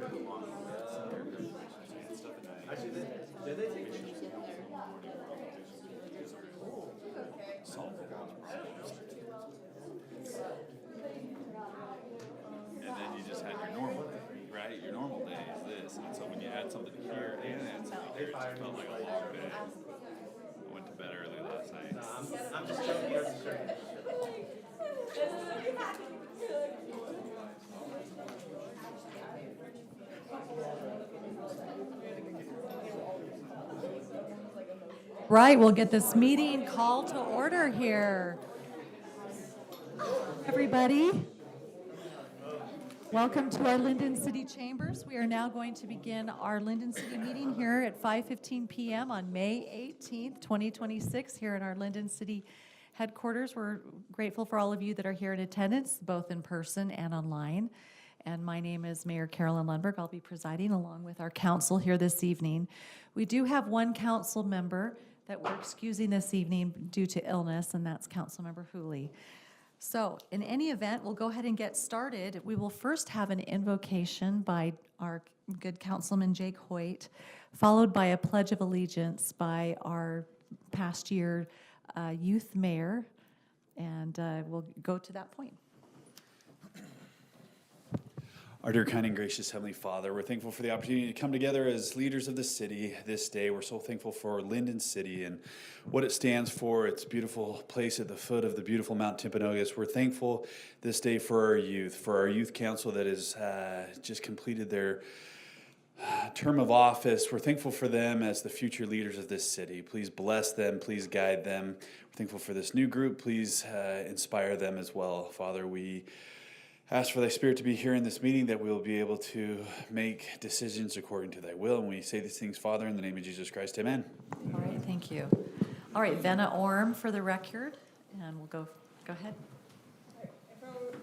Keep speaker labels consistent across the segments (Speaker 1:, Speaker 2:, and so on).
Speaker 1: And then you just had your normal day, right? Your normal day is this, and so when you add something here and add something here, it just felt like a long day. I went to bed early last night.
Speaker 2: I'm just joking. I was just joking.
Speaker 3: Right, we'll get this meeting called to order here. Everybody, welcome to our Lindon City Chambers. We are now going to begin our Lindon City meeting here at 5:15 p.m. on May 18th, 2026, here in our Lindon City headquarters. We're grateful for all of you that are here in attendance, both in person and online. And my name is Mayor Carolyn Lundberg. I'll be presiding along with our council here this evening. We do have one council member that we're excusing this evening due to illness, and that's Councilmember Hooley. So in any event, we'll go ahead and get started. We will first have an invocation by our good Councilman Jake Hoyt, followed by a Pledge of Allegiance by our past year youth mayor, and we'll go to that point.
Speaker 1: Our dear, kind, and gracious Heavenly Father, we're thankful for the opportunity to come together as leaders of the city this day. We're so thankful for Lindon City and what it stands for, its beautiful place at the foot of the beautiful Mount Timpanogos. We're thankful this day for our youth council that has just completed their term of office. We're thankful for them as the future leaders of this city. Please bless them. Please guide them. We're thankful for this new group. Please inspire them as well. Father, we ask for thy Spirit to be here in this meeting, that we'll be able to make decisions according to thy will. And we say these things, Father, in the name of Jesus Christ. Amen.
Speaker 3: All right, thank you. All right, Venna Orm for the record, and we'll go ahead.
Speaker 4: All right,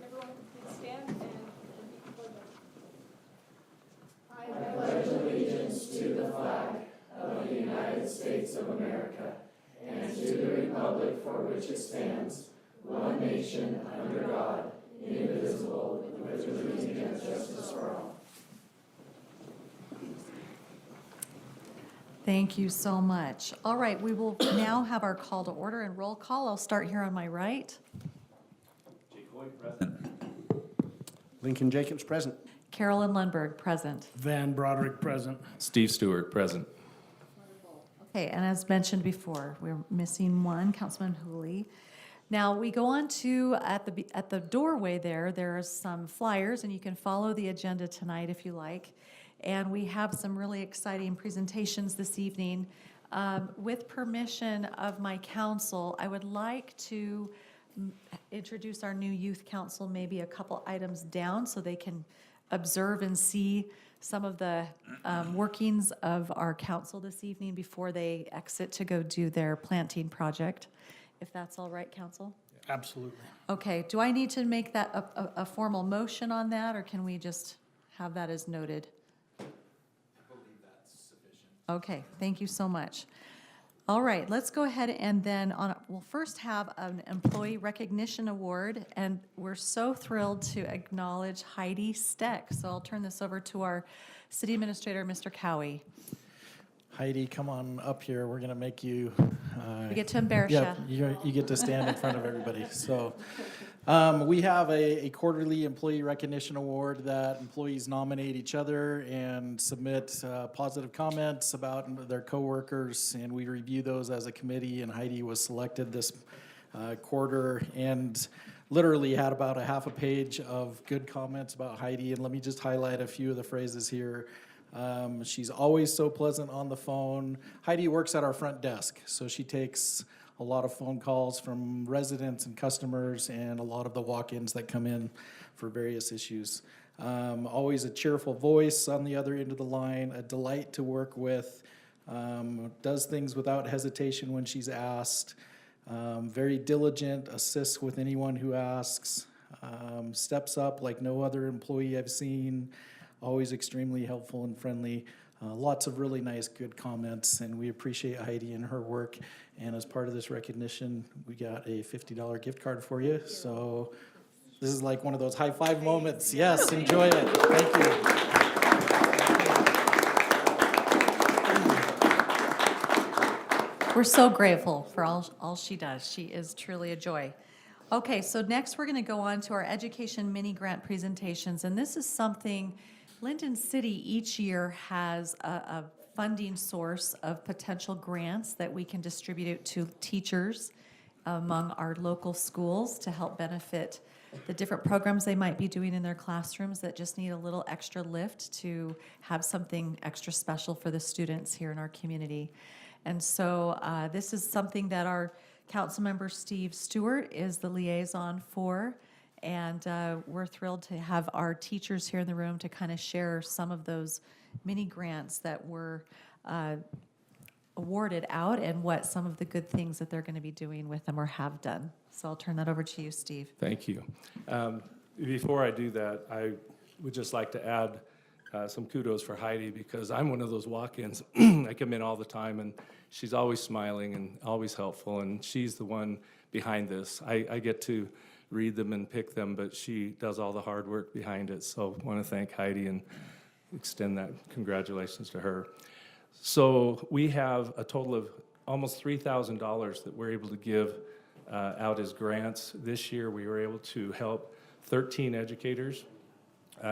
Speaker 4: everyone please stand and repeat the pledge.
Speaker 5: I pledge allegiance to the flag of the United States of America and to the republic for which it stands, one nation, under God, indivisible, with liberty and justice for all.
Speaker 3: Thank you so much. All right, we will now have our call to order and roll call. I'll start here on my right.
Speaker 1: Jake Hoyt, present.
Speaker 2: Lincoln Jacobs, present.
Speaker 3: Carolyn Lundberg, present.
Speaker 6: Van Broderick, present.
Speaker 7: Steve Stewart, present.
Speaker 3: Okay, and as mentioned before, we're missing one, Councilman Hooley. Now, we go on to, at the doorway there are some flyers, and you can follow the agenda tonight if you like. And we have some really exciting presentations this evening. With permission of my council, I would like to introduce our new youth council maybe a couple items down so they can observe and see some of the workings of our council this evening before they exit to go do their planting project. If that's all right, council?
Speaker 6: Absolutely.
Speaker 3: Okay, do I need to make that a formal motion on that, or can we just have that as noted?
Speaker 7: I believe that's sufficient.
Speaker 3: Okay, thank you so much. All right, let's go ahead and then we'll first have an employee recognition award, and we're so thrilled to acknowledge Heidi Steck. So I'll turn this over to our city administrator, Mr. Cowie.
Speaker 6: Heidi, come on up here. We're going to make you...
Speaker 3: We get to embarrass you.
Speaker 6: You get to stand in front of everybody. So we have a quarterly employee recognition award that employees nominate each other and submit positive comments about their coworkers, and we review those as a committee, and Heidi was selected this quarter and literally had about a half a page of good comments about Heidi, and let me just highlight a few of the phrases here. She's always so pleasant on the phone. Heidi works at our front desk, so she takes a lot of phone calls from residents and customers and a lot of the walk-ins that come in for various issues. Always a cheerful voice on the other end of the line, a delight to work with, does things without hesitation when she's asked, very diligent, assists with anyone who asks, steps up like no other employee I've seen, always extremely helpful and friendly. Lots of really nice, good comments, and we appreciate Heidi and her work. And as part of this recognition, we got a $50 gift card for you. So this is like one of those high five moments. Yes, enjoy it. Thank you.
Speaker 3: We're so grateful for all she does. She is truly a joy. Okay, so next we're going to go on to our education mini grant presentations, and this is something Lindon City each year has a funding source of potential grants that we can distribute to teachers among our local schools to help benefit the different programs they might be doing in their classrooms that just need a little extra lift to have something extra special for the students here in our community. And so this is something that our Councilmember Steve Stewart is the liaison for, and we're thrilled to have our teachers here in the room to kind of share some of those mini grants that were awarded out and what some of the good things that they're going to be doing with them or have done. So I'll turn that over to you, Steve.
Speaker 8: Thank you. Before I do that, I would just like to add some kudos for Heidi, because I'm one of those walk-ins. I come in all the time, and she's always smiling and always helpful, and she's the one behind this. I get to read them and pick them, but she does all the hard work behind it. So I want to thank Heidi and extend that congratulations to her. So we have a total of almost $3,000 that we're able to give out as grants. This year we were able to help 13 educators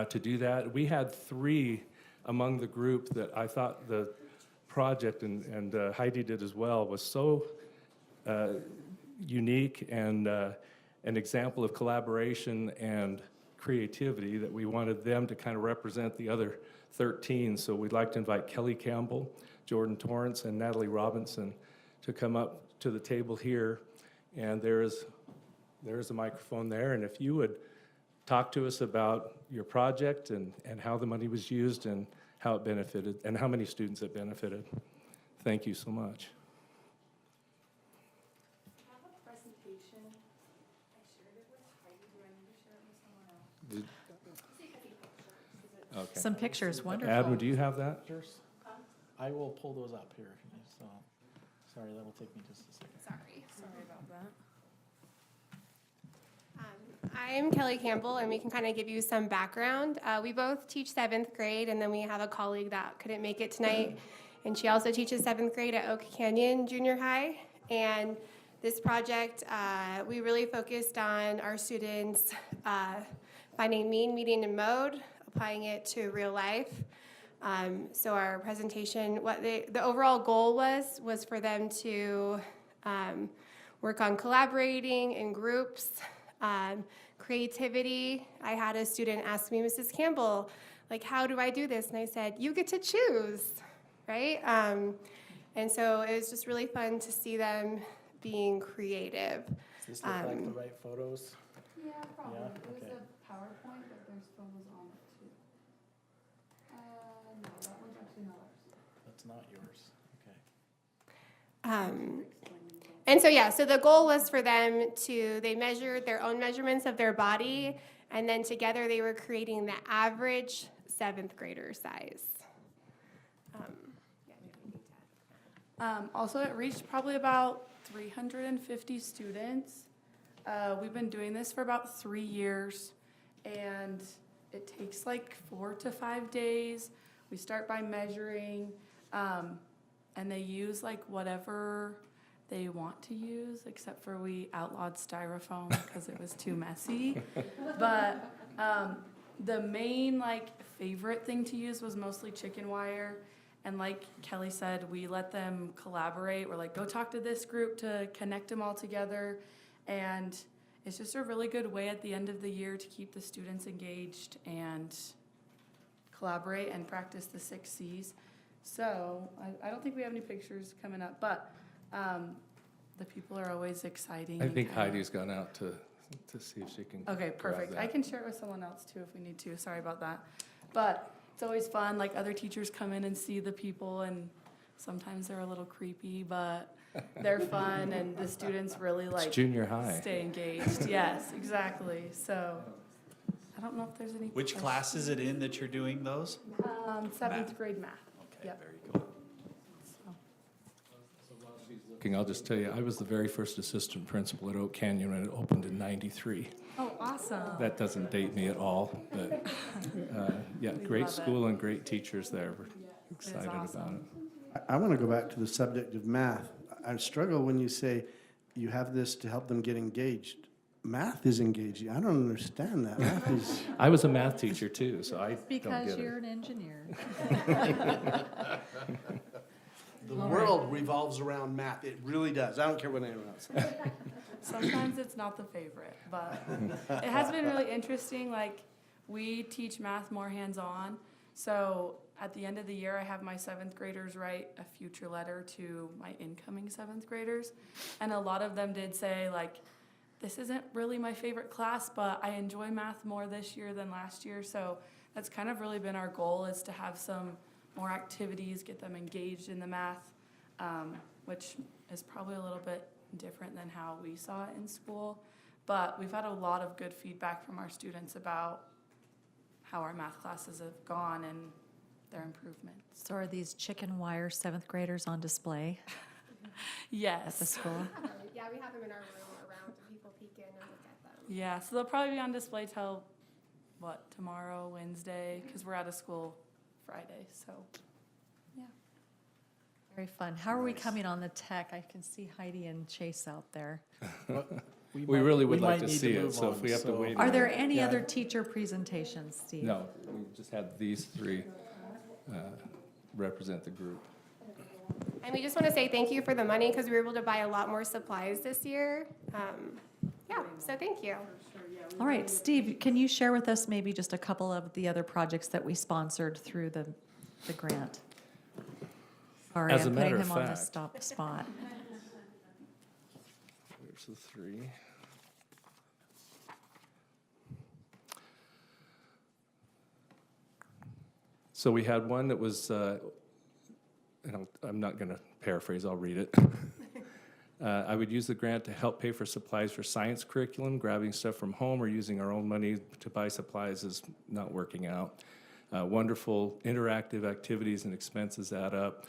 Speaker 8: to do that. We had 3 among the group that I thought the project, and Heidi did as well, was so unique and an example of collaboration and creativity that we wanted them to kind of represent the other 13. So we'd like to invite Kelly Campbell, Jordan Torrance, and Natalie Robinson to come up to the table here. And there's a microphone there, and if you would talk to us about your project and how the money was used and how it benefited and how many students it benefited. Thank you so much.
Speaker 4: I have a presentation. I shared it with Heidi. Do I need to share it with someone else?
Speaker 8: Okay.
Speaker 3: Some pictures, wonderful.
Speaker 8: Adam, do you have that?
Speaker 6: I will pull those up here, so, sorry, that'll take me just a second.
Speaker 4: Sorry about that. I'm Kelly Campbell, and we can kind of give you some background. We both teach 7th grade, and then we have a colleague that couldn't make it tonight, and she also teaches 7th grade at Oak Canyon Junior High. And this project, we really focused on our students finding mean, median, and mode, applying it to real life. So our presentation, what the overall goal was for them to work on collaborating in groups, creativity. I had a student ask me, Mrs. Campbell, like, how do I do this? And I said, you get to choose, right? And so it was just really fun to see them being creative.
Speaker 6: Does this look like the right photos?
Speaker 9: Yeah, probably.
Speaker 6: Yeah?
Speaker 9: It was
Speaker 6: Okay.
Speaker 9: a PowerPoint, but there's photos on it too. No, that one's actually not ours.
Speaker 6: That's not yours, okay.
Speaker 4: And so, yeah, so the goal was for them they measured their own measurements of their body, and then together they were creating the average 7th grader size.
Speaker 9: Also, it reached probably about 350 students. We've been doing this for about 3 years, and it takes like 4 to 5 days. We start by measuring, and they use like whatever they want to use, except for we outlawed styrofoam because it was too messy. But the main like favorite thing to use was mostly chicken wire. And like Kelly said, we let them collaborate. We're like, go talk to this group to connect them all together. And it's just a really good way at the end of the year to keep the students engaged and collaborate and practice the 6 C's. So I don't think we have any pictures coming up, but the people are always exciting.
Speaker 8: I think
Speaker 9: and kinda-
Speaker 8: Heidi's gone out to see if she can.
Speaker 9: Okay,
Speaker 8: grab
Speaker 9: perfect.
Speaker 8: that.
Speaker 9: I can share it with someone else too if we need to. Sorry about that. But it's always fun. Like other teachers come in and see the people, and sometimes they're a little creepy, but they're fun, and the students really like
Speaker 8: It's junior high.
Speaker 9: stay engaged. Yes, exactly. So I don't know if there's any.
Speaker 1: Which class is it in that you're doing those?
Speaker 9: 7th grade math.
Speaker 1: Okay,
Speaker 9: Yep.
Speaker 1: very cool.
Speaker 9: So.
Speaker 8: I'll just tell you, I was the very first assistant principal at Oak Canyon when it opened in '93.
Speaker 9: Oh, awesome.
Speaker 8: That doesn't date me at all, but yeah,
Speaker 9: We
Speaker 8: great
Speaker 9: love it.
Speaker 8: school and great teachers there. We're excited about
Speaker 9: awesome.
Speaker 8: it.
Speaker 2: I want to go back to the subject of math. I struggle when you say you have this to help them get engaged. Math is engaging. I don't understand that. Math is,
Speaker 8: I was a math teacher too, so I don't
Speaker 3: Because
Speaker 8: get
Speaker 3: you're
Speaker 8: it.
Speaker 3: an engineer.
Speaker 2: the world revolves around math. It really does. I don't care what anyone else says.
Speaker 9: Sometimes it's not the favorite, but it has been really interesting. Like, we teach math more hands-on. So at the end of the year, I have my 7th graders write a future letter to my incoming 7th graders. And a lot of them did say, like, this isn't really my favorite class, but I enjoy math more this year than last year. So that's kind of really been our goal, is to have some more activities, get them engaged in the math, which is probably a little bit different than how we saw it in school. But we've had a lot of good feedback from our students about how our math classes have gone and their improvements.
Speaker 3: So are these chicken wire 7th graders on display at the
Speaker 9: Yes.
Speaker 3: school?
Speaker 4: Yeah, we have them in our room around so people peek in and look at them.
Speaker 9: Yeah, so they'll probably be on display till, tomorrow, Wednesday, because we're out of school Friday, so, yeah.
Speaker 3: Very fun. How are we coming on the tech? I can see Heidi and Chase out there.
Speaker 8: We really would like
Speaker 6: might
Speaker 8: to
Speaker 6: need
Speaker 8: see it,
Speaker 6: move
Speaker 8: so if
Speaker 6: on,
Speaker 8: we have to
Speaker 6: so-
Speaker 8: wait.
Speaker 3: Are there any
Speaker 6: Yeah.
Speaker 3: other teacher presentations, Steve?
Speaker 8: No, we just had these 3 represent the group.
Speaker 4: And we just want to say thank you for the money because we were able to buy a lot more supplies this year. Yeah, so thank you.
Speaker 3: All right, Steve, can you share with us maybe just a couple of the other projects that we sponsored through the grant? Sorry,
Speaker 8: As a
Speaker 3: I'm
Speaker 8: matter
Speaker 3: putting
Speaker 8: of
Speaker 3: him on the
Speaker 8: fact-
Speaker 3: spot.
Speaker 8: There's the 3. So we had one that was, and I'm not going to paraphrase, I'll read it. I would use the grant to help pay for supplies for science curriculum. Grabbing stuff from home or using our own money to buy supplies is not working out. Wonderful interactive activities and expenses add up.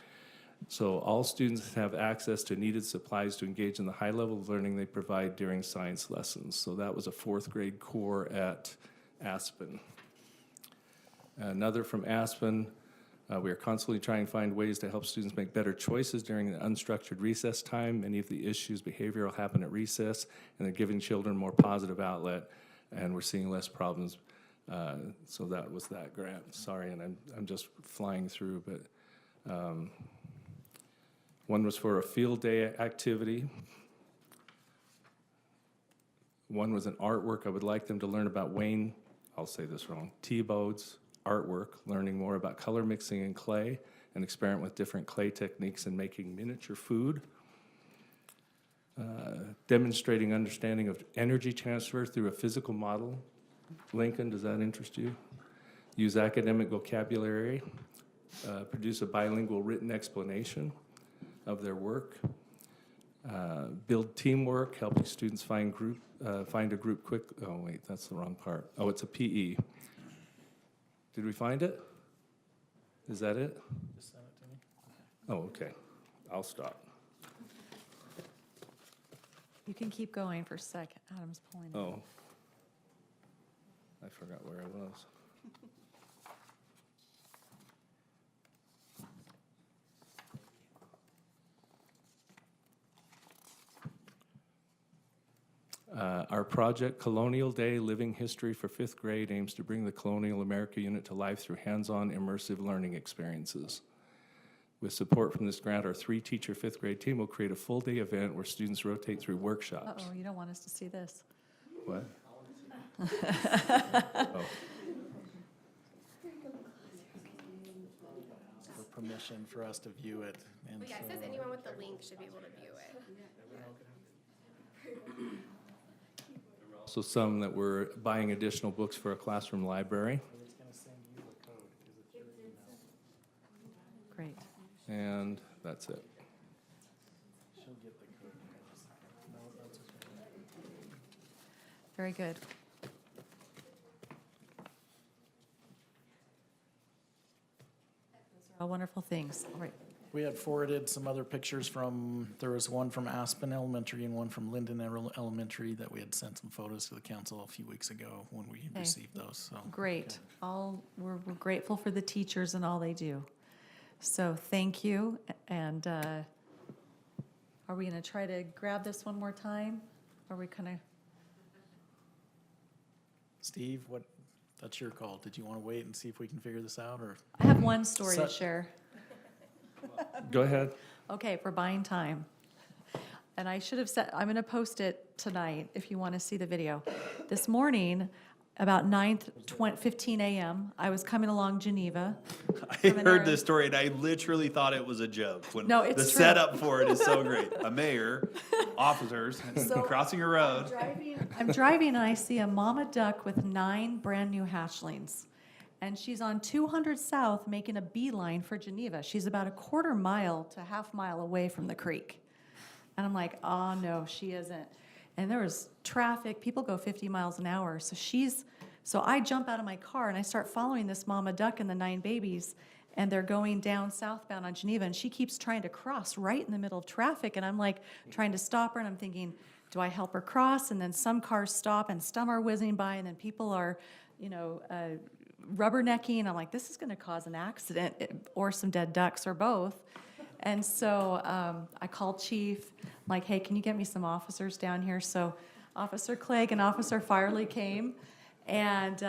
Speaker 8: So all students have access to needed supplies to engage in the high level of learning they provide during science lessons. So that was a 4th grade core at Aspen. Another from Aspen, we are constantly trying to find ways to help students make better choices during the unstructured recess time. Many of the issues behavioral happen at recess, and they're giving children more positive outlet, and we're seeing less problems. So that was that grant. Sorry, and I'm just flying through, but one was for a field day activity. One was an artwork. I would like them to learn about Wayne, I'll say this wrong, Thiebaud's artwork, learning more about color mixing in clay and experiment with different clay techniques in making miniature food. Demonstrating understanding of energy transfer through a physical model. Lincoln, does that interest you? Use academic vocabulary. Produce a bilingual written explanation of their work. Build teamwork, helping students find a group quick. Oh, wait, that's the wrong part. Oh, it's a PE. Did we find it? Is that it?
Speaker 6: Just send it to me.
Speaker 8: Oh, okay. I'll stop.
Speaker 3: You can keep going for a second. Adam's pulling it.
Speaker 8: Oh. I forgot where I was. Our project, Colonial Day, Living History for 5th grade, aims to bring the Colonial America unit to life through hands-on immersive learning experiences. With support from this grant, our 3-teacher 5th grade team will create a full-day event where students rotate through workshops.
Speaker 3: Uh-oh, you don't want us to see this.
Speaker 8: What? Oh.
Speaker 6: For permission for us to view it. And
Speaker 4: But yeah, it
Speaker 6: so-
Speaker 4: says anyone with the link should be able to view it.
Speaker 8: Also some that we're buying additional books for a classroom library.
Speaker 3: Great.
Speaker 8: And that's it.
Speaker 6: She'll get the code. No, that's okay.
Speaker 3: Very good. Those are all wonderful things. All right.
Speaker 6: We had forwarded some other pictures from, there was one from Aspen Elementary and one from Lindon Elementary that we had sent some photos to the council a few weeks ago when we
Speaker 3: Okay.
Speaker 6: received those, so.
Speaker 3: Great. We're grateful for the teachers and all they do. So thank you. And, all Are we going to try to grab this one more time? Are we kind of,
Speaker 6: Steve, that's your call. Did you want to wait and see if we can figure this out, or?
Speaker 3: I have one story to
Speaker 6: So-
Speaker 3: share.
Speaker 8: Go ahead.
Speaker 3: Okay, for buying time. And I should have said, I'm going to post it tonight if you want to see the video. This morning, about 9:15 a.m., I was coming along Geneva.
Speaker 1: I
Speaker 3: Coming
Speaker 1: heard
Speaker 3: there.
Speaker 1: this story and I literally thought it was a joke. When
Speaker 3: No, it's
Speaker 1: the
Speaker 3: true.
Speaker 1: setup for it is so great. A mayor, officers, crossing a road.
Speaker 3: I'm driving and I see a mama duck with 9 brand-new hatchlings. And she's on 200 South making a beeline for Geneva. She's about a quarter mile to half mile away from the creek. And I'm like, oh no, she isn't. And there was traffic, people go 50 miles an hour. So I jump out of my car and I start following this mama duck and the 9 babies. And they're going down southbound on Geneva. And she keeps trying to cross right in the middle of traffic. And I'm like trying to stop her and I'm thinking, do I help her cross? And then some cars stop and some are whizzing by and then people are, rubbernecking. I'm like, this is going to cause an accident or some dead ducks or both. And so I called Chief, I'm like, hey, can you get me some officers down here? So Officer Clegg and Officer Firely came, and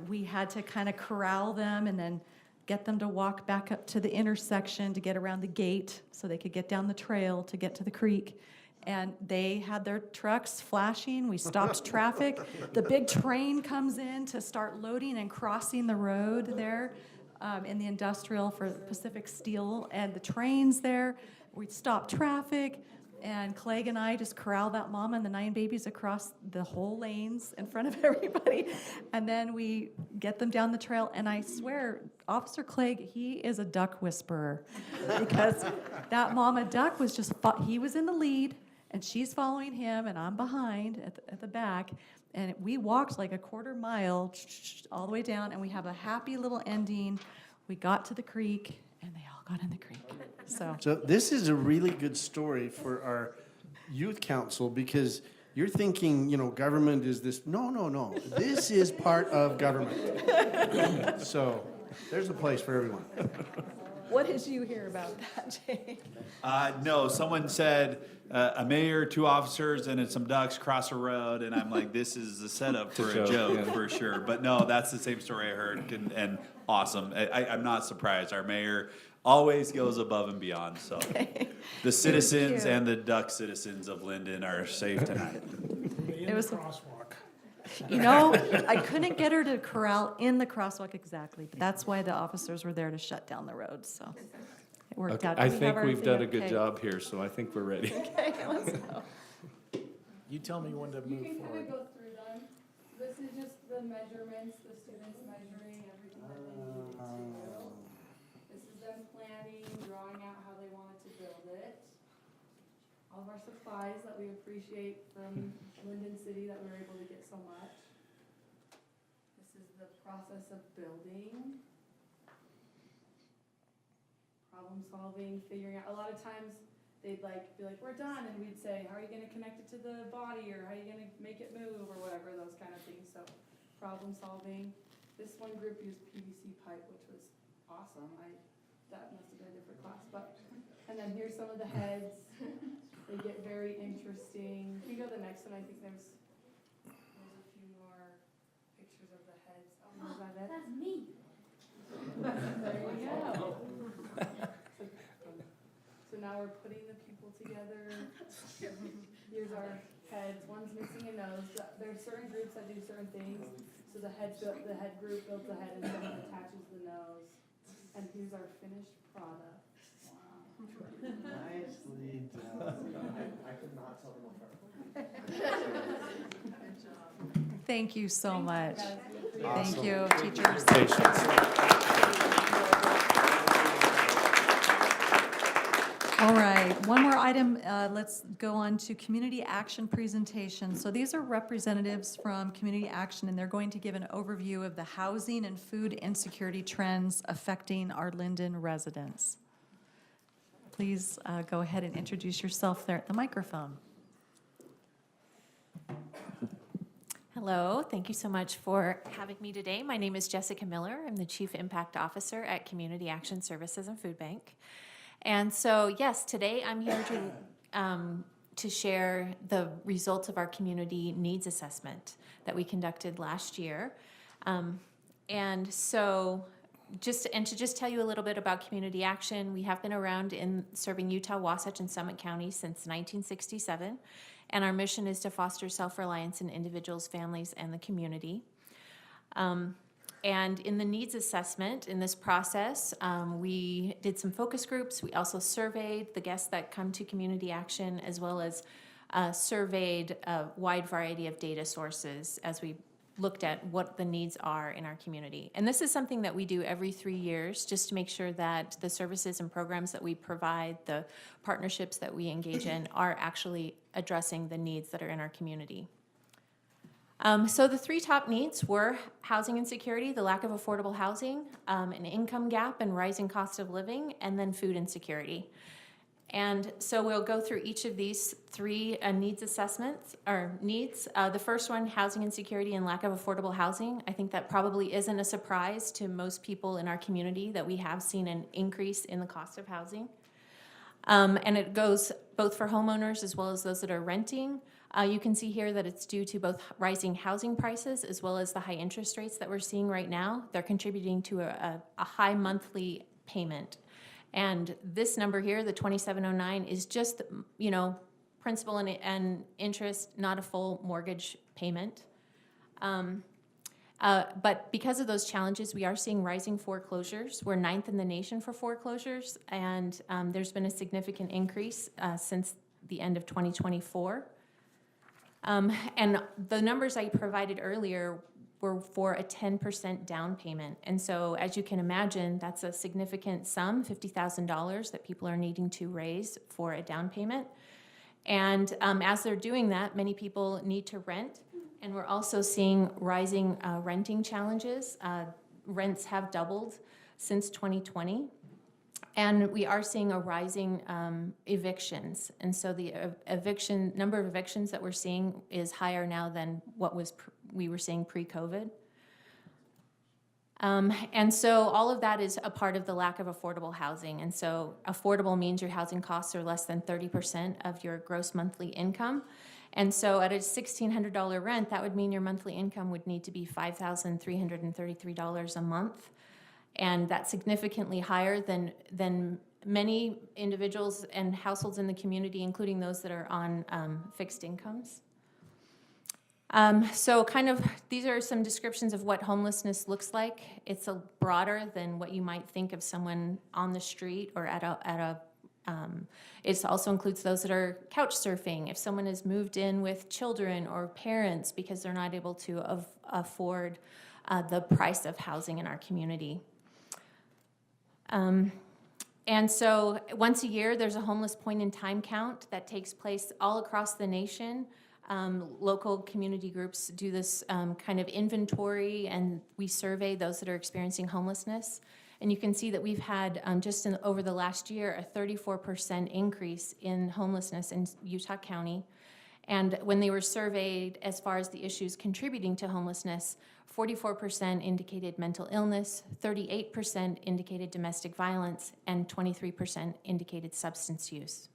Speaker 3: we had to kind of corral them and then get them to walk back up to the intersection to get around the gate so they could get down the trail to get to the creek. And they had their trucks flashing. We stopped traffic. The big train comes in to start loading and crossing the road there in the industrial for Pacific Steel. And the train's there. We stopped traffic. And Clegg and I just corralled that mama and the 9 babies across the whole lanes in front of everybody. And then we get them down the trail. And I swear, Officer Clegg, he is a duck whisperer. Because that mama duck was just, he was in the lead. And she's following him, and I'm behind at the back. And we walked like a quarter mile all the way down, and we have a happy little ending. We got to the creek, and they all got in the creek.
Speaker 2: So this is a really good story for our youth council, because you're thinking, government is this. No. This is part of government. So there's a place for everyone.
Speaker 3: What did you hear about that, Jay?
Speaker 1: No, someone said a mayor, 2 officers, and then some ducks cross a road, and I'm like, this is a setup for a joke for sure. But no, that's the same story I heard, and awesome. I'm not surprised. Our mayor always goes above and beyond. So the citizens
Speaker 3: cute.
Speaker 1: and the duck citizens of Lindon are safe tonight.
Speaker 3: It was
Speaker 6: Crosswalk.
Speaker 3: I couldn't get her to corral in the crosswalk exactly, but that's why the officers were there to shut down the road, so it worked out.
Speaker 8: I
Speaker 3: Do we
Speaker 8: think
Speaker 3: have
Speaker 8: we've done a
Speaker 3: everything
Speaker 8: good
Speaker 3: okay?
Speaker 8: job here, so I think we're ready.
Speaker 3: Okay, let's go.
Speaker 6: You tell me when to
Speaker 9: You
Speaker 6: move
Speaker 9: can kind
Speaker 6: forward.
Speaker 9: of go through them. This is just the measurements, the students measuring everything that they needed to do. This is them planning, drawing out how they wanted to build it. All of our supplies that we appreciate from Lindon City that we were able to get so much. This is the process of building. Problem solving, figuring out, a lot of times they'd be like, we're done, and we'd say, how are you gonna connect it to the body, or how are you gonna make it move, or whatever, those kind of things, so problem solving. This one group used PVC pipe, which was awesome, that must have been a different class, but, and then here's some of the heads, they get very interesting. If you go to the next one, I think there's a few more pictures of the heads. Oh, is that it?
Speaker 5: That's me.
Speaker 9: There you go. So now we're putting the people together. Here's our heads. One's missing a nose. There's certain groups that do certain things. So the head group builds the head and then attaches the nose. And here's our finished product. Wow.
Speaker 2: Nicely done. I could not tell them apart.
Speaker 3: Thank you so much.
Speaker 9: Guys, we appreciate
Speaker 3: Thank you, teachers. All right, one more item. Let's go on to community action presentation. So these are representatives from Community Action, and they're going to give an overview of the housing and food insecurity trends affecting our Lindon residents. Please go ahead and introduce yourself there at the microphone.
Speaker 10: Hello, thank you so much for having me today. My name is Jessica Miller. I'm the Chief Impact Officer at Community Action Services and Food Bank. And so, yes, today I'm here to to share the results of our community needs assessment that we conducted last year. And so to tell you a little bit about community action, we have been around in serving Utah, Wasatch, and Summit County since 1967. And our mission is to foster self-reliance in individuals, families, and the community. And in the needs assessment, in this process, we did some focus groups. We also surveyed the guests that come to community action, as well as surveyed a wide variety of data sources as we looked at what the needs are in our community. And this is something that we do every 3 years, just to make sure that the services and programs that we provide, the partnerships that we engage in, are actually addressing the needs that are in our community. So the 3 top needs were housing insecurity, the lack of affordable housing, an income gap and rising cost of living, and then food insecurity. And so we'll go through each of these 3 needs assessments, or needs. The first one, housing insecurity and lack of affordable housing. I think that probably isn't a surprise to most people in our community that we have seen an increase in the cost of housing. And it goes both for homeowners as well as those that are renting. You can see here that it's due to both rising housing prices as well as the high interest rates that we're seeing right now. They're contributing to a high monthly payment. And this number here, the 2709, is just, principal and interest, not a full mortgage payment. But because of those challenges, we are seeing rising foreclosures. We're 9th in the nation for foreclosures, and there's been a significant increase since the end of 2024. And the numbers I provided earlier were for a 10% down payment. And so, as you can imagine, that's a significant sum, $50,000, that people are needing to raise for a down payment. And as they're doing that, many people need to rent. And we're also seeing rising renting challenges. Rents have doubled since 2020. And we are seeing a rising evictions. And so the number of evictions that we're seeing is higher now than what we were seeing pre-COVID. And so all of that is a part of the lack of affordable housing. And so affordable means your housing costs are less than 30% of your gross monthly income. And so at a $1,600 rent, that would mean your monthly income would need to be $5,333 a month. And that's significantly higher than many individuals and households in the community, including those that are on fixed incomes. So these are some descriptions of what homelessness looks like. It's broader than what you might think of someone on the street or it also includes those that are couch surfing. If someone is moved in with children or parents because they're not able to afford the price of housing in our community. And so once a year, there's a homeless point in time count that takes place all across the nation. Local community groups do this kind of inventory, and we survey those that are experiencing homelessness. And you can see that we've had, over the last year, a 34% increase in homelessness in Utah County. And when they were surveyed as far as the issues contributing to homelessness, 44% indicated mental illness, 38% indicated domestic violence, and 23% indicated substance use.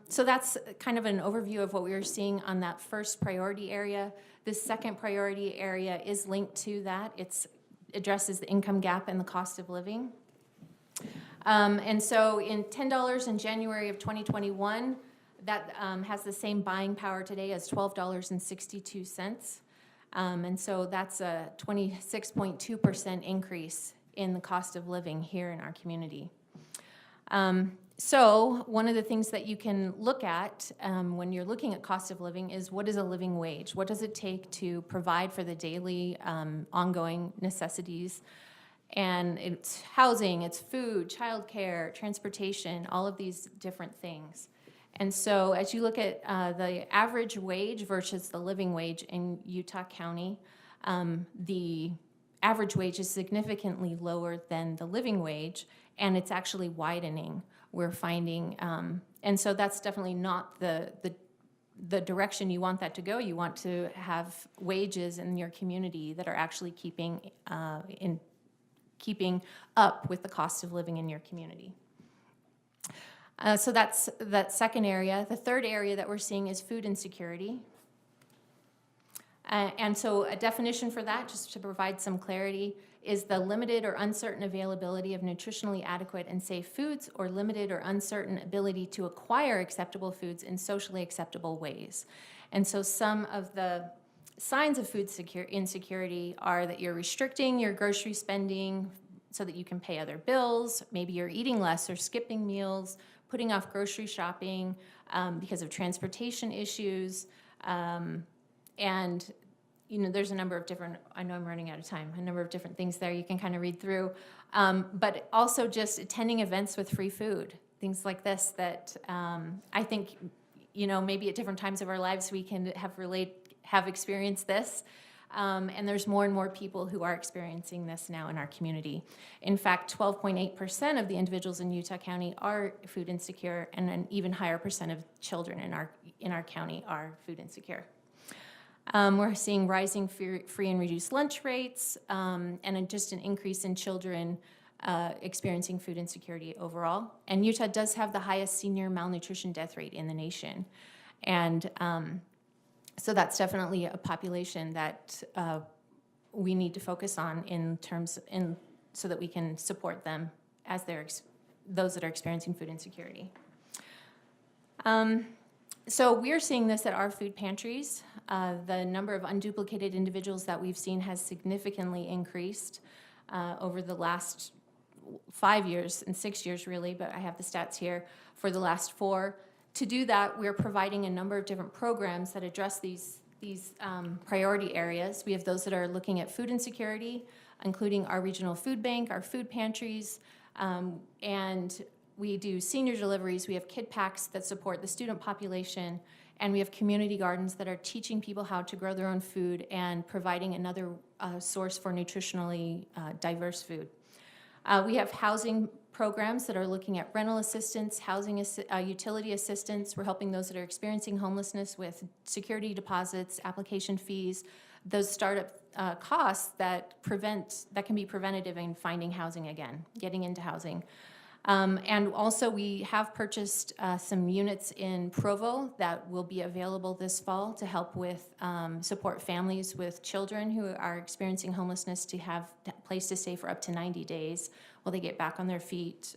Speaker 10: So that's kind of an overview of what we were seeing on that first priority area. This second priority area is linked to that. It addresses the income gap and the cost of living. And so in $10 in January of 2021, that has the same buying power today as $12.62. And so that's a 26.2% increase in the cost of living here in our community. So one of the things that you can look at when you're looking at cost of living is, what is a living wage? What does it take to provide for the daily ongoing necessities? And it's housing, it's food, childcare, transportation, all of these different things. And so as you look at the average wage versus the living wage in Utah County, the average wage is significantly lower than the living wage, and it's actually widening, we're finding. And so that's definitely not the direction you want that to go. You want to have wages in your community that are actually keeping up with the cost of living in your community. So that's that second area. The third area that we're seeing is food insecurity. And so a definition for that, just to provide some clarity, is the limited or uncertain availability of nutritionally adequate and safe foods, or limited or uncertain ability to acquire acceptable foods in socially acceptable ways. And so some of the signs of food insecurity are that you're restricting your grocery spending so that you can pay other bills. Maybe you're eating less or skipping meals, putting off grocery shopping because of transportation issues. And, you know, there's a number of different, I know I'm running out of time, a number of different things there you can kind of read through. But also just attending events with free food, things like this that I think, you know, maybe at different times of our lives we can have experienced this. And there's more and more people who are experiencing this now in our community. In fact, 12.8% of the individuals in Utah County are food insecure, and an even higher percent of children in our county are food insecure. We're seeing rising free and reduced lunch rates, and just an increase in children experiencing food insecurity overall. And Utah does have the highest senior malnutrition death rate in the nation. And so that's definitely a population that we need to focus on so that we can support them as those that are experiencing food insecurity. So we're seeing this at our food pantries. The number of unduplicated individuals that we've seen has significantly increased over the last 5 years and 6 years really, but I have the stats here for the last 4. To do that, we're providing a number of different programs that address these priority areas. We have those that are looking at food insecurity, including our regional food bank, our food pantries, and we do senior deliveries. We have kid packs that support the student population, and we have community gardens that are teaching people how to grow their own food and providing another source for nutritionally diverse food. We have housing programs that are looking at rental assistance, utility assistance. We're helping those that are experiencing homelessness with security deposits, application fees, those startup costs that can be preventative in finding housing again, getting into housing. And also we have purchased some units in Provo that will be available this fall to help with support families with children who are experiencing homelessness to have a place to stay for up to 90 days while they get back on their feet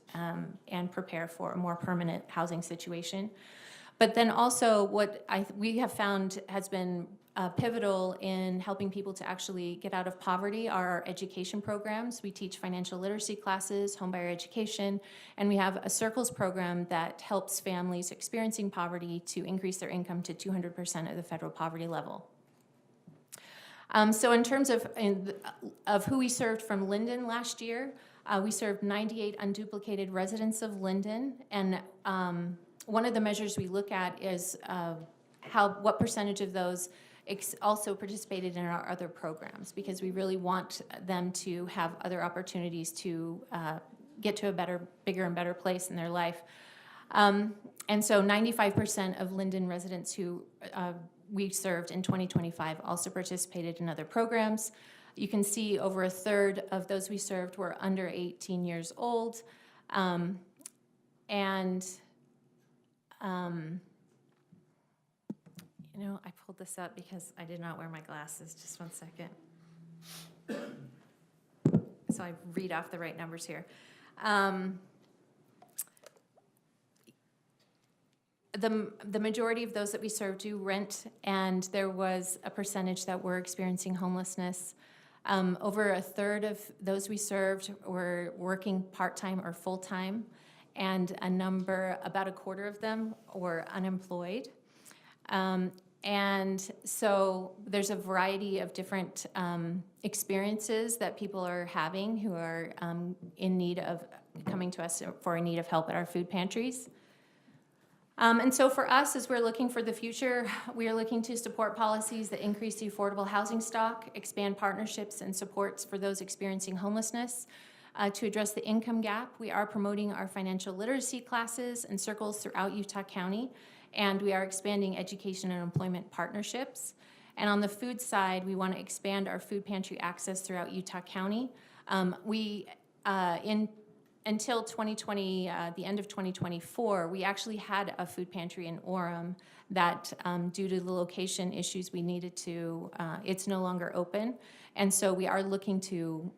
Speaker 10: and prepare for a more permanent housing situation. But then also what we have found has been pivotal in helping people to actually get out of poverty are our education programs. We teach financial literacy classes, homebuyer education, and we have a Circles program that helps families experiencing poverty to increase their income to 200% of the federal poverty level. So in terms of who we served from Lindon last year, we served 98 unduplicated residents of Lindon, and one of the measures we look at is what percentage of those also participated in our other programs, because we really want them to have other opportunities to get to a bigger and better place in their life. And so 95% of Lindon residents who we served in 2025 also participated in other programs. You can see over a third of those we served were under 18 years old. You know, I pulled this up because I did not wear my glasses. Just 1 second. So I read off the right numbers here. The majority of those that we serve do rent, and there was a percentage that were experiencing homelessness. Over a third of those we served were working part-time or full-time, and about a quarter of them were unemployed. And so there's a variety of different experiences that people are having who are in need of coming to us for a need of help at our food pantries. And so for us, as we're looking for the future, we are looking to support policies that increase the affordable housing stock, expand partnerships and supports for those experiencing homelessness. To address the income gap, we are promoting our financial literacy classes and circles throughout Utah County, and we are expanding education and employment partnerships. And on the food side, we want to expand our food pantry access throughout Utah County. And until 2020, the end of 2024, we actually had a food pantry in Orem that, due to the location issues, we needed to, it's no longer open. And so we are looking to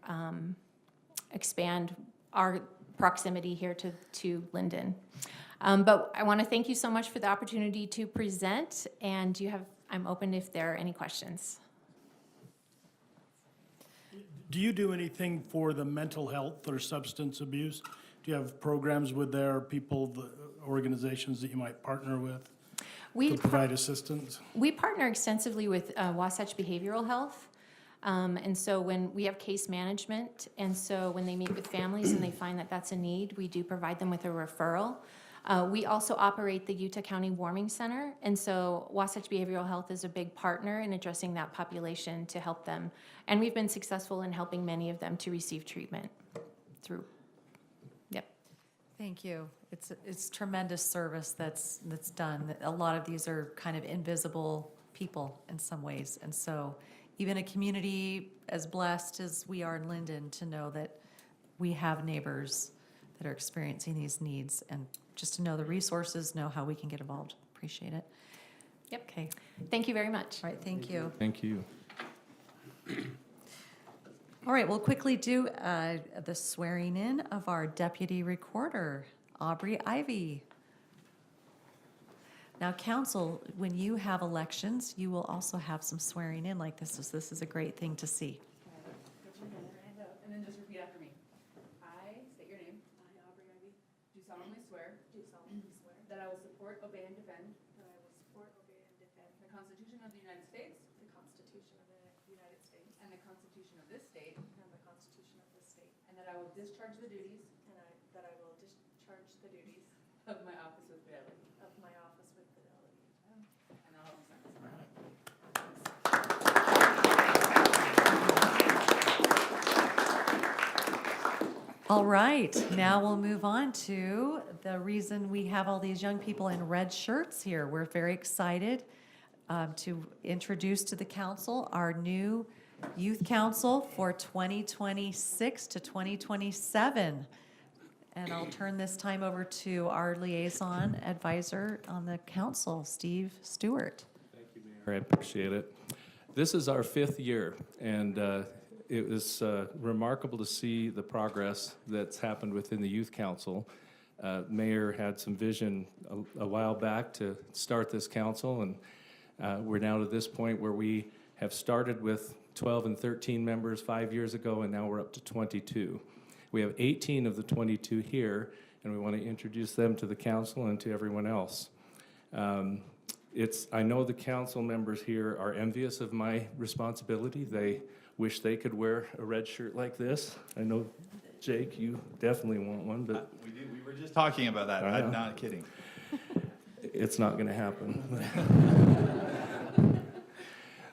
Speaker 10: expand our proximity here to Lindon. But I want to thank you so much for the opportunity to present, and I'm open if there are any questions.
Speaker 11: Do you do anything for the mental health or substance abuse? Do you have programs with their people, the organizations that you might partner with to provide assistance?
Speaker 10: We partner extensively with Wasatch Behavioral Health. And so when we have case management, and so when they meet with families and they find that that's a need, we do provide them with a referral. We also operate the Utah County Warming Center, and so Wasatch Behavioral Health is a big partner in addressing that population to help them. And we've been successful in helping many of them to receive treatment through. Yep.
Speaker 3: Thank you. It's tremendous service that's done. A lot of these are kind of invisible people in some ways, and so even a community as blessed as we are in Lindon to know that we have neighbors that are experiencing these needs, and just to know the resources, know how we can get involved. Appreciate it.
Speaker 10: Yep.
Speaker 3: Okay.
Speaker 10: Thank you very much.
Speaker 3: All right. Thank you.
Speaker 8: Thank you.
Speaker 3: All right. We'll quickly do the swearing in of our deputy recorder, Aubrey Ivy. Now, council, when you have elections, you will also have some swearing in like this. So this is a great thing to see.
Speaker 12: Put your hand up, and then just repeat after me. I state your name. I, Aubrey Ivy. Do solemnly swear. That I will support, obey, and defend. The Constitution of the United States. And the Constitution of this state. And that I will discharge the duties. Of my office with fidelity. And I'll help you sign this.
Speaker 3: All right, now we'll move on to the reason we have all these young people in red shirts here. We're very excited to introduce to the council our new youth council for 2026 to 2027. And I'll turn this time over to our liaison advisor on the council, Steve Stewart.
Speaker 8: Thank you, Mayor. I appreciate it. This is our 5th year, and it was remarkable to see the progress that's happened within the Youth Council. Mayor had some vision a while back to start this council, and we're now to this point where we have started with 12 and 13 members 5 years ago, and now we're up to 22. We have 18 of the 22 here, and we want to introduce them to the council and to everyone else. I know the council members here are envious of my responsibility. They wish they could wear a red shirt like this. I know, Jake, you definitely want one, but
Speaker 1: We do. We were just talking about that.
Speaker 8: I know.
Speaker 1: I'm not kidding.
Speaker 8: it's not going to happen.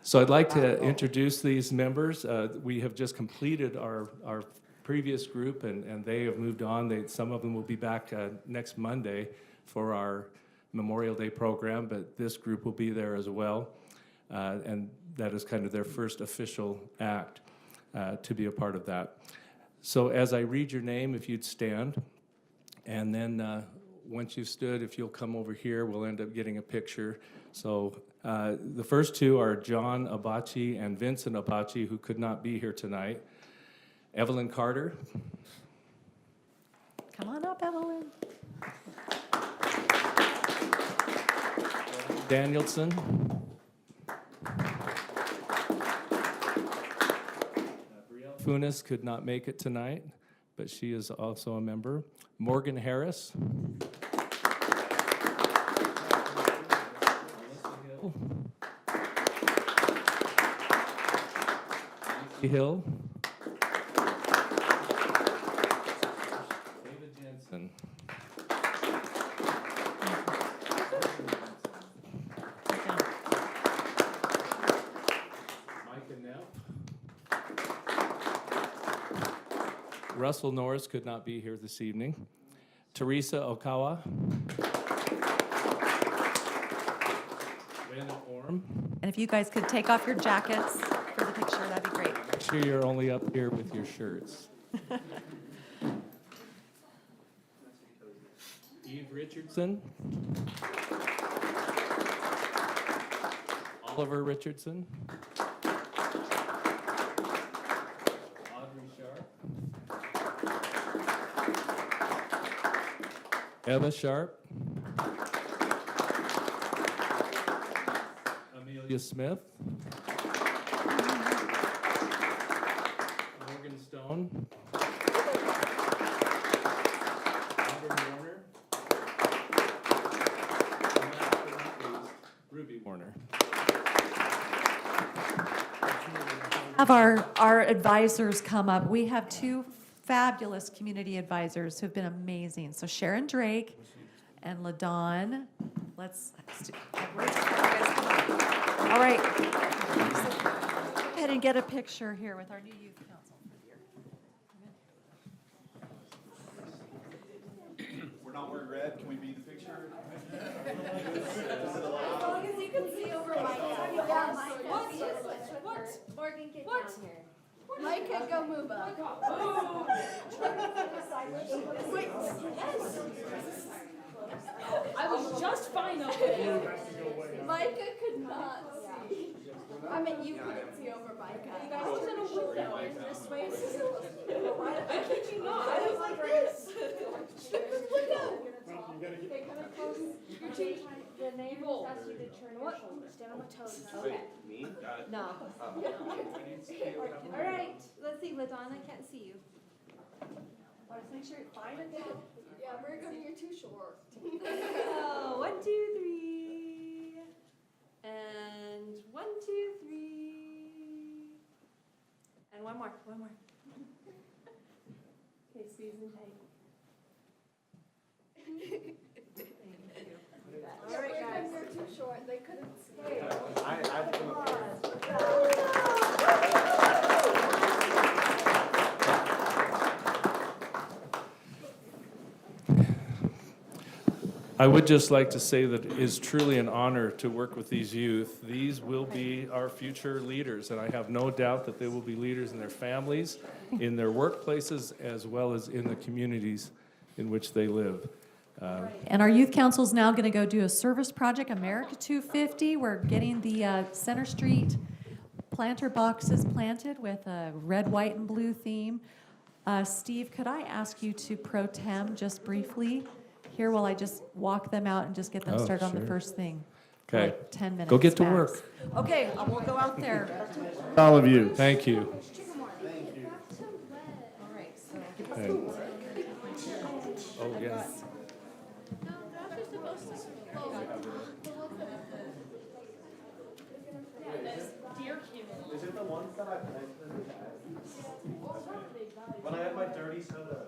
Speaker 8: So I'd like to introduce these members. We have just completed our previous group, and they have moved on. Some of them will be back next Monday for our Memorial Day program, but this group will be there as well. And that is kind of their first official act to be a part of that. So as I read your name, if you'd stand, and then once you've stood, if you'll come over here, we'll end up getting a picture. So the first two are John Abachi and Vincent Abachi, who could not be here tonight. Evelyn Carter.
Speaker 3: Come on up, Evelyn.
Speaker 8: Danielson. Brielle Funes could not make it tonight, but she is also a member. Morgan Harris. Hill. David Jensen. Russell Norris could not be here this evening. Teresa Okawa. Brandon Orm.
Speaker 3: And if you guys could take off your jackets for the picture, that'd be great.
Speaker 8: Make sure you're only up here with your shirts. Richardson. Oliver Richardson. Audrey Sharp. Eva Sharp. Amelia Smith. Morgan Stone. Auburn Warner. And last but not least, Ruby Warner.
Speaker 3: Have our advisors come up. We have two fabulous community advisors who've been amazing. So Sharon Drake and Lindon. Let's do. All right. Go ahead and get a picture here with our new youth council.
Speaker 1: We're not wearing red. Can we be in the picture?
Speaker 5: As long as you can see over Micah. Yeah, Micah. What? Morgan, get down here. Micah, go move up. Wait.
Speaker 12: I was just fine up there.
Speaker 5: Micah could not see. I mean, you couldn't see over Micah.
Speaker 12: I was in a window this way. I kid you not. I was like this.
Speaker 5: Look up. Okay, come and close. Your teeth. The neighbors asked you to turn your shoulders. Stand on my toes. Okay.
Speaker 7: Me?
Speaker 5: No. All right. Let's see. LaDonna can't see you. Let's make sure you're fine and down. Yeah, we're going. You're too short. Oh, 1, 2, 3. And 1, 2, 3. And one more. One more. Okay, squeeze in tight. All right, guys. They're too short. They couldn't see.
Speaker 8: I would just like to say that it is truly an honor to work with these youth. These will be our future leaders, and I have no doubt that they will be leaders in their families, in their workplaces, as well as in the communities in which they live.
Speaker 3: And our youth council is now going to go do a service project, America 250. We're getting the Center Street planter boxes planted with a red, white, and blue theme. Steve, could I ask you to pro tem just briefly here while I just walk them out and just get them
Speaker 8: Oh,
Speaker 3: started on the
Speaker 8: sure.
Speaker 3: first thing?
Speaker 8: Okay.
Speaker 3: Like 10 minutes.
Speaker 8: Go get to
Speaker 3: max.
Speaker 8: work.
Speaker 3: Okay, we'll go out there.
Speaker 2: All of you.
Speaker 8: Thank you.
Speaker 3: All right, so
Speaker 8: Okay. Oh, yes.
Speaker 2: Is it the ones that I planted? When I had my dirty soda.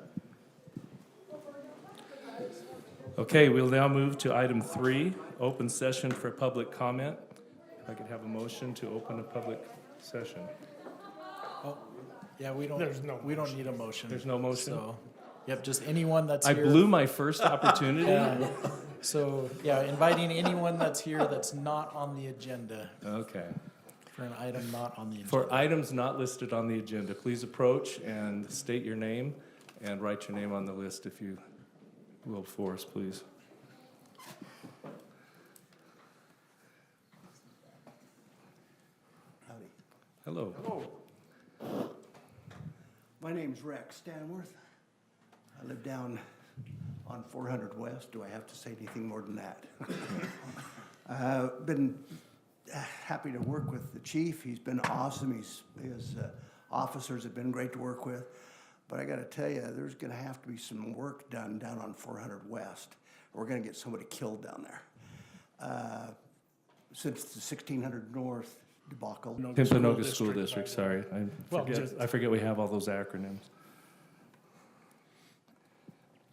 Speaker 8: Okay, we'll now move to item 3, open session for public comment. If I could have a motion to open a public session.
Speaker 6: Yeah, we don't need a motion.
Speaker 8: There's no motion?
Speaker 6: So, yep, just anyone that's
Speaker 8: I
Speaker 6: here.
Speaker 8: blew my first opportunity.
Speaker 6: Yeah. So, yeah, inviting anyone that's here that's not on the agenda
Speaker 8: Okay.
Speaker 6: for an item not on the agenda.
Speaker 8: For items not listed on the agenda, please approach and state your name and write your name on the list if you will for us, please.
Speaker 13: Howdy.
Speaker 8: Hello.
Speaker 13: My name's Rex Stanworth. I live down on 400 West. Do I have to say anything more than that? Been happy to work with the chief. He's been awesome. His officers have been great to work with. But I got to tell you, there's going to have to be some work done down on 400 West. We're going to get somebody killed down there. Since the 1600 North debacle.
Speaker 8: Timpanogos School District, sorry.
Speaker 11: Well, just-
Speaker 8: I forget we have all those acronyms.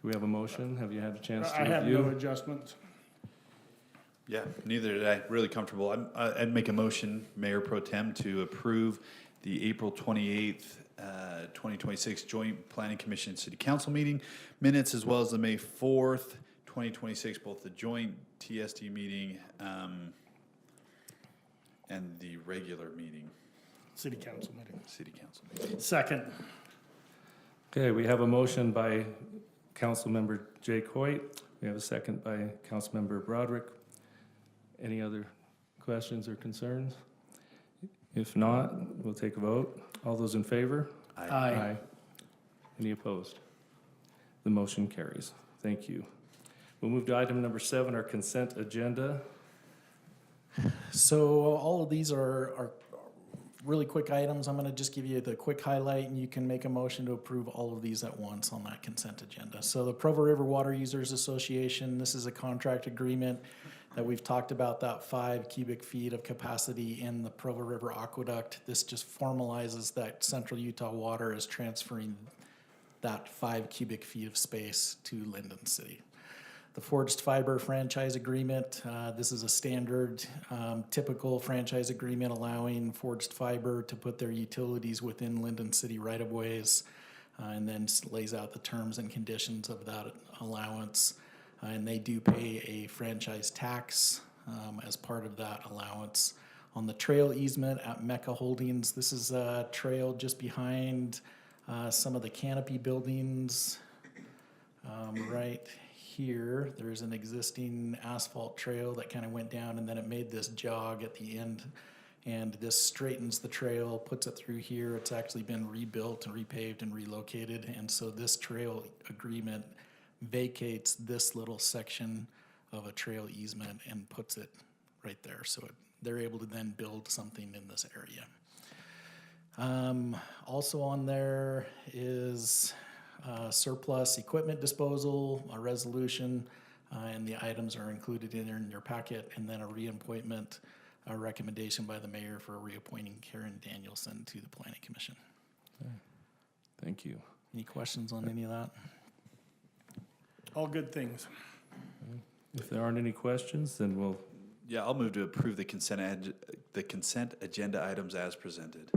Speaker 8: Do we have a motion? Have you had a chance to
Speaker 11: I have no
Speaker 8: review?
Speaker 11: adjustments.
Speaker 1: Yeah, neither did I. Really comfortable. I'd make a motion, Mayor Pro Tem, to approve the April 28th, 2026 Joint Planning Commission City Council meeting minutes, as well as the May 4th, 2026, both the joint TSD meeting and the regular meeting,
Speaker 11: City council meeting.
Speaker 1: City Council meeting.
Speaker 11: Second.
Speaker 8: Okay, we have a motion by Councilmember Jake Hoyt, We have a second by Councilmember Broderick. Any other questions or concerns? If not, we'll take a vote. All those in favor?
Speaker 11: Aye.
Speaker 8: Any opposed? The motion carries. Thank you. We'll move to item number 7, our consent agenda.
Speaker 6: So all of these are really quick items. I'm gonna just give you the quick highlight, and you can make a motion to approve all of these at once on that consent agenda. So the Provo River Water Users Association, this is a contract agreement that we've talked about, that 5 cubic feet of capacity in the Provo River Aqueduct. This just formalizes that Central Utah Water is transferring that 5 cubic feet of space to Lindon City. The Forged Fiber franchise agreement, this is a standard, typical franchise agreement allowing Forged Fiber to put their utilities within Lindon City right-of-ways, and then lays out the terms and conditions of that allowance. And they do pay a franchise tax as part of that allowance. On the trail easement at Mecca Holdings, this is a trail just behind some of the canopy buildings right here. There's an existing asphalt trail that kind of went down, and then it made this jog at the end, and this straightens the trail, puts it through here. It's actually been rebuilt and repaved and relocated, and so this trail agreement vacates this little section of a trail easement and puts it right there, so they're able to then build something in this area. Also on there is surplus equipment disposal, a resolution, and the items are included in your packet, and then a reappointment, a recommendation by the mayor for reappointing Karen Danielson to the Planning Commission.
Speaker 8: Okay. Thank you.
Speaker 6: Any questions on any of that?
Speaker 11: All good things.
Speaker 8: If there aren't any questions, then we'll,
Speaker 1: Yeah, I'll move to approve the consent agenda items as presented.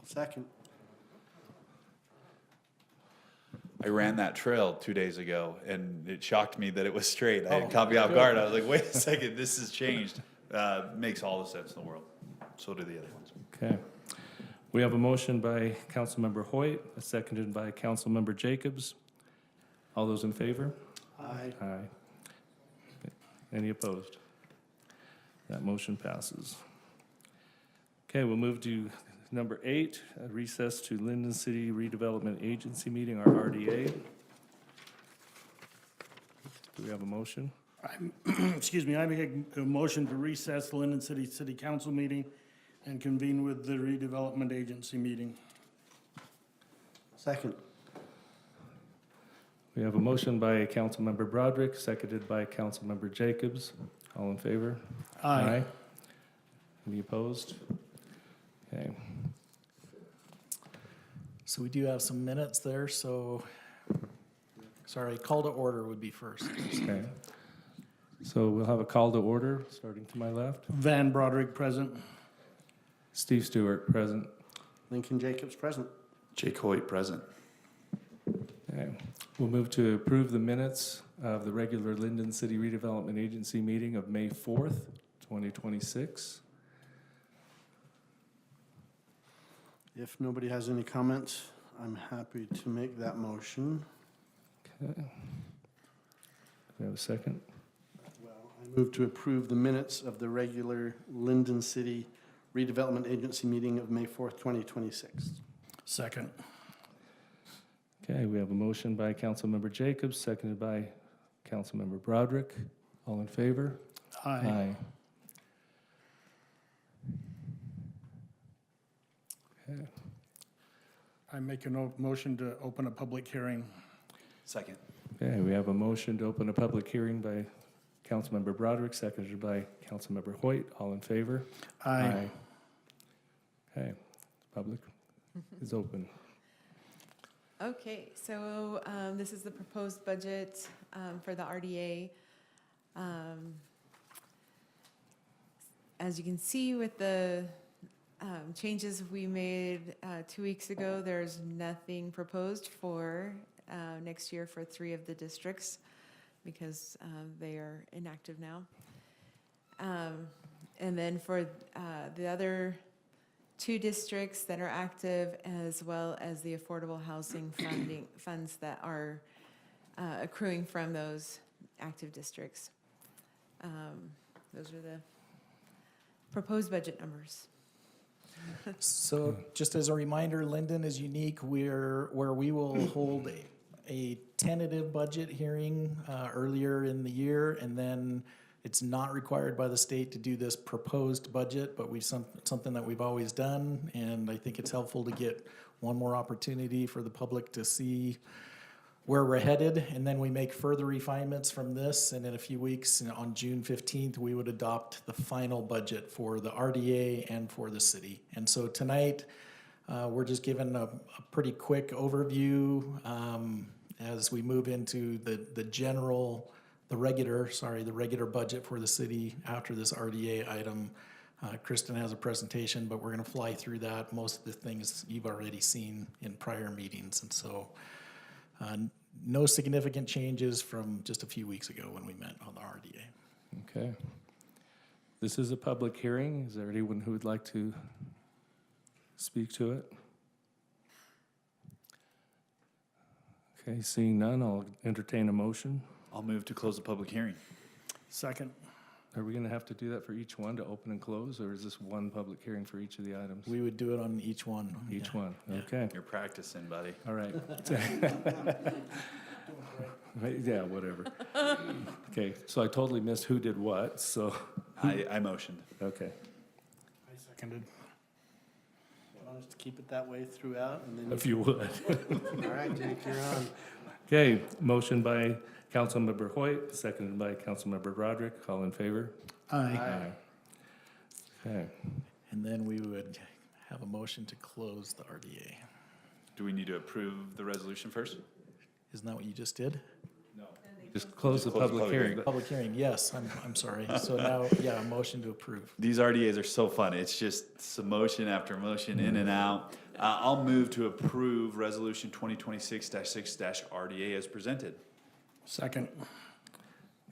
Speaker 2: Second.
Speaker 1: I ran that trail 2 days ago, and it shocked me that it was straight.
Speaker 6: Oh,
Speaker 1: It caught me off
Speaker 6: good.
Speaker 1: guard. I was like, wait a second, this has changed. Makes all the sense in the world. So do the other ones.
Speaker 8: okay. We have a motion by Councilmember Hoyt, seconded by Councilmember Jacobs. All those in favor?
Speaker 2: Aye.
Speaker 8: Aye. Okay. Any opposed? That motion passes. Okay, we'll move to number 8, recess to Lindon City Redevelopment Agency meeting, our RDA. Do we have a motion?
Speaker 11: Excuse me, I make a motion to recess the Lindon City City Council meeting and convene with the redevelopment agency meeting.
Speaker 2: Second.
Speaker 8: We have a motion by Councilmember Broderick, seconded by Councilmember Jacobs. All in favor?
Speaker 11: Aye.
Speaker 8: Any opposed? Okay.
Speaker 6: So we do have some minutes there, so, sorry, call to order would be first.
Speaker 8: Okay. So we'll have a call to order, starting to my left.
Speaker 11: Van Broderick present.
Speaker 8: Steve Stewart, present.
Speaker 2: Lincoln Jacobs present.
Speaker 1: Jake Hoyt, present.
Speaker 8: Okay. We'll move to approve the minutes of the regular Lindon City Redevelopment Agency meeting of May 4th, 2026.
Speaker 2: If nobody has any comments, I'm happy to make that motion.
Speaker 8: Okay. Do we have a second?
Speaker 2: Well, I move to approve the minutes of the regular Lindon City Redevelopment Agency meeting of May 4th, 2026.
Speaker 11: Second.
Speaker 8: Okay, we have a motion by Councilmember Jacobs, seconded by Councilmember Broderick. All in favor?
Speaker 11: Aye.
Speaker 8: Okay.
Speaker 11: I make a motion to open a public hearing.
Speaker 1: Second.
Speaker 8: Okay, we have a motion to open a public hearing by Councilmember Broderick, seconded by Councilmember Hoyt. All in favor?
Speaker 11: Aye.
Speaker 8: Okay, public is open.
Speaker 14: Okay, so this is the proposed budget for the RDA. As you can see with the changes we made 2 weeks ago, there's nothing proposed for next year for 3 of the districts because they are inactive now. And then for the other 2 districts that are active, as well as the affordable housing funds that are accruing from those active districts. Those are the proposed budget numbers.
Speaker 6: So just as a reminder, Lindon is unique. Where we will hold a tentative budget hearing earlier in the year, and then it's not required by the state to do this proposed budget, but something that we've always done, and I think it's helpful to get one more opportunity for the public to see where we're headed, and then we make further refinements from this, and in a few weeks, on June 15th, we would adopt the final budget for the RDA and for the city. And so tonight, we're just given a pretty quick overview as we move into the regular budget for the city after this RDA item. Kristen has a presentation, but we're gonna fly through that. Most of the things you've already seen in prior meetings, and so no significant changes from just a few weeks ago when we met on the RDA.
Speaker 8: Okay. This is a public hearing. Is there anyone who would like to speak to it? Okay, seeing none, I'll entertain a motion.
Speaker 1: I'll move to close the public hearing.
Speaker 11: Second.
Speaker 8: Are we gonna have to do that for each one to open and close, or is this one public hearing for each of the items?
Speaker 6: We would do it on each one.
Speaker 8: Each
Speaker 6: yeah.
Speaker 8: one, okay.
Speaker 1: You're practicing, buddy.
Speaker 8: All right. Yeah, whatever. Okay, so I totally missed who did what, so,
Speaker 1: I motioned.
Speaker 8: okay.
Speaker 11: I seconded.
Speaker 2: Want us to keep it that way throughout, and then
Speaker 8: If you would.
Speaker 2: all right, Jake, you're on.
Speaker 8: Okay, motion by Councilmember Hoyt, seconded by Councilmember Broderick. All in favor?
Speaker 11: Aye.
Speaker 8: Okay.
Speaker 6: And then we would have a motion to close the RDA.
Speaker 1: Do we need to approve the resolution first?
Speaker 6: Isn't that what you just did?
Speaker 8: Just close the public hearing.
Speaker 6: Public hearing, yes, I'm sorry. So now, yeah, a motion to approve.
Speaker 1: These RDAs are so fun. It's just some motion after motion, in and out. I'll move to approve Resolution 2026-6-RDA as presented.
Speaker 11: Second.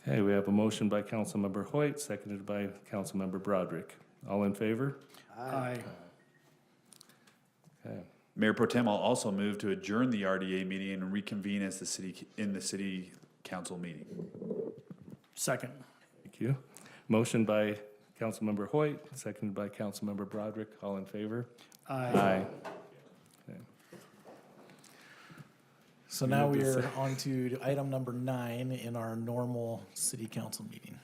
Speaker 8: Okay, we have a motion by Councilmember Hoyt, seconded by Councilmember Broderick. All in favor?
Speaker 11: Aye.
Speaker 8: Okay.
Speaker 1: Mayor Pro Tem, I'll also move to adjourn the RDA meeting and reconvene as the city council meeting.
Speaker 11: Second.
Speaker 8: Thank you. Motion by Councilmember Hoyt, seconded by Councilmember Broderick. All in favor?
Speaker 11: Aye.
Speaker 8: Okay.
Speaker 6: So now we are on to item number 9 in our normal city council meeting.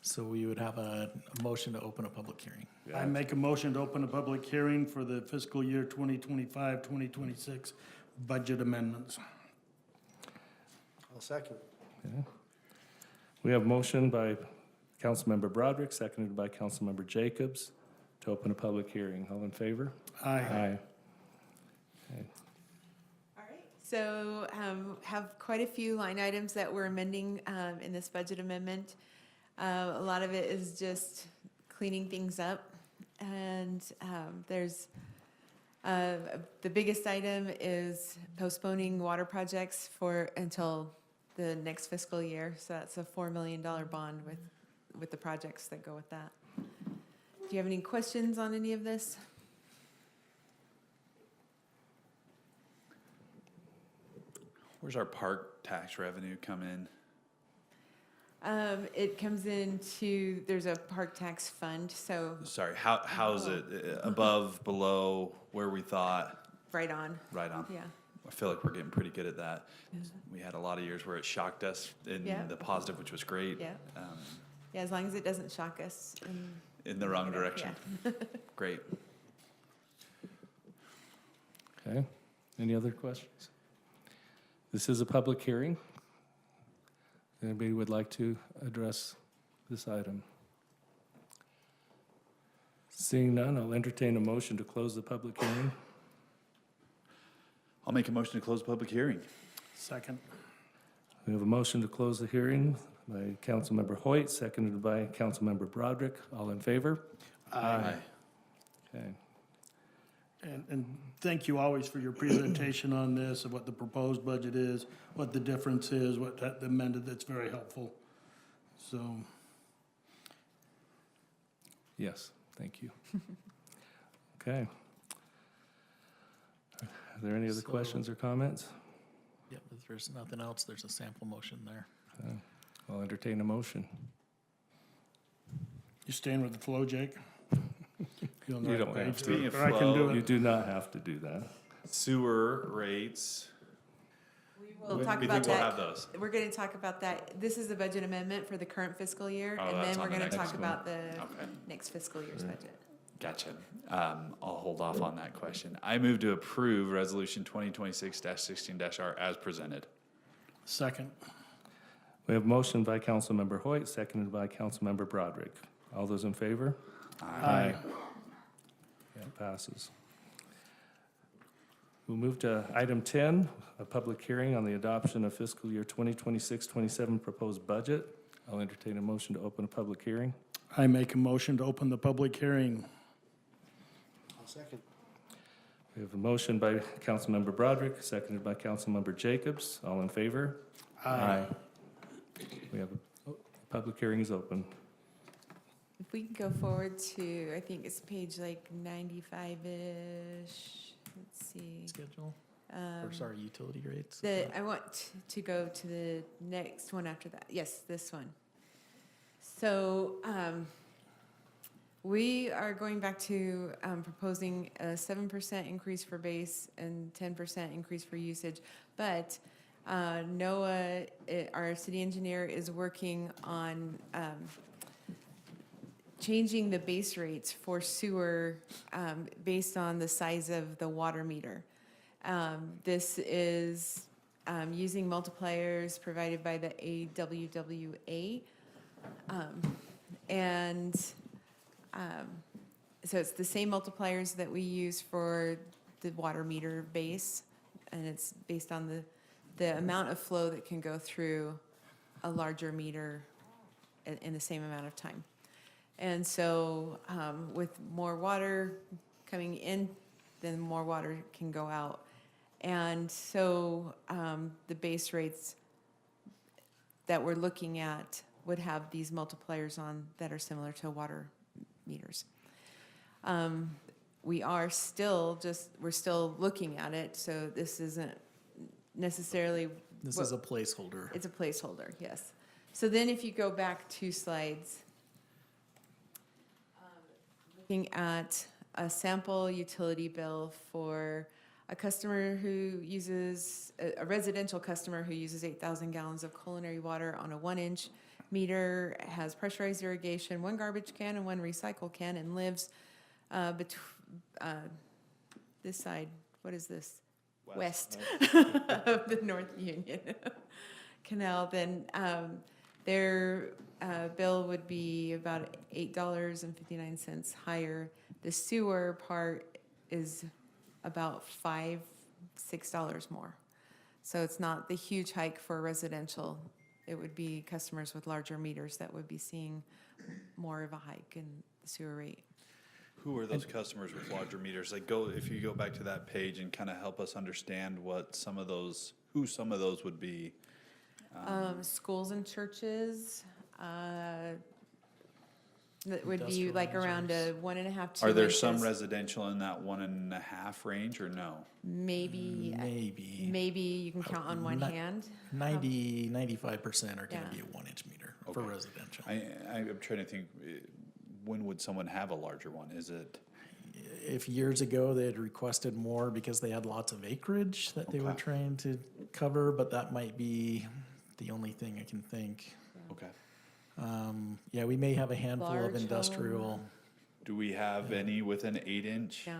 Speaker 6: So we would have a motion to open a public hearing.
Speaker 11: I make a motion to open a public hearing for the fiscal year 2025, 2026 budget amendments.
Speaker 2: I'll second.
Speaker 8: Okay. We have motion by Councilmember Broderick, seconded by Councilmember Jacobs, to open a public hearing. All in favor?
Speaker 11: Aye.
Speaker 8: Okay.
Speaker 14: All right, so have quite a few line items that we're amending in this budget amendment. A lot of it is just cleaning things up, and there's the biggest item is postponing water projects until the next fiscal year. So that's a $4 million bond with the projects that go with that. Do you have any questions on any of this?
Speaker 1: Where's our park tax revenue come in?
Speaker 14: It comes into, there's a park tax fund, so
Speaker 1: Sorry, how's it above, below, where we thought?
Speaker 14: right on,
Speaker 1: Right on.
Speaker 14: yeah.
Speaker 1: I feel like we're getting pretty good at that. We had a lot of years where it shocked us in
Speaker 14: Yeah.
Speaker 1: the positive, which was great.
Speaker 14: Yeah. Yeah, as long as it doesn't shock us.
Speaker 1: In the wrong direction.
Speaker 14: Yeah.
Speaker 1: Great.
Speaker 8: Okay. Any other questions? This is a public hearing. Anybody would like to address this item? Seeing none, I'll entertain a motion to close the public hearing.
Speaker 1: I'll make a motion to close the public hearing.
Speaker 11: Second.
Speaker 8: We have a motion to close the hearing by Councilmember Hoyt, seconded by Councilmember Broderick. All in favor?
Speaker 1: Aye.
Speaker 8: Okay.
Speaker 11: And thank you always for your presentation on this, of what the proposed budget is, what the difference is, what the amended, that's very helpful. So,
Speaker 8: Yes, thank you. Okay. Are there any other
Speaker 6: So-
Speaker 8: questions or comments?
Speaker 6: Yep, if there's nothing else, there's a sample motion there.
Speaker 8: I'll entertain a motion.
Speaker 11: You staying with the flow, Jake? You
Speaker 8: You don't have to.
Speaker 1: Speaking of
Speaker 11: Or I can do
Speaker 1: flow,
Speaker 8: You
Speaker 11: it.
Speaker 8: do not have to do that.
Speaker 1: sewer rates.
Speaker 14: We'll
Speaker 1: When
Speaker 14: talk
Speaker 1: do you
Speaker 14: about
Speaker 1: think we'll
Speaker 14: that.
Speaker 1: have those?
Speaker 14: We're going to talk about that. This is the budget amendment for the current fiscal year,
Speaker 1: Oh,
Speaker 14: and
Speaker 1: that's
Speaker 14: then
Speaker 1: on
Speaker 14: we're
Speaker 1: the
Speaker 14: going to
Speaker 1: next
Speaker 14: talk
Speaker 1: one.
Speaker 14: about the
Speaker 1: Okay.
Speaker 14: next fiscal year's budget.
Speaker 1: Gotcha. I'll hold off on that question. I move to approve Resolution 2026-16-R as presented.
Speaker 11: Second.
Speaker 8: We have motion by Councilmember Hoyt, seconded by Councilmember Broderick. All those in favor?
Speaker 11: Aye.
Speaker 8: Yeah, it passes. We'll move to item 10, a public hearing on the adoption of fiscal year 2026-27 proposed budget. I'll entertain a motion to open a public hearing.
Speaker 11: I make a motion to open the public hearing.
Speaker 2: I'll second.
Speaker 8: We have a motion by Councilmember Broderick, seconded by Councilmember Jacobs. All in favor? Aye. We have a public hearing is open.
Speaker 14: If we can go forward to, I think it's page like 95-ish. Let's see.
Speaker 6: Schedule,
Speaker 14: Um,
Speaker 6: or sorry, utility rates?
Speaker 14: I want to go to the next one after that. Yes, this one. So we are going back to proposing a 7% increase for base and 10% increase for usage. But Noah, our city engineer, is working on changing the base rates for sewer based on the size of the water meter. This is using multipliers provided by the AWWA. So it's the same multipliers that we use for the water meter base, and it's based on the amount of flow that can go through a larger meter in the same amount of time. And so with more water coming in, then more water can go out. And so the base rates that we're looking at would have these multipliers on that are similar to water meters. We're still looking at it, so this isn't necessarily.
Speaker 6: This is a placeholder.
Speaker 14: It's a placeholder, yes. So then if you go back 2 slides, looking at a sample utility bill for a customer who uses, a residential customer who uses 8,000 gallons of culinary water on a 1-inch meter, has pressurized irrigation, 1 garbage can and 1 recycle can, and lives this side, what is this? West of the North Union Canal, then their bill would be about $8.59 higher. The sewer part is about $5, $6 more. So it's not the huge hike for residential. It would be customers with larger meters that would be seeing more of a hike in the sewer rate.
Speaker 1: Who are those customers with larger meters? Like, if you go back to that page and kind of help us understand who some of those would be.
Speaker 14: Schools and churches, that would be
Speaker 6: Industrial
Speaker 14: like around a
Speaker 6: users.
Speaker 14: 1.5, 2
Speaker 1: Are there some
Speaker 14: inches.
Speaker 1: residential in that 1.5 range or no?
Speaker 14: Maybe you can count on one
Speaker 6: Not-
Speaker 14: hand.
Speaker 6: 95% are gonna
Speaker 14: Yeah.
Speaker 6: be a 1-inch meter for
Speaker 1: Okay.
Speaker 6: residential.
Speaker 1: I'm trying to think, when would someone have a larger one? Is it?
Speaker 6: If years ago they had requested more because they had lots of acreage that they were
Speaker 1: Okay.
Speaker 6: trying to cover, but that might be the only thing I can think.
Speaker 1: Okay.
Speaker 6: Yeah, we may have a handful
Speaker 14: Large
Speaker 6: of industrial.
Speaker 14: home.
Speaker 1: Do we have any with an 8-inch?
Speaker 14: No, I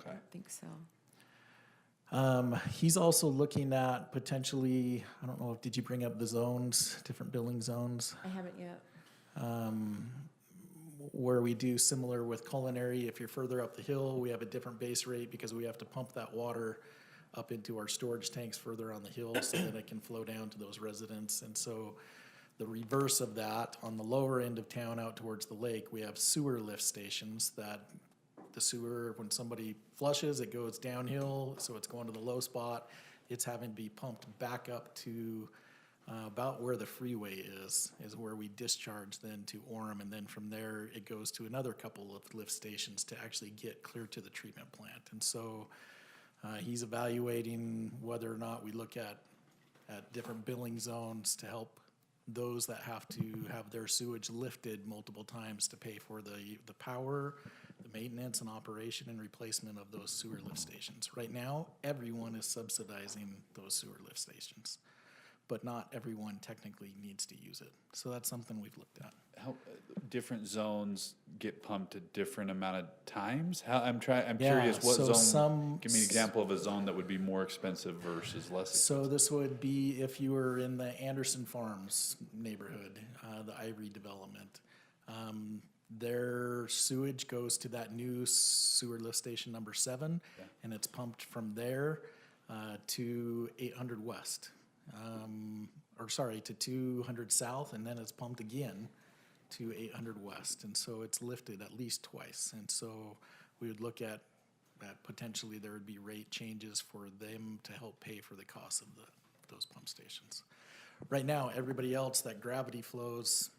Speaker 1: Okay.
Speaker 14: don't think so.
Speaker 6: He's also looking at potentially, I don't know, did you bring up the zones, different billing zones?
Speaker 14: I haven't yet.
Speaker 6: Where we do similar with culinary, if you're further up the hill, we have a different base rate because we have to pump that water up into our storage tanks further on the hill so that it can flow down to those residents. And so the reverse of that, on the lower end of town out towards the lake, we have sewer lift stations that the sewer, when somebody flushes, it goes downhill, so it's going to the low spot. It's having to be pumped back up to about where the freeway is where we discharge then to Orem, and then from there, it goes to another couple of lift stations to actually get clear to the treatment plant. And so he's evaluating whether or not we look at different billing zones to help those that have to have their sewage lifted multiple times to pay for the power, the maintenance and operation and replacement of those sewer lift stations. Right now, everyone is subsidizing those sewer lift stations, but not everyone technically needs to use it. So that's something we've looked at.
Speaker 1: How different zones get pumped at different amount of times? I'm
Speaker 6: Yeah,
Speaker 1: curious what
Speaker 6: so
Speaker 1: zone, give me an example of a zone that would be more expensive versus less
Speaker 6: So
Speaker 1: expensive.
Speaker 6: this would be if you were in the Anderson Farms neighborhood, the Ivory development. Their sewage goes to that new sewer lift station number 7, and it's pumped from there to 800 West. To 200 South, and then it's pumped again to 800 West. And so it's lifted at least twice. And so we would look at that potentially there would be rate changes for them to help pay for the cost of those pump stations. Right now, everybody else that gravity flows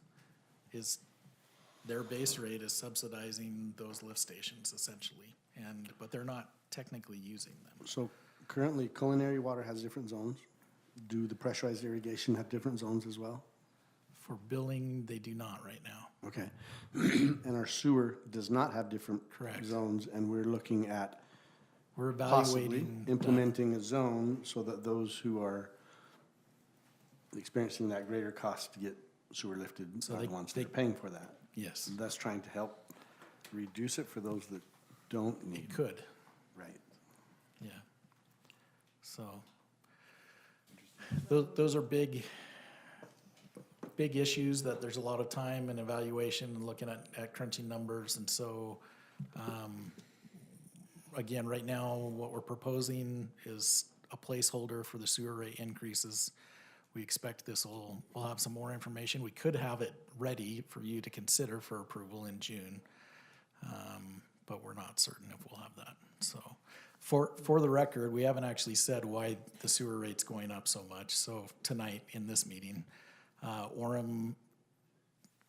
Speaker 6: is, their base rate is subsidizing those lift stations essentially. But they're not technically using them.
Speaker 2: So currently culinary water has different zones. Do the pressurized irrigation have different zones as well?
Speaker 6: For billing, they do not right now.
Speaker 2: Okay. And our sewer does not have different
Speaker 6: Correct.
Speaker 2: zones, and we're looking at
Speaker 6: We're
Speaker 2: possibly
Speaker 6: evaluating.
Speaker 2: implementing a zone so that those who are experiencing that greater cost to get sewer lifted
Speaker 6: So
Speaker 2: are
Speaker 6: they-
Speaker 2: the ones
Speaker 6: they-
Speaker 2: that are paying for that.
Speaker 6: Yes,
Speaker 2: And that's trying to help reduce it for those that don't
Speaker 6: it
Speaker 2: need.
Speaker 6: could,
Speaker 2: Right.
Speaker 6: yeah. So, those are big issues that there's a lot of time and evaluation and looking at crunching numbers. And so, again, right now, what we're proposing is a placeholder for the sewer rate increases. We expect we'll have some more information. We could have it ready for you to consider for approval in June. But we're not certain if we'll have that. So for the record, we haven't actually said why the sewer rate's going up so much. So tonight in this meeting, Orem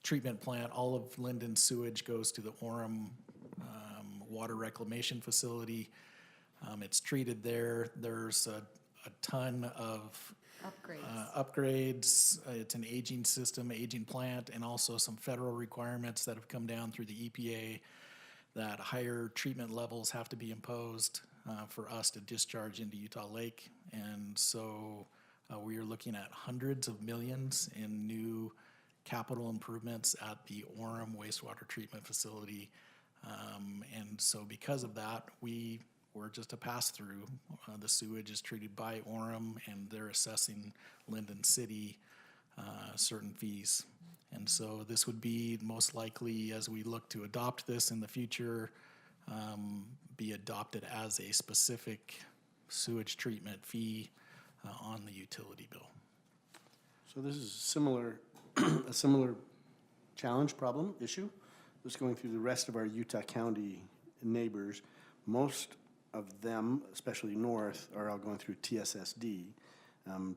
Speaker 6: treatment plant, all of Lindon sewage goes to the Orem water reclamation facility. It's treated there. There's a ton of upgrades. It's an aging system, aging plant, and also some federal requirements that have come down through the EPA that higher treatment levels have to be imposed for us to discharge into Utah Lake. And so we are looking at hundreds of millions in new capital improvements at the Orem wastewater treatment facility. And so because of that, we're just a pass-through. The sewage is treated by Orem, and they're assessing Lindon City certain fees. And so this would be most likely, as we look to adopt this in the future, be adopted as a specific sewage treatment fee on the utility bill.
Speaker 2: So this is similar, a similar challenge, problem, issue that's going through the rest of our Utah County neighbors. Most of them, especially north, are all going through TSSD.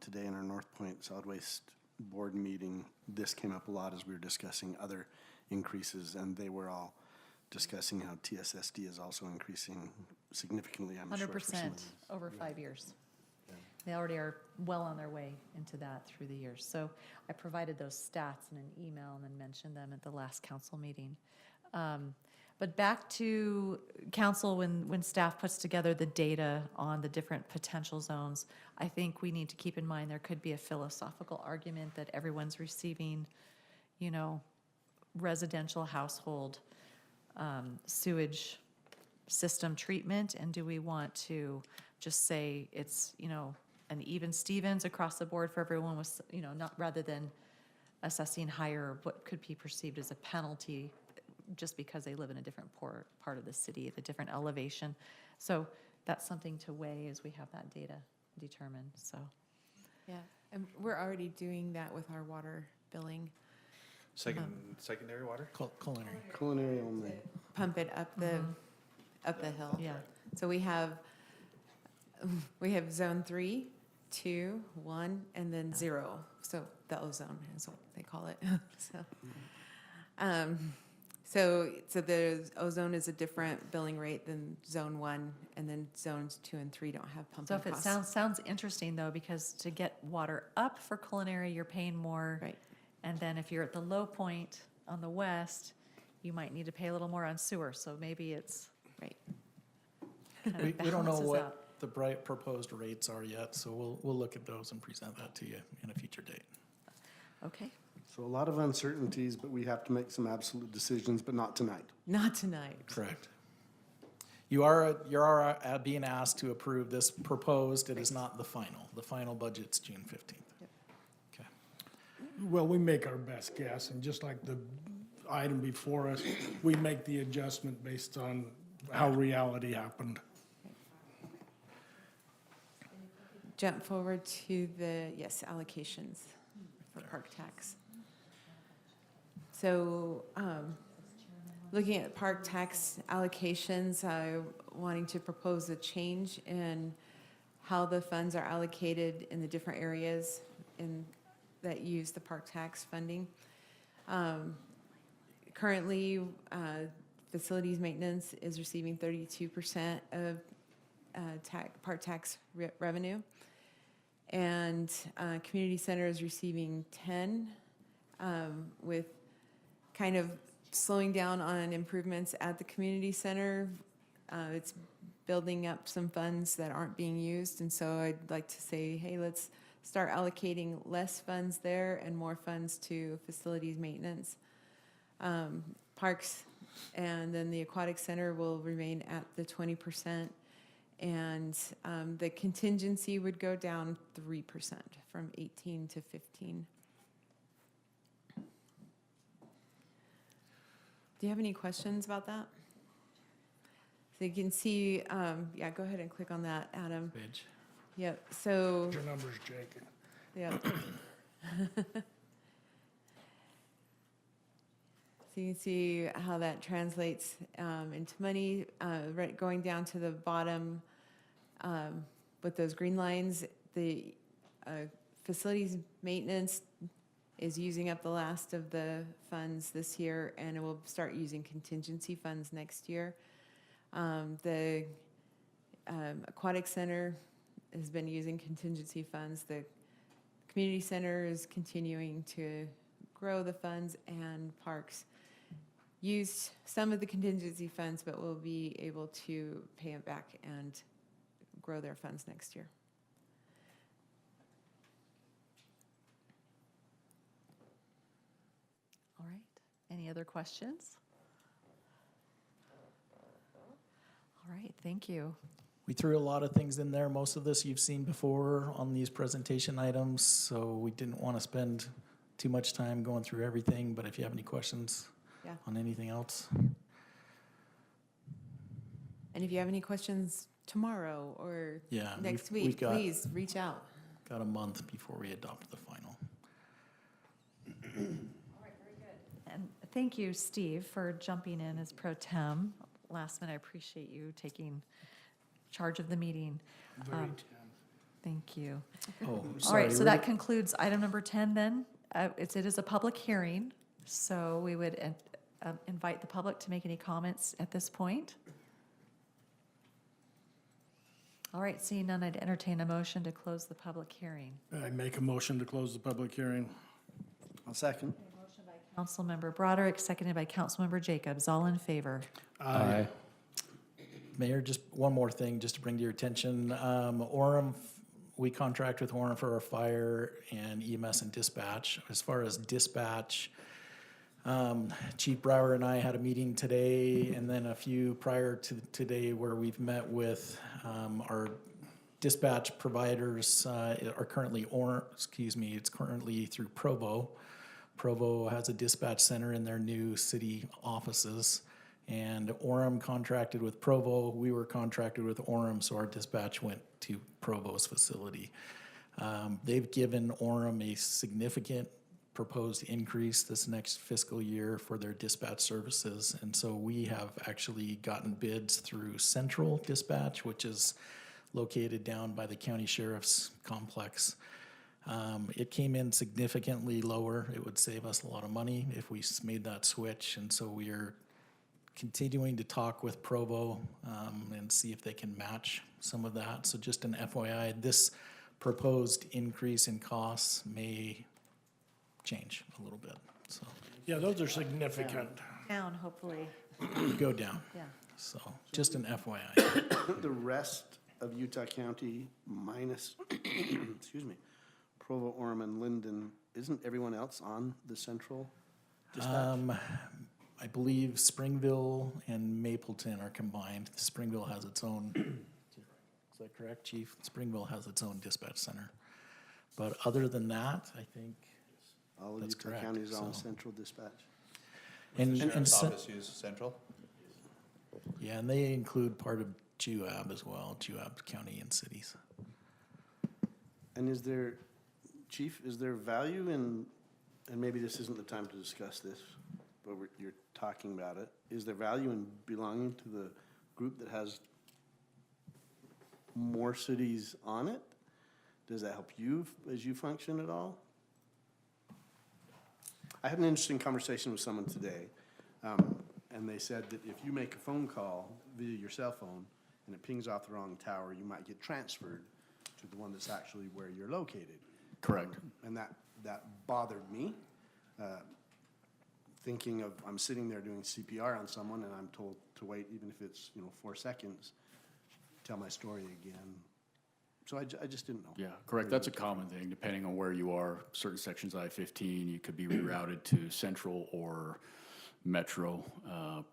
Speaker 2: Today in our North Point Solid Waste Board meeting, this came up a lot as we were discussing other increases, and they were all discussing how TSSD is also increasing significantly, I'm sure.
Speaker 3: 100% over 5 years. They already are well on their way into that through the years. So I provided those stats in an email and then mentioned them at the last council meeting. But back to council, when staff puts together the data on the different potential zones, I think we need to keep in mind there could be a philosophical argument that everyone's receiving, residential household sewage system treatment, and do we want to just say it's, an even Stevens across the board for everyone with, not rather than assessing higher what could be perceived as a penalty just because they live in a different part of the city at a different elevation. So that's something to weigh as we have that data determined, so.
Speaker 14: Yeah, and we're already doing that with our water billing.
Speaker 1: Secondary water?
Speaker 6: Culinary.
Speaker 2: Culinary only.
Speaker 14: Pump it up the hill.
Speaker 3: Yeah.
Speaker 14: So we have zone 3, 2, 1, and then 0. So the ozone is what they call it. So the ozone is a different billing rate than zone 1, and then zones 2 and 3 don't have pumping
Speaker 3: So if it
Speaker 14: costs.
Speaker 3: sounds interesting though, because to get water up for culinary, you're paying more.
Speaker 14: Right.
Speaker 3: And then if you're at the low point on the west, you might need to pay a little more on sewer, so maybe it's.
Speaker 14: Right.
Speaker 3: kind of
Speaker 6: We don't know
Speaker 3: balances
Speaker 6: what
Speaker 3: out.
Speaker 6: the proposed rates are yet, so we'll look at those and present that to you in a future date.
Speaker 3: Okay,
Speaker 2: So a lot of uncertainties, but we have to make some absolute decisions, but not tonight.
Speaker 14: Not tonight.
Speaker 6: Correct. You're being asked to approve this proposed, it is not the final. The final budget's June 15th. Okay.
Speaker 11: Well, we make our best guess, and just like the item before us, we make the adjustment based on how reality happened.
Speaker 14: Jump forward to the, yes, allocations for park tax. So, looking at park tax allocations, wanting to propose a change in how the funds are allocated in the different areas that use the park tax funding. Currently, facilities maintenance is receiving 32% of park tax revenue. And community center is receiving 10, with kind of slowing down on improvements at the community center. It's building up some funds that aren't being used, and so I'd like to say, hey, let's start allocating less funds there and more funds to facilities maintenance. Parks and then the aquatic center will remain at the 20%, and the contingency would go down 3% from 18 to 15. Do you have any questions about that? So you can see, yeah, go ahead and click on that, Adam.
Speaker 6: Page.
Speaker 14: Yep, so,
Speaker 11: Your number's Jake.
Speaker 14: yep. So you can see how that translates into money. Going down to the bottom with those green lines, the facilities maintenance is using up the last of the funds this year, and it will start using contingency funds next year. The aquatic center has been using contingency funds. The community center is continuing to grow the funds, and parks used some of the contingency funds, but will be able to pay it back and grow their funds next year.
Speaker 3: all right. Any other questions? All right, thank you.
Speaker 6: We threw a lot of things in there. Most of this you've seen before on these presentation items, so we didn't want to spend too much time going through everything, but if you have any questions on anything else.
Speaker 14: And if you have any questions tomorrow or next week, please reach out.
Speaker 6: Got a month before we adopt the final.
Speaker 3: And thank you, Steve, for jumping in as pro tem. Last minute, I appreciate you taking charge of the meeting. Thank you.
Speaker 6: Oh,
Speaker 3: All
Speaker 6: sorry.
Speaker 3: right, so that concludes item number 10 then. It is a public hearing, so we would invite the public to make any comments at this point. All right, seeing none, I'd entertain a motion to close the public hearing.
Speaker 11: I make a motion to close the public hearing.
Speaker 2: I'll second.
Speaker 3: Motion by Councilmember Broderick, seconded by Councilmember Jacobs. All in favor?
Speaker 8: Aye.
Speaker 6: Mayor, just one more thing, just to bring to your attention. Orem, we contract with Orem for our fire and EMS and dispatch. As far as dispatch, Chief Brower and I had a meeting today and then a few prior to today where we've met with our dispatch providers are currently it's currently through Provo. Provo has a dispatch center in their new city offices, and Orem contracted with Provo. We were contracted with Orem, so our dispatch went to Provo's facility. They've given Orem a significant proposed increase this next fiscal year for their dispatch services, and so we have actually gotten bids through Central Dispatch, which is located down by the county sheriff's complex. It came in significantly lower. It would save us a lot of money if we made that switch, and so we are continuing to talk with Provo and see if they can match some of that. So just an FYI, this proposed increase in costs may change a little bit, so
Speaker 11: Yeah, those are significant.
Speaker 3: Down, hopefully,
Speaker 6: go down.
Speaker 3: yeah.
Speaker 6: So just an FYI.
Speaker 2: The rest of Utah County minus, excuse me, Provo, Orem, and Lindon, isn't everyone else on the central dispatch?
Speaker 6: I believe Springville and Mapleton are combined. Springville has its own, is that correct, Chief? Springville has its own dispatch center. But other than that, I think
Speaker 2: All of
Speaker 6: that's
Speaker 2: Utah
Speaker 6: correct,
Speaker 2: County is on
Speaker 6: so.
Speaker 2: central dispatch.
Speaker 6: And
Speaker 1: Sheriff's
Speaker 6: cen-
Speaker 1: office use central?
Speaker 6: yeah, and they include part of GUAB as well, GUAB County and cities.
Speaker 2: And is there, Chief, is there value in, and maybe this isn't the time to discuss this, but you're talking about it, is there value in belonging to the group that has more cities on it? Does that help you as you function at all? I had an interesting conversation with someone today, and they said that if you make a phone call via your cell phone and it pings off the wrong tower, you might get transferred to the one that's actually where you're located.
Speaker 15: Correct.
Speaker 2: And that bothered me, thinking of, I'm sitting there doing CPR on someone and I'm told to wait, even if it's, 4 seconds, tell my story again. So I just didn't know.
Speaker 15: Yeah, correct. That's a common thing, depending on where you are. Certain sections of I-15, you could be rerouted to Central or Metro,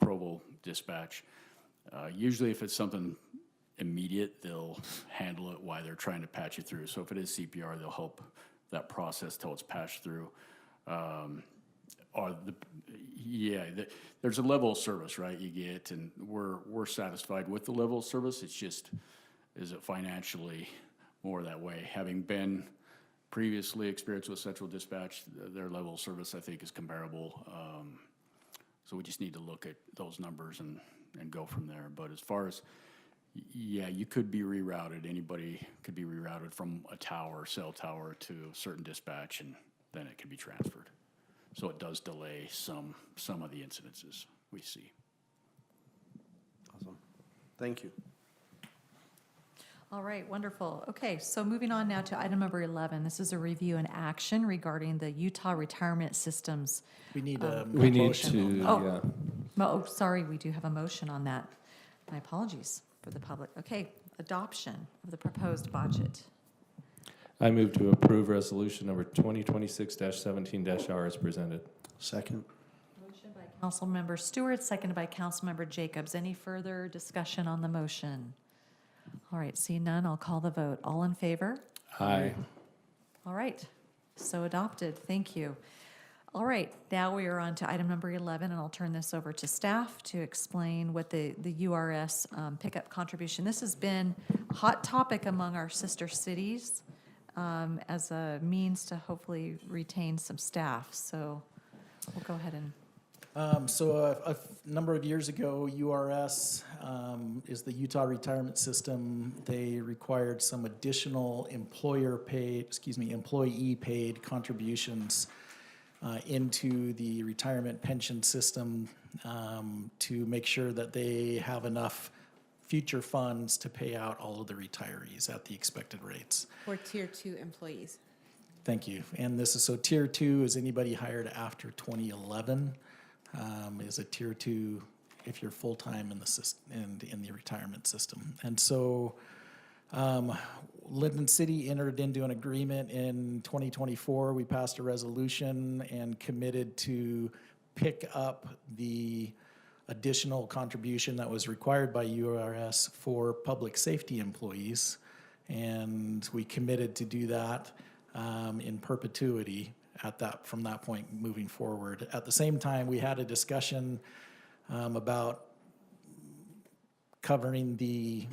Speaker 15: Provo dispatch. Usually if it's something immediate, they'll handle it while they're trying to patch you through. So if it is CPR, they'll help that process till it's patched through. There's a level of service, right, you get, and we're satisfied with the level of service. It's just, is it financially more that way? Having been previously experienced with Central Dispatch, their level of service, I think, is comparable. So we just need to look at those numbers and go from there. But as far as, yeah, you could be rerouted. Anybody could be rerouted from a tower, cell tower, to a certain dispatch, and then it can be transferred. So it does delay some of the incidences we see.
Speaker 2: Awesome. Thank you.
Speaker 3: All right, wonderful. Okay, so moving on now to item number 11. This is a review and action regarding the Utah retirement systems.
Speaker 6: We need a
Speaker 8: We need
Speaker 6: motion.
Speaker 8: to,
Speaker 3: Oh.
Speaker 8: yeah.
Speaker 3: Oh, sorry, we do have a motion on that. My apologies for the public. Okay, adoption of the proposed budget.
Speaker 8: I move to approve resolution number 2026-17-R as presented.
Speaker 2: Second.
Speaker 3: Motion by Councilmember Stewart, seconded by Councilmember Jacobs. Any further discussion on the motion? All right, seeing none, I'll call the vote. All in favor?
Speaker 8: Aye.
Speaker 3: All right, so adopted. Thank you. All right, now we are on to item number 11, and I'll turn this over to staff to explain what the URS pickup contribution. This has been a hot topic among our sister cities as a means to hopefully retain some staff. So we'll go ahead and.
Speaker 6: So a number of years ago, URS is the Utah Retirement System. They required some additional employee-paid contributions into the retirement pension system to make sure that they have enough future funds to pay out all of the retirees at the expected rates.
Speaker 14: For Tier 2 employees.
Speaker 6: Thank you. And this is, so Tier 2 is anybody hired after 2011. Is a Tier 2 if you're full-time in the system and in the retirement system. And so Lindon City entered into an agreement in 2024. We passed a resolution and committed to pick up the additional contribution that was required by URS for public safety employees. And we committed to do that in perpetuity from that point moving forward. At the same time, we had a discussion about covering the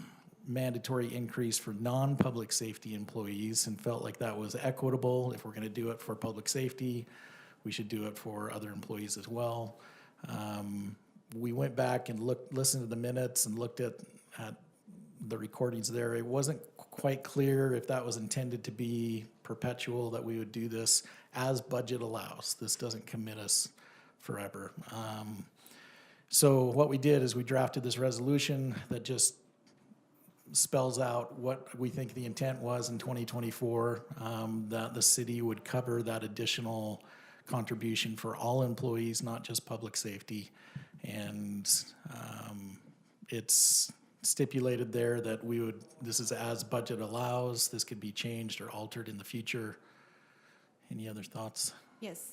Speaker 6: mandatory increase for non-public safety employees and felt like that was equitable. If we're going to do it for public safety, we should do it for other employees as well. We went back and listened to the minutes and looked at the recordings there. It wasn't quite clear if that was intended to be perpetual, that we would do this as budget allows. This doesn't commit us forever. So what we did is we drafted this resolution that just spells out what we think the intent was in 2024, that the city would cover that additional contribution for all employees, not just public safety. And it's stipulated there that this is as budget allows, this could be changed or altered in the future. Any other thoughts?
Speaker 14: Yes,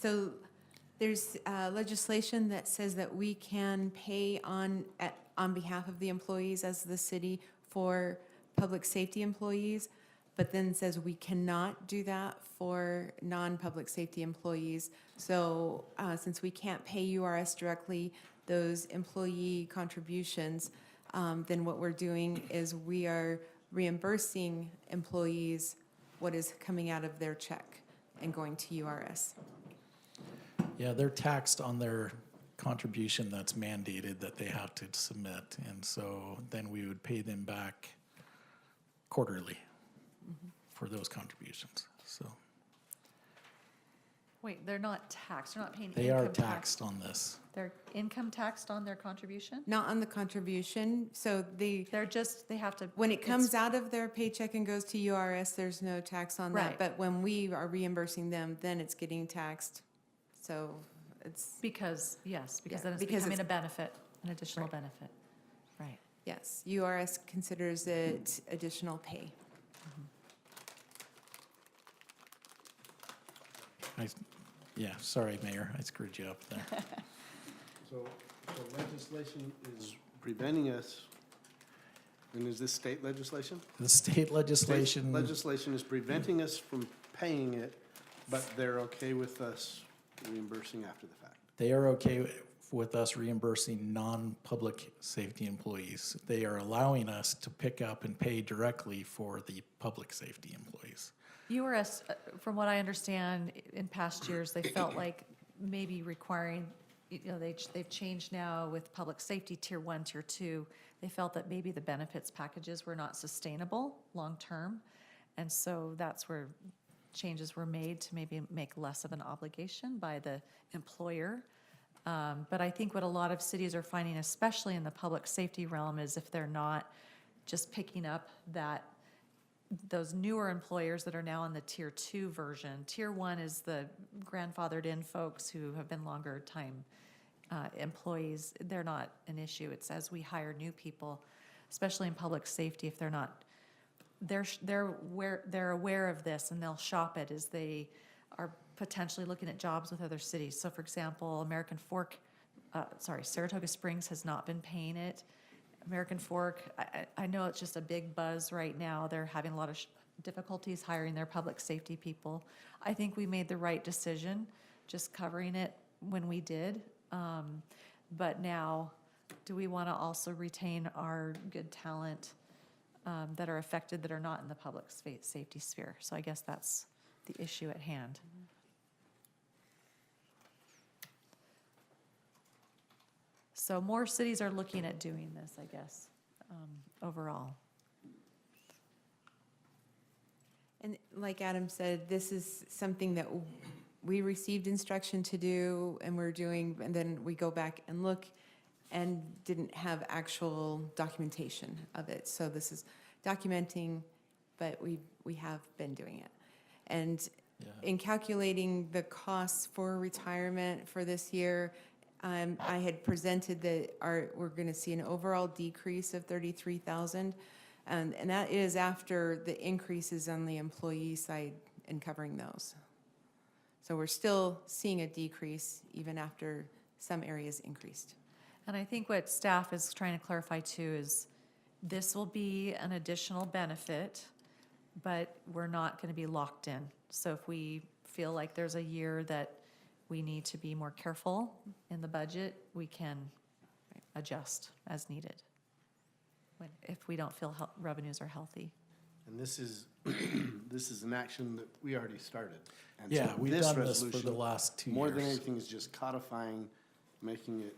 Speaker 14: so there's legislation that says that we can pay on behalf of the employees as the city for public safety employees, but then says we cannot do that for non-public safety employees. So since we can't pay URS directly those employee contributions, then what we're doing is we are reimbursing employees what is coming out of their check and going to URS.
Speaker 6: Yeah, they're taxed on their contribution that's mandated that they have to submit. And so then we would pay them back quarterly for those contributions. So
Speaker 3: Wait, they're not taxed, they're not paying
Speaker 6: they
Speaker 3: income
Speaker 6: are
Speaker 3: tax.
Speaker 6: taxed on this.
Speaker 3: They're income taxed on their contribution?
Speaker 14: Not on the contribution, so they
Speaker 3: have to.
Speaker 14: when it comes out of their paycheck and goes to URS, there's no tax on that.
Speaker 3: Right.
Speaker 14: But when we are reimbursing them, then it's getting taxed. So it's.
Speaker 3: Because then it's
Speaker 14: because
Speaker 3: becoming
Speaker 14: it's-
Speaker 3: a benefit, an additional
Speaker 14: Right.
Speaker 3: benefit. Right.
Speaker 14: Yes, URS considers it additional pay.
Speaker 6: Sorry, Mayor, I screwed you up there.
Speaker 2: So legislation is preventing us, and is this state legislation?
Speaker 6: The state legislation.
Speaker 2: State legislation is preventing us from paying it, but they're okay with us reimbursing after the fact.
Speaker 6: They are okay with us reimbursing non-public safety employees. They are allowing us to pick up and pay directly for the public safety employees.
Speaker 3: URS, from what I understand, in past years, they felt like maybe requiring, they've changed now with public safety tier 1, tier 2. They felt that maybe the benefits packages were not sustainable long-term. And so that's where changes were made to maybe make less of an obligation by the employer. But I think what a lot of cities are finding, especially in the public safety realm, is if they're not just picking up those newer employers that are now in the tier 2 version. Tier 1 is the grandfathered in folks who have been longer time employees. They're not an issue. It's as we hire new people, especially in public safety, if they're not, they're aware of this and they'll shop it as they are potentially looking at jobs with other cities. So for example, Saratoga Springs has not been paying it. American Fork, I know it's just a big buzz right now. They're having a lot of difficulties hiring their public safety people. I think we made the right decision just covering it when we did. But now, do we want to also retain our good talent that are affected that are not in the public safety sphere? So I guess that's the issue at hand. So more cities are looking at doing this, I guess, overall.
Speaker 14: And like Adam said, this is something that we received instruction to do and we're doing, and then we go back and look and didn't have actual documentation of it. So this is documenting, but we have been doing it. And in calculating the costs for retirement for this year, I had presented that we're going to see an overall decrease of 33,000, and that is after the increases on the employee side and covering those. So we're still seeing a decrease even after some areas increased.
Speaker 3: And I think what staff is trying to clarify too is this will be an additional benefit, but we're not going to be locked in. So if we feel like there's a year that we need to be more careful in the budget, we can adjust as needed if we don't feel revenues are healthy.
Speaker 2: And this is, this is an action that we already started. And
Speaker 6: Yeah,
Speaker 2: so
Speaker 6: we've
Speaker 2: this
Speaker 6: done this for
Speaker 2: resolution,
Speaker 6: the last 2 years.
Speaker 2: more than anything, is just codifying, making it,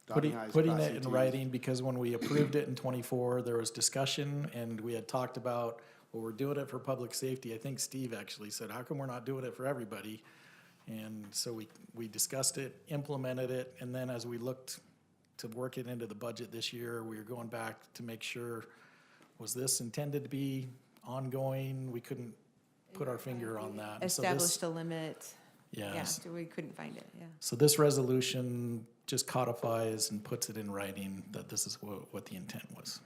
Speaker 6: Putting
Speaker 2: dotting i's,
Speaker 6: it
Speaker 2: crossing
Speaker 6: in
Speaker 2: t's.
Speaker 6: writing, because when we approved it in '24, there was discussion, and we had talked about, well, we're doing it for public safety. I think Steve actually said, how come we're not doing it for everybody? And so we discussed it, implemented it, and then as we looked to work it into the budget this year, we were going back to make sure, was this intended to be ongoing? We couldn't put our finger on that. And so this-
Speaker 14: Established a limit. Yeah,
Speaker 6: Yes.
Speaker 14: so we couldn't find it, yeah.
Speaker 6: So this resolution just codifies and puts it in writing that this is what the intent was.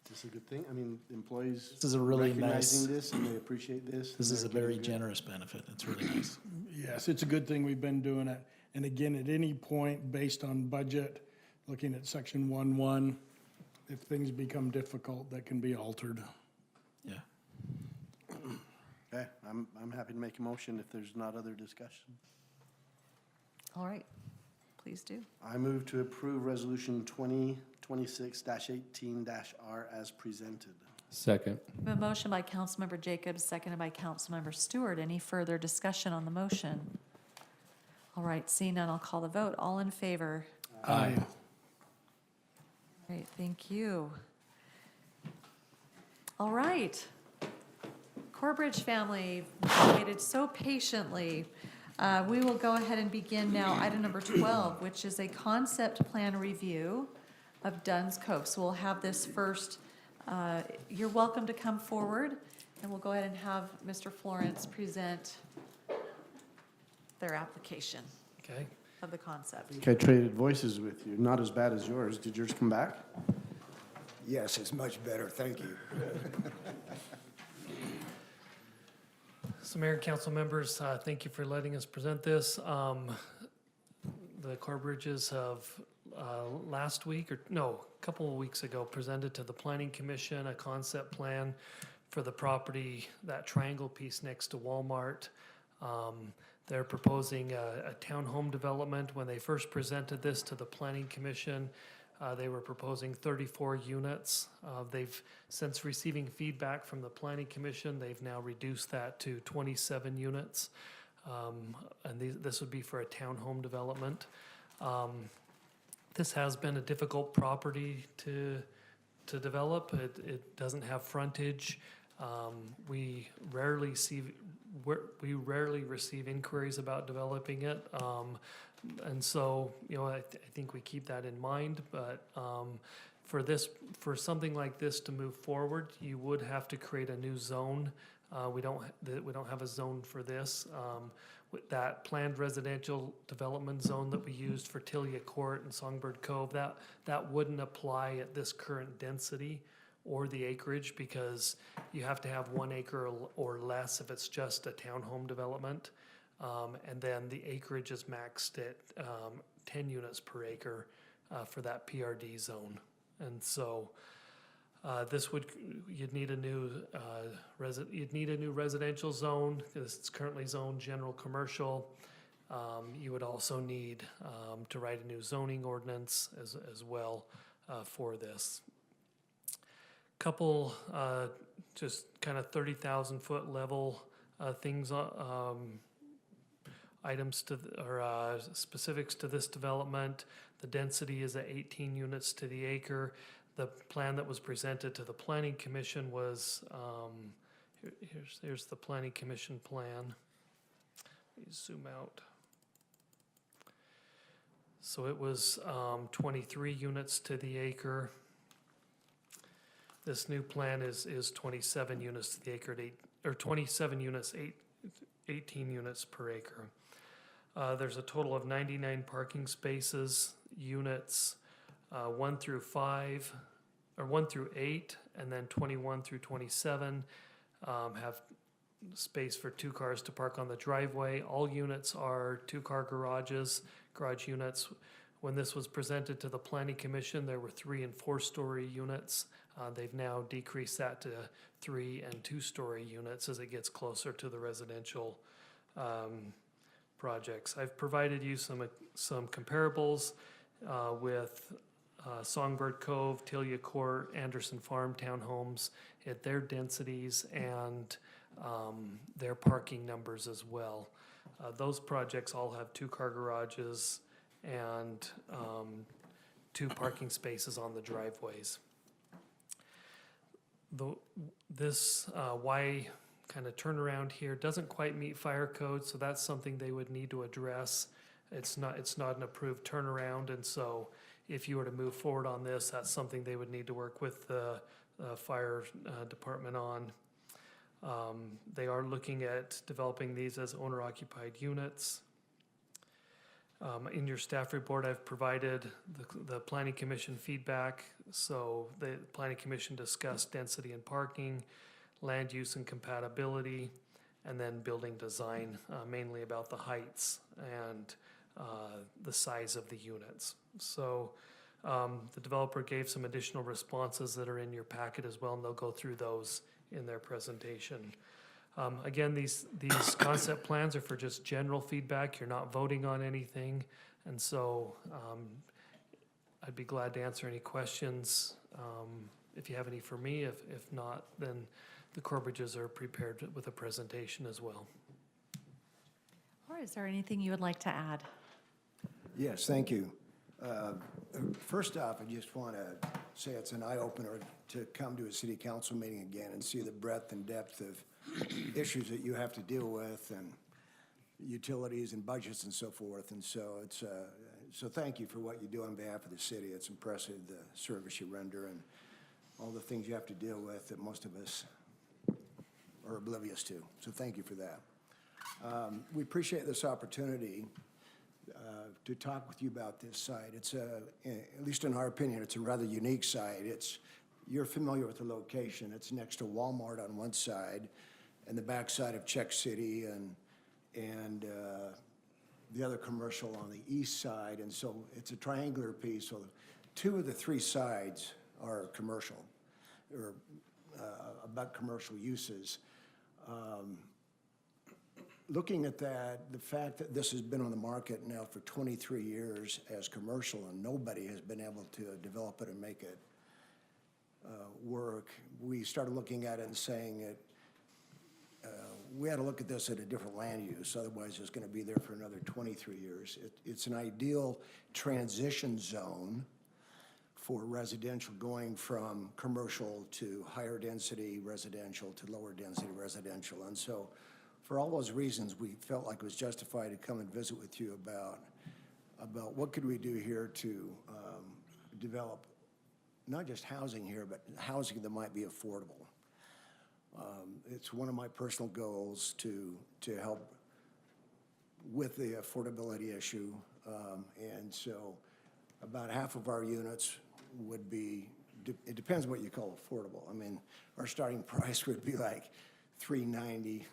Speaker 2: Is this a good thing? I mean, employees
Speaker 6: This is a really
Speaker 2: recognizing
Speaker 6: nice-
Speaker 2: this and they appreciate this.
Speaker 6: This
Speaker 2: and
Speaker 6: is a
Speaker 2: they're
Speaker 6: very
Speaker 2: getting good-
Speaker 6: generous benefit. It's really nice.
Speaker 11: Yes, it's a good thing we've been doing it. And again, at any point, based on budget, looking at section 1.1, if things become difficult, that can be altered.
Speaker 6: Yeah.
Speaker 2: Okay, I'm happy to make a motion if there's not other discussion.
Speaker 3: All right, please do.
Speaker 2: I move to approve resolution 2026-18-R as presented.
Speaker 7: Second.
Speaker 3: We have a motion by Councilmember Jacobs, seconded by Councilmember Stewart. Any further discussion on the motion? All right, seeing none, I'll call the vote. All in favor?
Speaker 7: Aye.
Speaker 3: Great, thank you. All right. Corbridge family waited so patiently. We will go ahead and begin now item number 12, which is a concept plan review of Dunn's Cove. So we'll have this first. You're welcome to come forward, and we'll go ahead and have Mr. Florence present their application
Speaker 16: Okay.
Speaker 3: of the concept.
Speaker 2: I think I traded voices with you. Not as bad as yours. Did yours come back?
Speaker 13: Yes, it's much better, thank you.
Speaker 16: So Mayor and council members, thank you for letting us present this. The Corbridges have last week, or no, a couple of weeks ago, presented to the Planning Commission a concept plan for the property, that triangle piece next to Walmart. They're proposing a townhome development. When they first presented this to the Planning Commission, they were proposing 34 units. They've, since receiving feedback from the Planning Commission, they've now reduced that to 27 units. And this would be for a townhome development. This has been a difficult property to develop. It doesn't have frontage. We rarely receive inquiries about developing it. And so, I think we keep that in mind, but for something like this to move forward, you would have to create a new zone. We don't have a zone for this. With that planned residential development zone that we used for Tilia Court and Songbird Cove, that wouldn't apply at this current density or the acreage, because you have to have 1 acre or less if it's just a townhome development. And then the acreage is maxed at 10 units per acre for that PRD zone. And so you'd need a new residential zone, because it's currently zoned general commercial. You would also need to write a new zoning ordinance as well for this. Couple just kind of 30,000 foot level things, items or specifics to this development. The density is at 18 units to the acre. The plan that was presented to the Planning Commission was, here's the Planning Commission plan. Let me zoom out. So it was 23 units to the acre. This new plan is 27 units to the acre, 27 units, 18 units per acre. There's a total of 99 parking spaces, units 1 through 8, and then 21 through 27 have space for 2 cars to park on the driveway. All units are 2-car garage units. When this was presented to the Planning Commission, there were 3- and 4-story units. They've now decreased that to 3- and 2-story units as it gets closer to the residential projects. I've provided you some comparables with Songbird Cove, Tilia Court, Anderson Farm townhomes at their densities and their parking numbers as well. Those projects all have 2-car garages and 2 parking spaces on the driveways. This Y kind of turnaround here doesn't quite meet fire code, so that's something they would need to address. It's not an approved turnaround, and so if you were to move forward on this, that's something they would need to work with the fire department on. They are looking at developing these as owner-occupied units. In your staff report, I've provided the Planning Commission feedback. So the Planning Commission discussed density and parking, land use and compatibility, and then building design, mainly about the heights and the size of the units. So the developer gave some additional responses that are in your packet as well, and they'll go through those in their presentation. Again, these concept plans are for just general feedback. You're not voting on anything. And so I'd be glad to answer any questions if you have any for me. If not, then the Corbridges are prepared with a presentation as well.
Speaker 3: Or is there anything you would like to add?
Speaker 13: Yes, thank you. First off, I just want to say it's an eye-opener to come to a city council meeting again and see the breadth and depth of issues that you have to deal with, and utilities and budgets and so forth. And so it's so thank you for what you do on behalf of the city. It's impressive, the service you render and all the things you have to deal with that most of us are oblivious to. So thank you for that. We appreciate this opportunity to talk with you about this site. It's at least in our opinion, it's a rather unique site. You're familiar with the location. It's next to Walmart on one side and the backside of Czech City and the other commercial on the east side. And so it's a triangular piece. So 2 of the 3 sides are commercial or about commercial uses. Looking at that, the fact that this has been on the market now for 23 years as commercial and nobody has been able to develop it and make it work, we started looking at it and saying that we had to look at this at a different land use, otherwise it's going to be there for another 23 years. It's an ideal transition zone for residential, going from commercial to higher density residential to lower density residential. And so for all those reasons, we felt like it was justified to come and visit with you about what could we do here to develop not just housing here, but housing that might be affordable. It's one of my personal goals to help with the affordability issue. And so about half of our units would be, it depends what you call affordable. I mean, our starting price would be like $399,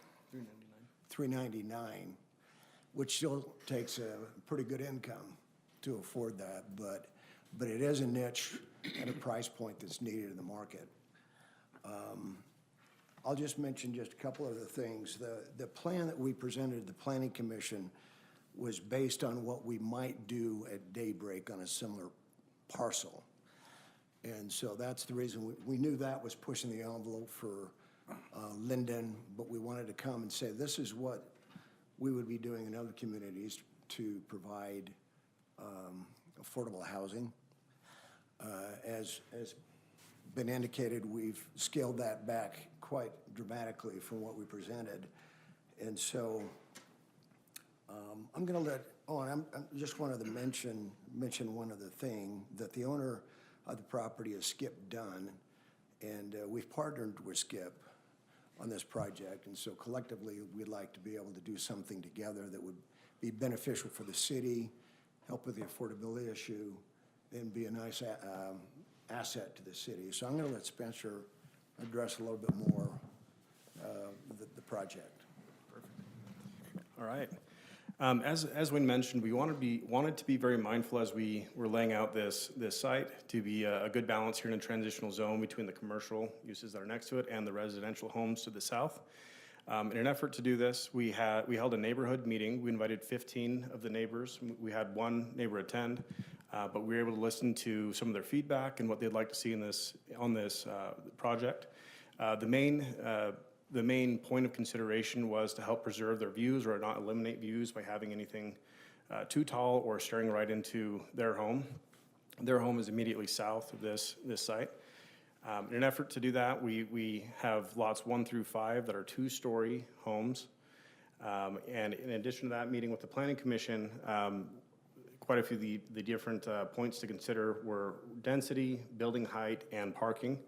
Speaker 13: which still takes a pretty good income to afford that, but it is a niche at a price point that's needed in the market. I'll just mention just a couple other things. The plan that we presented to the Planning Commission was based on what we might do at Daybreak on a similar parcel. And so that's the reason we knew that was pushing the envelope for Lindon, but we wanted to come and say this is what we would be doing in other communities to provide affordable housing. As been indicated, we've scaled that back quite dramatically from what we presented. And so I'm going to I just wanted to mention one other thing, that the owner of the property is Skip Dunn, and we've partnered with Skip on this project. And so collectively, we'd like to be able to do something together that would be beneficial for the city, help with the affordability issue, and be a nice asset to the city. So I'm going to let Spencer address a little bit more the project.
Speaker 17: All right. As Wayne mentioned, we wanted to be very mindful as we were laying out this site to be a good balance here in a transitional zone between the commercial uses that are next to it and the residential homes to the south. In an effort to do this, we held a neighborhood meeting. We invited 15 of the neighbors. We had one neighbor attend, but we were able to listen to some of their feedback and what they'd like to see on this project. The main point of consideration was to help preserve their views or not eliminate views by having anything too tall or staring right into their home. Their home is immediately south of this site. In an effort to do that, we have lots 1 through 5 that are 2-story homes. And in addition to that, meeting with the Planning Commission, quite a few of the different points to consider were density, building height, and parking.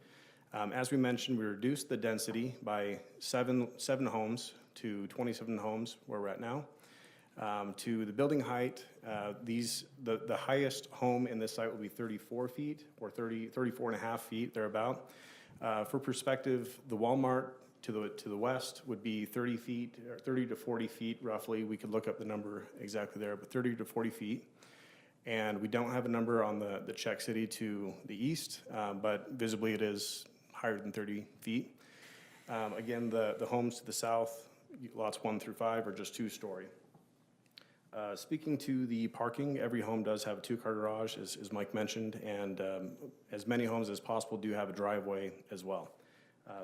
Speaker 17: As we mentioned, we reduced the density by seven homes to 27 homes where we're at now. To the building height, the highest home in this site will be 34 feet or 34 and a half feet, thereabout. For perspective, the Walmart to the west would be 30 feet, or 30 to 40 feet roughly. We could look up the number exactly there, but 30 to 40 feet. And we don't have a number on the Czech City to the east, but visibly it is higher than 30 feet. Again, the homes to the south, lots 1 through 5, are just 2-story. Speaking to the parking, every home does have a 2-car garage, as Mike mentioned, and as many homes as possible do have a driveway as well.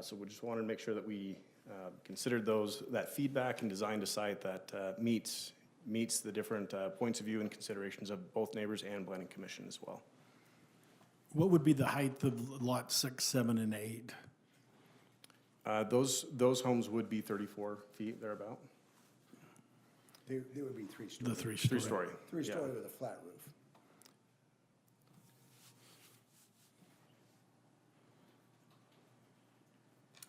Speaker 17: So we just wanted to make sure that we considered that feedback and designed a site that meets the different points of view and considerations of both neighbors and planning commission as well.
Speaker 11: What would be the height of lot 6, 7, and 8?
Speaker 17: Those homes would be 34 feet, thereabout.
Speaker 13: They would be 3-story.
Speaker 11: The 3-story.
Speaker 17: 3-story.
Speaker 13: 3-story with a flat roof.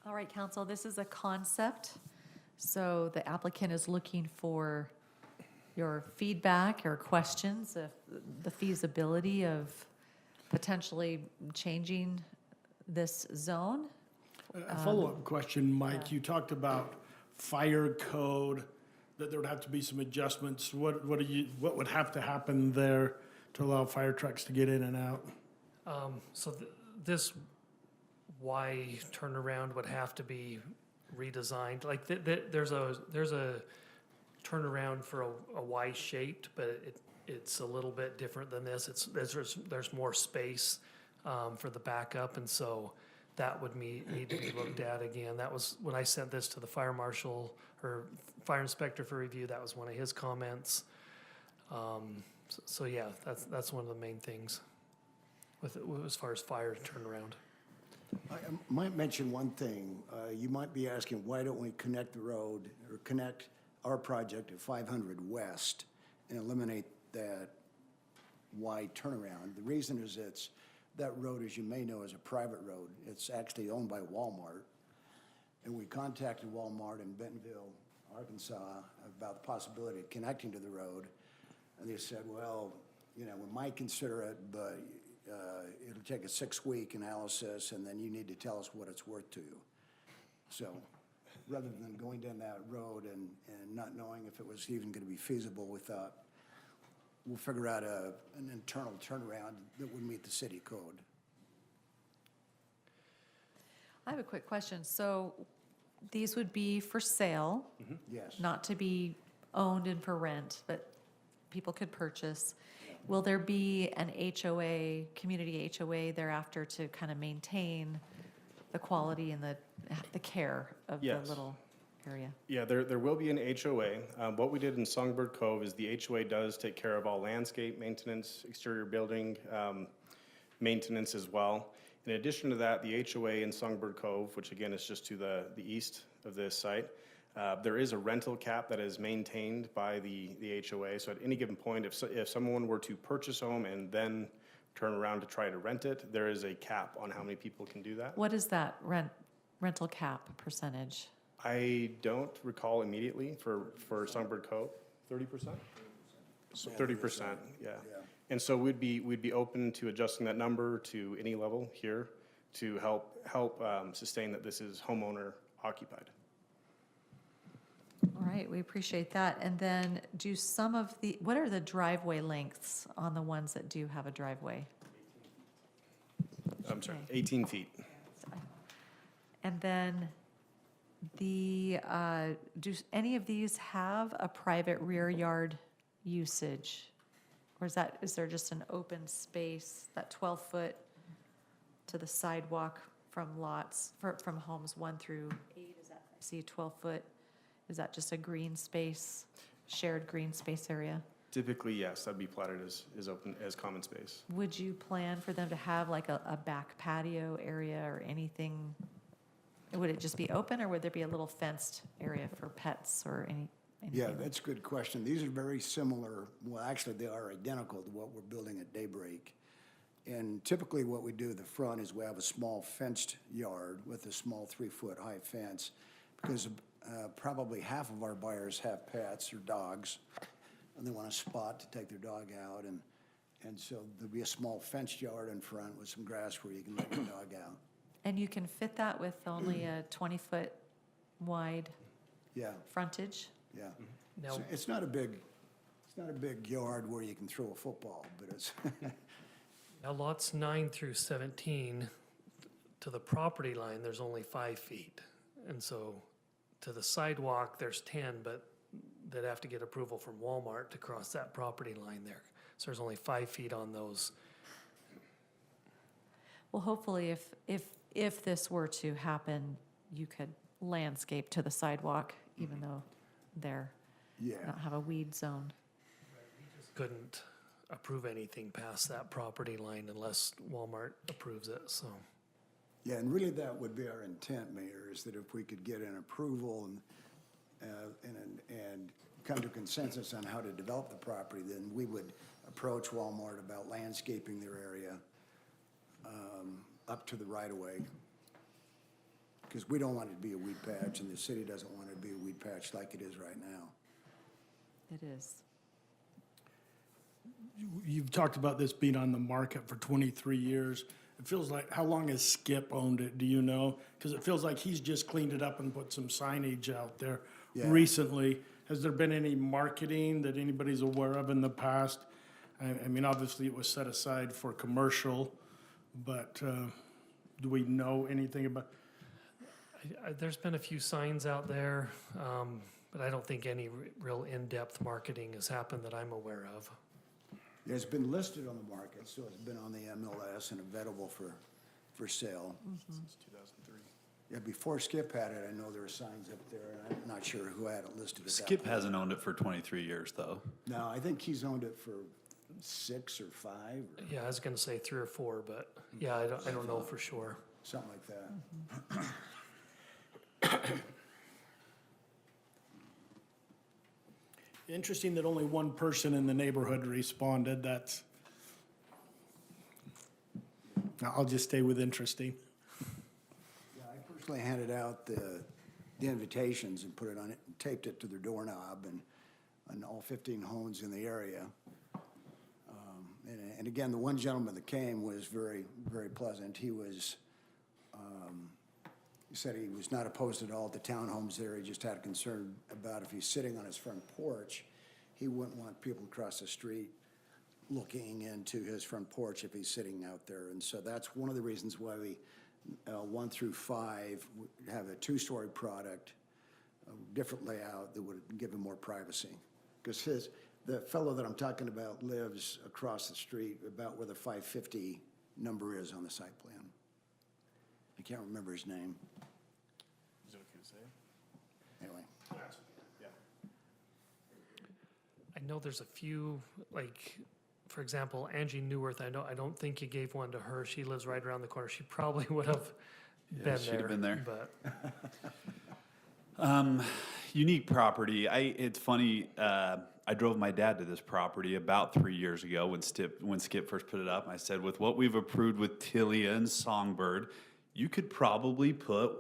Speaker 3: All right, council, this is a concept. So the applicant is looking for your feedback or questions of the feasibility of potentially changing this zone.
Speaker 11: A follow-up question, Mike. You talked about fire code, that there would have to be some adjustments. What would have to happen there to allow fire trucks to get in and out?
Speaker 16: This Y turnaround would have to be redesigned. Like there's a turnaround for a Y shaped, but it's a little bit different than this. There's more space for the backup, and so that would need to be looked at again. That was when I sent this to the fire marshal or fire inspector for review. That was one of his comments. So yeah, that's one of the main things with it, as far as fire turnaround.
Speaker 13: I might mention one thing. You might be asking, why don't we connect the road or connect our project at 500 West and eliminate that wide turnaround? The reason is that road, as you may know, is a private road. It's actually owned by Walmart. And we contacted Walmart in Bentonville, Arkansas, about the possibility of connecting to the road. And they said, well, we might consider it, but it'll take a 6-week analysis, and then you need to tell us what it's worth to you. So rather than going down that road and not knowing if it was even going to be feasible, we thought we'll figure out an internal turnaround that would meet the city code.
Speaker 3: I have a quick question. So these would be for sale,
Speaker 13: Yes.
Speaker 3: not to be owned and for rent, but people could purchase. Will there be an HOA, community HOA thereafter to kind of maintain the quality and the care of the
Speaker 17: Yes.
Speaker 3: little area?
Speaker 17: Yeah, there will be an HOA. What we did in Songbird Cove is the HOA does take care of all landscape maintenance, exterior building maintenance as well. In addition to that, the HOA in Songbird Cove, which again is just to the east of this site, there is a rental cap that is maintained by the HOA. So at any given point, if someone were to purchase a home and then turn around to try to rent it, there is a cap on how many people can do that.
Speaker 3: What is that rental cap percentage?
Speaker 17: I don't recall immediately for Songbird Cove. 30%? So 30%, yeah. And so we'd be open to adjusting that number to any level here to help sustain that this is homeowner occupied.
Speaker 3: All right, we appreciate that. And then what are the driveway lengths on the ones that do have a driveway?
Speaker 17: I'm sorry, 18 feet.
Speaker 3: And then do any of these have a private rear yard usage? Or is there just an open space, that 12-foot to the sidewalk from from homes 1 through 8? Is that, I see 12-foot? Is that just a green space, shared green space area?
Speaker 17: Typically, yes, that'd be platted as open, as common space.
Speaker 3: Would you plan for them to have like a back patio area or anything? Would it just be open, or would there be a little fenced area for pets or
Speaker 13: Yeah, that's a good question. These are very similar, well, actually, they are identical to what we're building at Daybreak. And typically what we do at the front is we have a small fenced yard with a small 3-foot high fence, because probably half of our buyers have pets or dogs, and they want a spot to take their dog out, and so there'll be a small fenced yard in front with some grass where you can let your dog out.
Speaker 3: And you can fit that with only a 20-foot wide
Speaker 13: Yeah,
Speaker 3: frontage?
Speaker 13: yeah.
Speaker 16: Now-
Speaker 13: It's not a big yard where you can throw a football, but it's,
Speaker 16: Now lots 9 through 17, to the property line, there's only 5 feet. And so to the sidewalk, there's 10, but they'd have to get approval from Walmart to cross that property line there. So there's only 5 feet on those.
Speaker 3: Well, hopefully if this were to happen, you could landscape to the sidewalk, even though they're
Speaker 13: yeah.
Speaker 3: not have a weed zone.
Speaker 16: Couldn't approve anything past that property line unless Walmart approves it, so.
Speaker 13: Yeah, and really that would be our intent, Mayor, is that if we could get an approval and come to consensus on how to develop the property, then we would approach Walmart about landscaping their area up to the right-of-way. Because we don't want it to be a weed patch, and the city doesn't want it to be a weed patch like it is right now.
Speaker 3: It is.
Speaker 11: You've talked about this being on the market for 23 years. It feels like, how long has Skip owned it, do you know? Because it feels like he's just cleaned it up and put some signage out there
Speaker 13: Yeah.
Speaker 11: recently. Has there been any marketing that anybody's aware of in the past? I mean, obviously it was set aside for commercial, but do we know anything about?
Speaker 16: There's been a few signs out there, but I don't think any real in-depth marketing has happened that I'm aware of.
Speaker 13: Yeah, it's been listed on the market, so it's been on the MLS and available for sale.
Speaker 17: Since 2003.
Speaker 13: Yeah, before Skip had it, I know there were signs up there, and I'm not sure who had it listed at that
Speaker 1: Skip
Speaker 13: point.
Speaker 1: hasn't owned it for 23 years, though.
Speaker 13: No, I think he's owned it for 6 or 5, or
Speaker 16: Yeah, I was gonna say 3 or 4, but yeah, I don't know for sure.
Speaker 13: something like that.
Speaker 11: Interesting that only one person in the neighborhood responded. That's, I'll just stay with interesting.
Speaker 13: Yeah, I personally handed out the invitations and put it on it, and taped it to their doorknob and all 15 homes in the area. And again, the one gentleman that came was very, very pleasant. He was, he said he was not opposed at all to townhomes there. He just had a concern about if he's sitting on his front porch, he wouldn't want people across the street looking into his front porch if he's sitting out there. And so that's one of the reasons why we, 1 through 5, have a 2-story product, a different layout that would give him more privacy. Because the fellow that I'm talking about lives across the street, about where the 550 number is on the site plan. I can't remember his name.
Speaker 17: Is it okay to say?
Speaker 13: Anyway.
Speaker 17: Yeah.
Speaker 16: I know there's a few, like, for example, Angie Newworth, I don't think you gave one to her. She lives right around the corner. She probably would have been
Speaker 1: she'd
Speaker 16: there.
Speaker 1: have been there.
Speaker 16: But
Speaker 1: Unique property. It's funny, I drove my dad to this property about 3 years ago when Skip first put it up. I said, with what we've approved with Tilia and Songbird, you could probably put,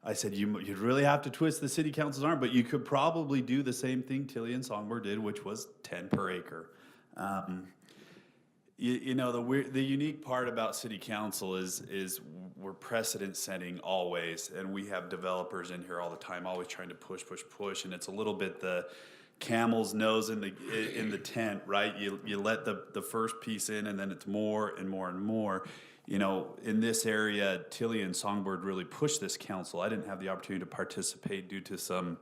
Speaker 1: I said, you'd really have to twist the city council's arm, but you could probably do the same thing Tilia and Songbird did, which was 10 per acre. You know, the unique part about city council is we're precedent setting always, and we have developers in here all the time, always trying to push, and it's a little bit the camel's nose in the tent, right? You let the first piece in, and then it's more and more and more. You know, in this area, Tilly and Songbird really pushed this council. I didn't have the opportunity to participate due to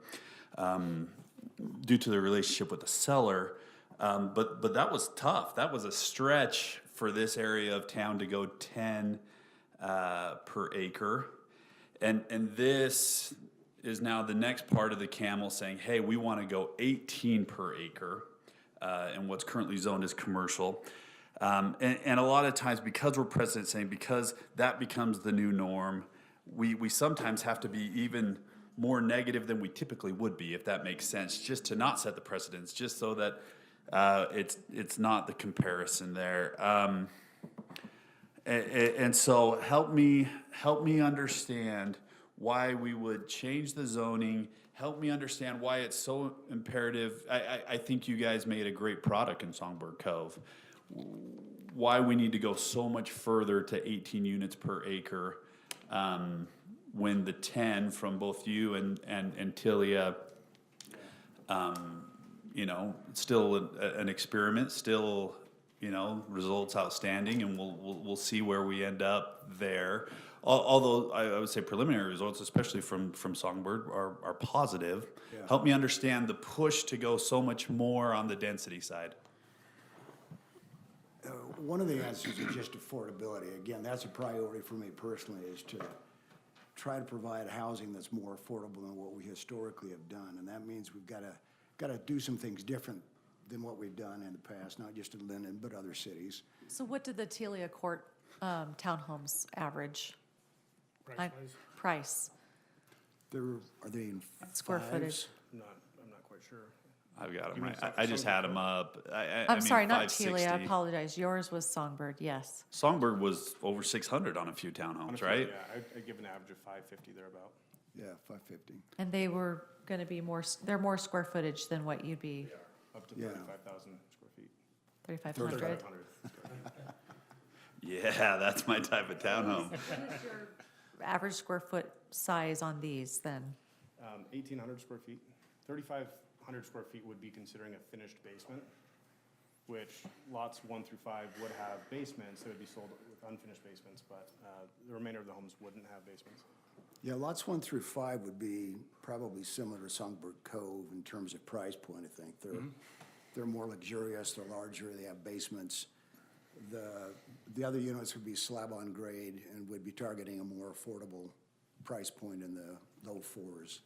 Speaker 1: the relationship with the seller. But that was tough. That was a stretch for this area of town to go 10 per acre. And this is now the next part of the camel saying, hey, we want to go 18 per acre, and what's currently zoned as commercial. And a lot of times, because we're precedent saying, because that becomes the new norm, we sometimes have to be even more negative than we typically would be, if that makes sense, just to not set the precedence, just so that it's not the comparison there. And so help me understand why we would change the zoning. Help me understand why it's so imperative. I think you guys made a great product in Songbird Cove. Why we need to go so much further to 18 units per acre, when the 10 from both you and Tilia, you know, still an experiment, still, you know, results outstanding, and we'll see where we end up there. Although I would say preliminary results, especially from Songbird, are positive.
Speaker 13: Yeah.
Speaker 1: Help me understand the push to go so much more on the density side.
Speaker 13: One of the answers is just affordability. Again, that's a priority for me personally, is to try to provide housing that's more affordable than what we historically have done. And that means we've got to do some things different than what we've done in the past, not just in Lindon, but other cities.
Speaker 3: So what did the Telia Court townhomes average? Price?
Speaker 13: Are they in
Speaker 3: Square
Speaker 13: fives?
Speaker 3: footage.
Speaker 17: I'm not quite sure.
Speaker 1: I've got them
Speaker 17: You mean
Speaker 1: right. I just had them up. I
Speaker 3: I'm
Speaker 1: mean,
Speaker 3: sorry, not
Speaker 1: 560.
Speaker 3: Telia, I apologize. Yours was Songbird, yes.
Speaker 1: Songbird was over 600 on a few townhomes, right?
Speaker 17: Yeah, I give an average of 550 thereabout.
Speaker 13: Yeah, 550.
Speaker 3: And they were gonna be they're more square footage than what you'd be,
Speaker 17: Up to
Speaker 13: Yeah.
Speaker 17: 35,000 square feet.
Speaker 3: 3,500?
Speaker 17: 3,500.
Speaker 1: Yeah, that's my type of townhome.
Speaker 3: What is your average square foot size on these then?
Speaker 17: 1,800 square feet. 3,500 square feet would be considering a finished basement, which lots 1 through 5 would have basements. They would be sold with unfinished basements, but the remainder of the homes wouldn't have basements.
Speaker 13: Yeah, lots 1 through 5 would be probably similar to Songbird Cove in terms of price point, I think. They're more luxurious, they're larger, they have basements. The other units would be slab on grade and would be targeting a more affordable price point in the low 4s.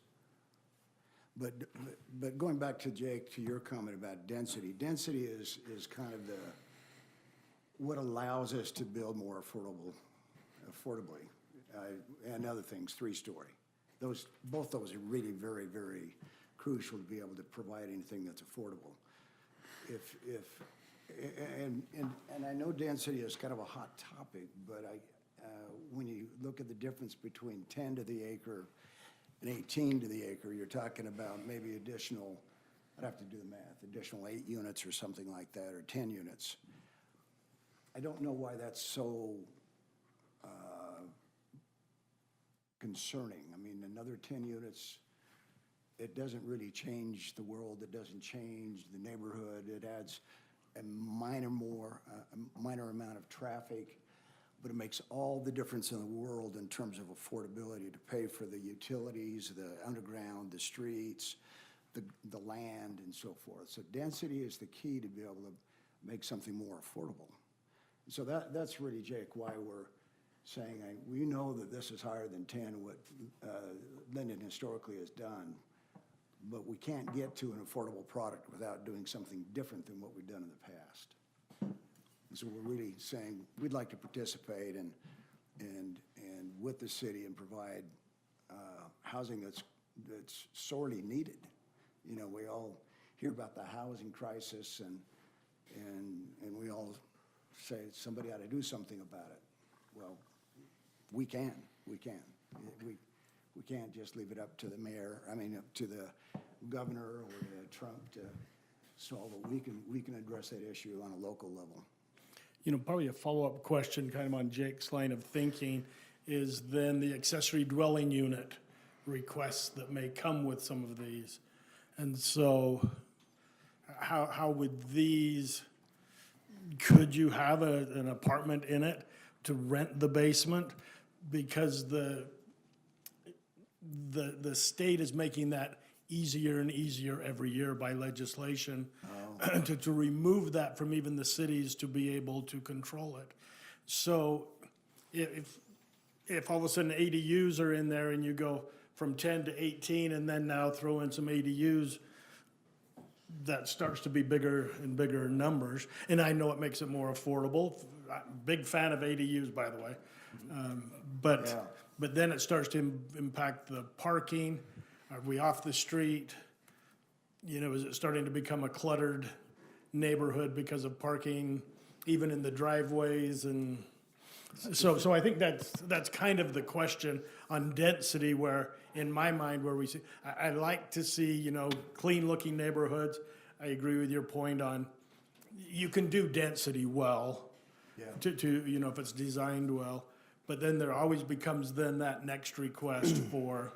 Speaker 13: But going back to Jake, to your comment about density is kind of what allows us to build more affordably. And other things, 3-story. Both those are really very, very crucial to be able to provide anything that's affordable. And I know density is kind of a hot topic, but when you look at the difference between 10 to the acre and 18 to the acre, you're talking about maybe additional, I'd have to do the math, additional 8 units or something like that, or 10 units. I don't know why that's so concerning. I mean, another 10 units, it doesn't really change the world. It doesn't change the neighborhood. It adds a minor amount of traffic, but it makes all the difference in the world in terms of affordability to pay for the utilities, the underground, the streets, the land, and so forth. So density is the key to be able to make something more affordable. So that's really, Jake, why we're saying, we know that this is higher than 10, what Lindon historically has done, but we can't get to an affordable product without doing something different than what we've done in the past. And so we're really saying we'd like to participate and with the city and provide housing that's sorely needed. You know, we all hear about the housing crisis and we all say somebody ought to do something about it. Well, we can. We can't just leave it up to the mayor, up to the governor or to Trump to solve it. We can address that issue on a local level.
Speaker 11: You know, probably a follow-up question kind of on Jake's line of thinking is then the accessory dwelling unit requests that may come with some of these. And so how would these, could you have an apartment in it to rent the basement? Because the state is making that easier and easier every year by legislation to remove that from even the cities to be able to control it. So if all of a sudden ADUs are in there and you go from 10 to 18 and then now throw in some ADUs, that starts to be bigger and bigger numbers. And I know it makes it more affordable big fan of ADUs, by the way. But then it starts to impact the parking. Are we off the street? You know, is it starting to become a cluttered neighborhood because of parking, even in the driveways? And so I think that's kind of the question on density, where, in my mind, where we see, I like to see, you know, clean-looking neighborhoods. I agree with your point on, you can do density well, to you know, if it's designed well, but then there always becomes then that next request for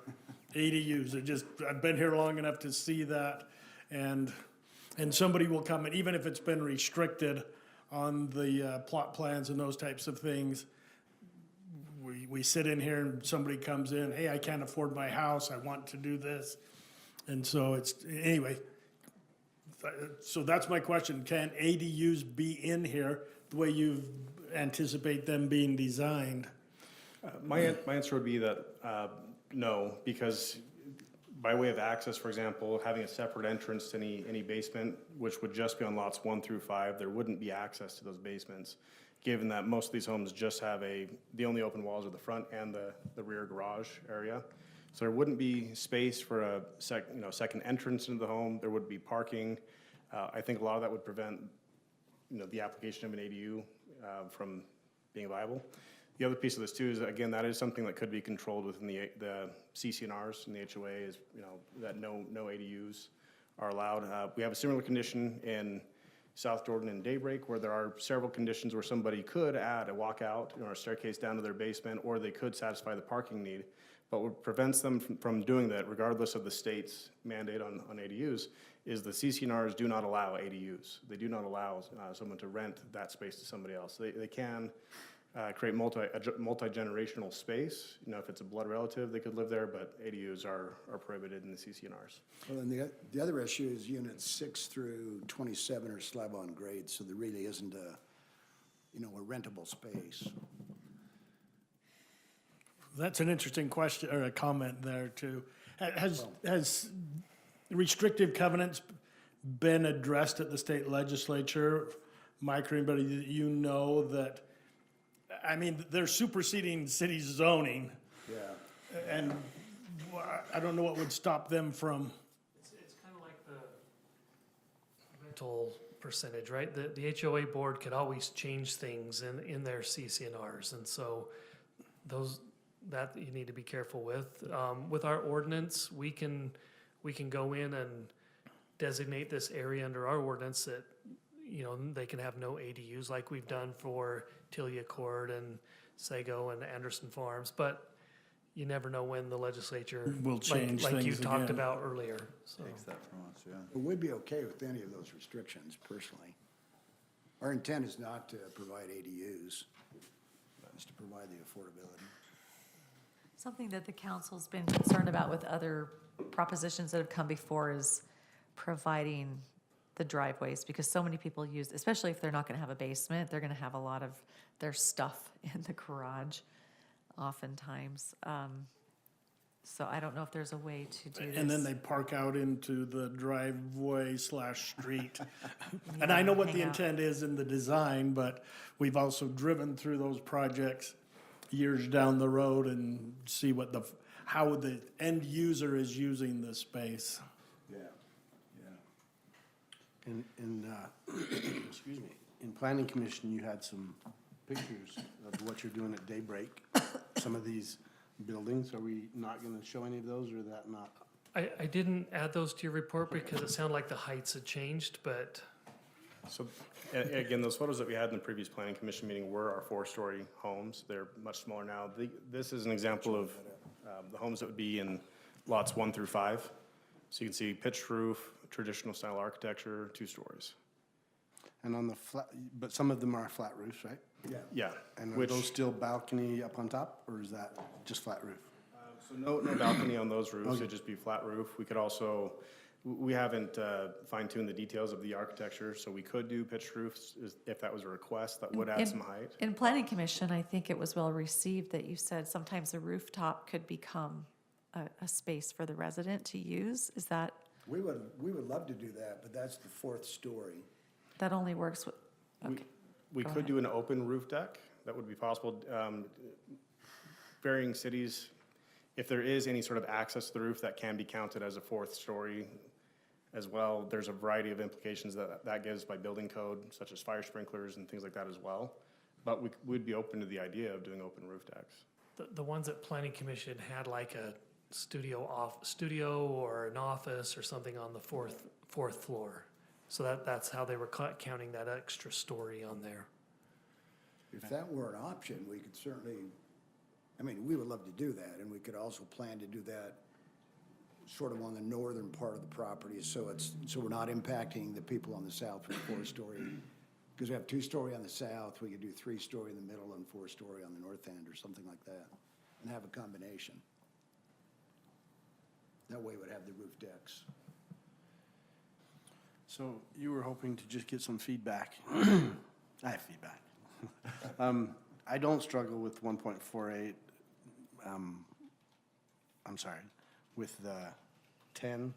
Speaker 11: ADUs. I've been here long enough to see that, and somebody will come, and even if it's been restricted on the plot plans and those types of things, we sit in here and somebody comes in, hey, I can't afford my house, I want to do this. And so anyway, so that's my question. Can ADUs be in here the way you anticipate them being designed?
Speaker 17: My answer would be that no, because by way of access, for example, having a separate entrance to any basement, which would just be on lots 1 through 5, there wouldn't be access to those basements, given that most of these homes just have the only open walls are the front and the rear garage area. So there wouldn't be space for a second entrance into the home. There would be parking. I think a lot of that would prevent, you know, the application of an ADU from being viable. The other piece of this too is, again, that is something that could be controlled within the CCNRs and the HOA, is, you know, that no ADUs are allowed. We have a similar condition in South Jordan and Daybreak, where there are several conditions where somebody could add a walkout, you know, or a staircase down to their basement, or they could satisfy the parking need. But what prevents them from doing that, regardless of the state's mandate on ADUs, is the CCNRs do not allow ADUs. They do not allow someone to rent that space to somebody else. They can create multi-generational space. You know, if it's a blood relative, they could live there, but ADUs are prohibited in the CCNRs.
Speaker 18: Well, and the other issue is units 6 through 27 are slab-on grade, so there really isn't a rentable space.
Speaker 11: That's an interesting question, or a comment there too. Has restrictive covenants been addressed at the state legislature? Mike, or anybody that you know that, I mean, they're superseding city zoning.
Speaker 18: Yeah.
Speaker 11: And I don't know what would stop them from.
Speaker 16: It's kind of like the rental percentage, right? The HOA board could always change things in their CCNRs, and so that you need to be careful with. With our ordinance, we can go in and designate this area under our ordinance that, you know, they can have no ADUs, like we've done for Tilia Court and Sago and Anderson Farms, but you never know when the legislature
Speaker 11: will change
Speaker 16: like you
Speaker 11: things
Speaker 16: talked
Speaker 11: again.
Speaker 16: about earlier. So.
Speaker 1: Takes that from us, yeah.
Speaker 18: But we'd be okay with any of those restrictions, personally. Our intent is not to provide ADUs, it's to provide the affordability.
Speaker 3: Something that the council's been concerned about with other propositions that have come before is providing the driveways, because so many people use, especially if they're not gonna have a basement, they're gonna have a lot of their stuff in the garage oftentimes. So I don't know if there's a way to do this.
Speaker 11: And then they park out into the driveway / street. And I know what the intent is in the design, but we've also driven through those projects years down the road and see how the end user is using the space.
Speaker 18: Yeah, yeah.
Speaker 2: Excuse me, in planning commission, you had some pictures of what you're doing at Daybreak. Some of these buildings, are we not gonna show any of those, or that not?
Speaker 16: I didn't add those to your report because it sounded like the heights had changed, but.
Speaker 17: So again, those photos that we had in the previous planning commission meeting were our 4-story homes. They're much smaller now. This is an example of the homes that would be in lots 1 through 5. So you can see pitched roof, traditional style architecture, 2 stories.
Speaker 2: And on the flat, but some of them are flat roofs, right?
Speaker 18: Yeah.
Speaker 17: Yeah.
Speaker 2: And are those still balcony up on top, or is that just flat roof?
Speaker 17: So no balcony on those roofs.
Speaker 2: Okay.
Speaker 17: It'd just be flat roof. We could also, we haven't fine-tuned the details of the architecture, so we could do pitched roofs if that was a request. That would add some height.
Speaker 3: In planning commission, I think it was well received that you said sometimes a rooftop could become a space for the resident to use. Is that?
Speaker 18: We would love to do that, but that's the 4th story.
Speaker 3: That only works with, okay.
Speaker 17: We
Speaker 10: Go
Speaker 17: could
Speaker 10: ahead.
Speaker 17: do an open roof deck. That would be possible. Varying cities, if there is any sort of access to the roof, that can be counted as a fourth story as well. There's a variety of implications that gives by building code, such as fire sprinklers and things like that as well. But we'd be open to the idea of doing open roof decks.
Speaker 16: The ones that planning commission had like a studio or an office or something on the fourth floor. So that's how they were counting that extra story on there.
Speaker 18: If that were an option, we could certainly, I mean, we would love to do that, and we could also plan to do that sort of on the northern part of the property, so we're not impacting the people on the south with 4-story. Because we have 2-story on the south, we could do 3-story in the middle and 4-story on the north end or something like that, and have a combination. That way we'd have the roof decks.
Speaker 2: So you were hoping to just get some feedback. I have feedback. I don't struggle with 1.48. I'm sorry, with the 10.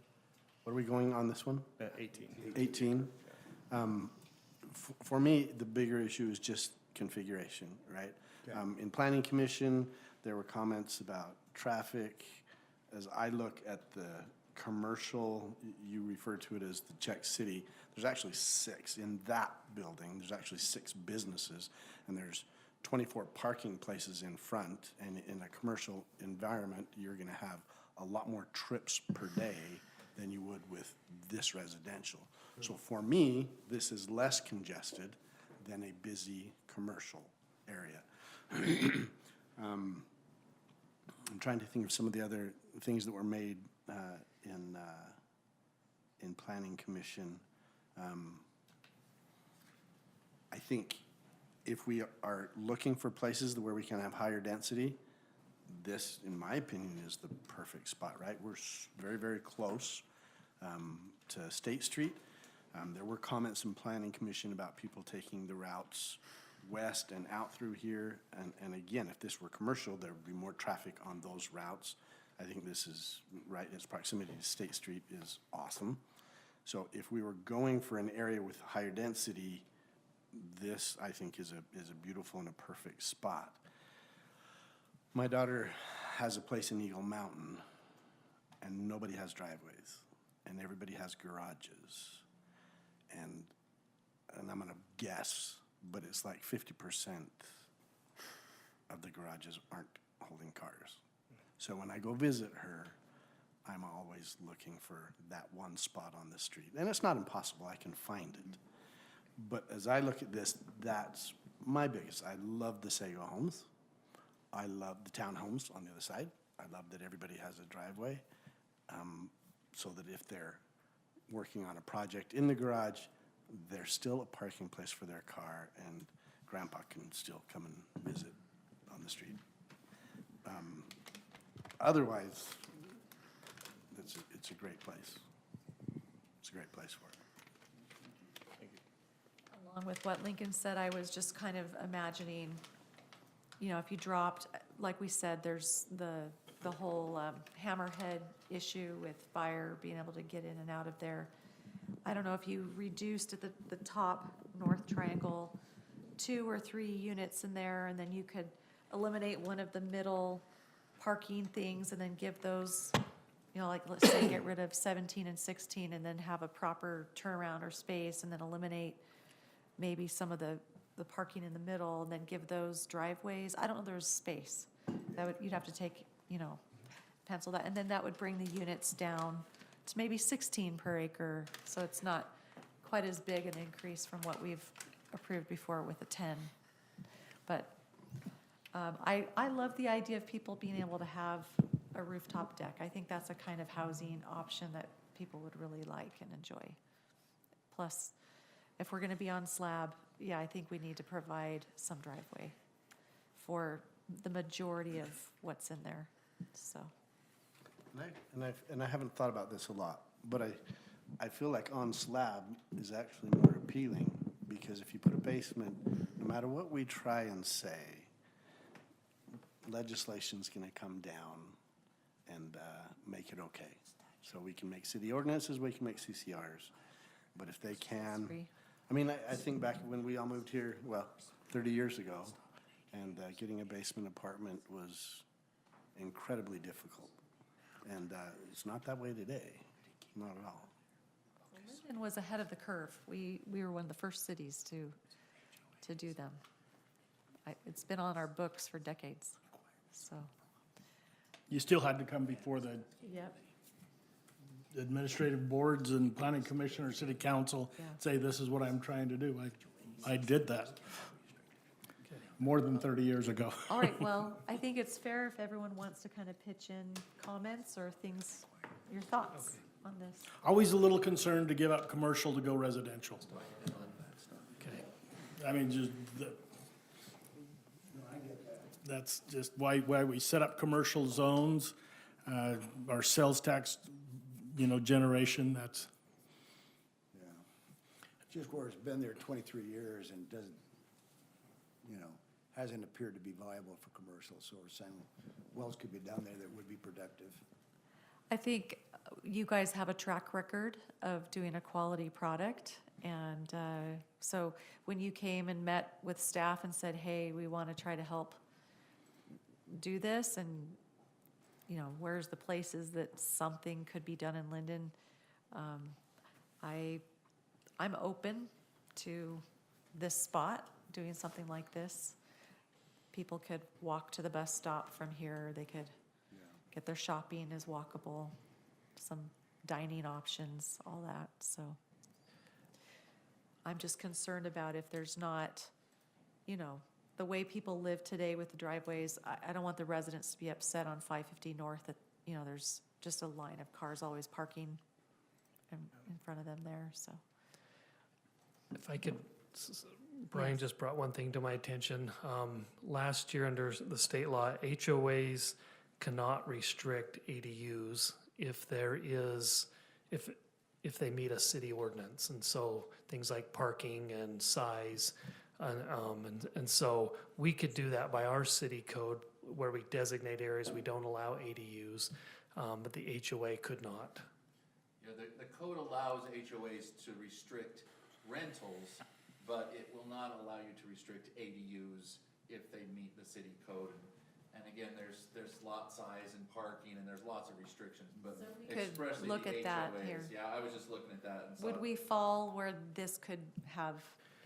Speaker 2: What are we going on this one?
Speaker 17: 18.
Speaker 2: 18. For me, the bigger issue is just configuration, right?
Speaker 18: Okay.
Speaker 2: In Planning Commission, there were comments about traffic. As I look at the commercial, you refer to it as the Czech City, there's actually 6 in that building. There's actually 6 businesses, and there's 24 parking places in front. And in a commercial environment, you're gonna have a lot more trips per day than you would with this residential. So for me, this is less congested than a busy commercial area. I'm trying to think of some of the other things that were made in Planning Commission. I think if we are looking for places where we can have higher density, this, in my opinion, is the perfect spot, right? We're very, very close to State Street. There were comments in Planning Commission about people taking the routes west and out through here. And again, if this were commercial, there would be more traffic on those routes. I think this is right, its proximity to State Street is awesome. So if we were going for an area with higher density, this, I think, is a beautiful and a perfect spot. My daughter has a place in Eagle Mountain, and nobody has driveways, and everybody has garages. And I'm gonna guess, but it's like 50% of the garages aren't holding cars. So when I go visit her, I'm always looking for that one spot on the street. And it's not impossible, I can find it. But as I look at this, that's my biggest. I love the Sago homes. I love the townhomes on the other side. I love that everybody has a driveway, so that if they're working on a project in the garage, there's still a parking place for their car, and Grandpa can still come and visit on the street. Otherwise, it's a great place. It's a great place for it.
Speaker 3: Along with what Lincoln said, I was just kind of imagining, you know, if you dropped, like we said, there's the whole hammerhead issue with fire, being able to get in and out of there. I don't know if you reduced at the top north triangle 2 or 3 units in there, and then you could eliminate one of the middle parking things and then give those, you know, like let's say get rid of 17 and 16 and then have a proper turnaround or space, and then eliminate maybe some of the parking in the middle and then give those driveways. I don't know, there's space. You'd have to take, you know, pencil that, and then that would bring the units down to maybe 16 per acre, so it's not quite as big an increase from what we've approved before with a 10. But I love the idea of people being able to have a rooftop deck. I think that's a kind of housing option that people would really like and enjoy. Plus, if we're gonna be on slab, yeah, I think we need to provide some driveway for the majority of what's in there, so.
Speaker 2: And I haven't thought about this a lot, but I feel like on slab is actually more appealing, because if you put a basement, no matter what we try and say, legislation's gonna come down and make it okay. So we can make city ordinances, we can make CCRs, but if they can, I mean, I think back when we all moved here, well, 30 years ago, and getting a basement apartment was incredibly difficult. And it's not that way today, not at all.
Speaker 3: Lindon was ahead of the curve. We were one of the first cities to do them. It's been on our books for decades, so.
Speaker 11: You still had to come before the
Speaker 3: Yep.
Speaker 11: administrative boards and planning commission or city council,
Speaker 3: Yeah.
Speaker 11: say, this is what I'm trying to do. I did that more than 30 years ago.
Speaker 3: All right, well, I think it's fair if everyone wants to kind of pitch in comments or things, your thoughts on this.
Speaker 11: Always a little concerned to give up commercial to go residential. I mean, just, that's just why we set up commercial zones, our sales tax, generation, that's.
Speaker 18: Yeah. Just where it's been there 23 years and doesn't, hasn't appeared to be viable for commercial, so we're saying wells could be down there that would be productive.
Speaker 3: I think you guys have a track record of doing a quality product. And so when you came and met with staff and said, hey, we want to try to help do this, and, where's the places that something could be done in Lindon, I'm open to this spot, doing something like this. People could walk to the bus stop from here. They could get their shopping is walkable, some dining options, all that. So I'm just concerned about if there's not, the way people live today with the driveways. I don't want the residents to be upset on 550 North that, there's just a line of cars always parking in front of them there, so.
Speaker 16: If I could, Brian just brought one thing to my attention. Last year under the state law, HOAs cannot restrict ADUs if they meet a city ordinance. And so things like parking and size, and so we could do that by our city code where we designate areas we don't allow ADUs, but the HOA could not.
Speaker 7: The code allows HOAs to restrict rentals, but it will not allow you to restrict ADUs if they meet the city code. And again, there's lot size and parking, and there's lots of restrictions, but
Speaker 3: So we could
Speaker 7: expressly
Speaker 3: look
Speaker 7: the
Speaker 3: at that
Speaker 7: HOAs.
Speaker 3: here.
Speaker 7: Yeah, I was just looking at that and saw.
Speaker 3: Would we fall where this could have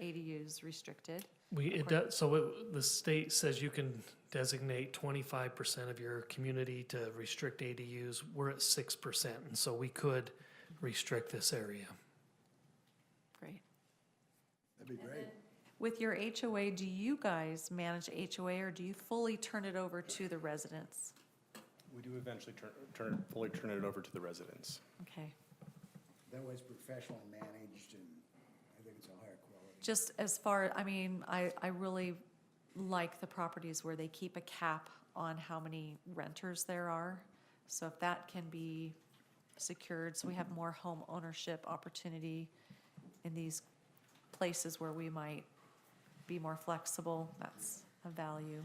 Speaker 3: ADUs restricted?
Speaker 16: The state says you can designate 25% of your community to restrict ADUs. We're at 6%, and so we could restrict this area.
Speaker 3: Great.
Speaker 18: That'd be great.
Speaker 3: With your HOA, do you guys manage HOA or do you fully turn it over to the residents?
Speaker 17: We do eventually fully turn it over to the residents.
Speaker 3: Okay.
Speaker 18: That way it's professionally managed, and I think it's a higher quality.
Speaker 3: Just as far, I really like the properties where they keep a cap on how many renters there are. So if that can be secured, so we have more home ownership opportunity in these places where we might be more flexible, that's a value,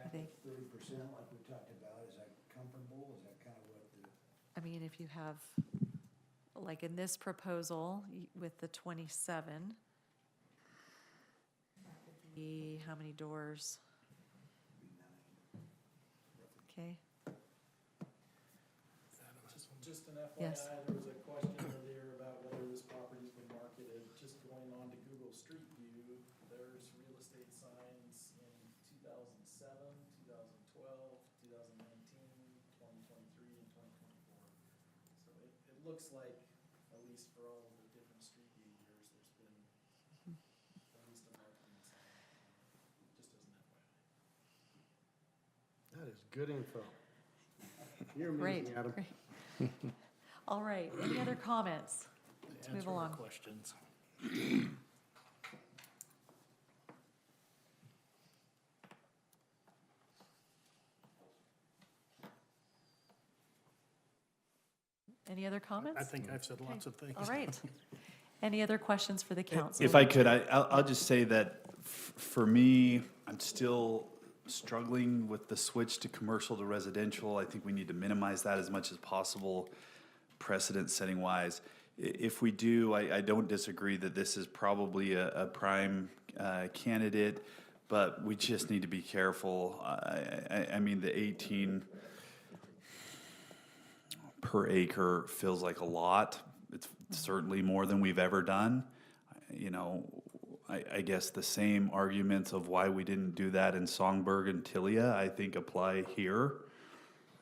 Speaker 3: I think.
Speaker 18: 30% like we talked about, is that comfortable? Is that kind of what the?
Speaker 3: If you have, like in this proposal with the 27, that would be how many doors? Okay.
Speaker 6: Just an FYI,
Speaker 3: Yes.
Speaker 6: there was a question earlier about whether this property's been marketed. Just going on to Google Street View, there's real estate signs in 2007, 2012, 2019, 2023, and 2024. So it looks like, at least for all of the different Street View years, there's been at least a marketing sign, just as an FYI.
Speaker 2: That is good info. You're
Speaker 3: Great,
Speaker 2: amazing, Adam.
Speaker 3: great. All right, any other comments? Let's move
Speaker 6: Answer our
Speaker 3: along.
Speaker 6: questions.
Speaker 3: Any other comments?
Speaker 11: I think I've said lots of things.
Speaker 3: All right. Any other questions for the council?
Speaker 1: If I could, I'll just say that for me, I'm still struggling with the switch to commercial to residential. I think we need to minimize that as much as possible, precedent setting wise. if we do, I don't disagree that this is probably a prime candidate, but we just need to be careful. I mean, the 18 per acre feels like a lot. It's certainly more than we've ever done. You know, I guess the same arguments of why we didn't do that in Songbird and Tilia, I think apply here.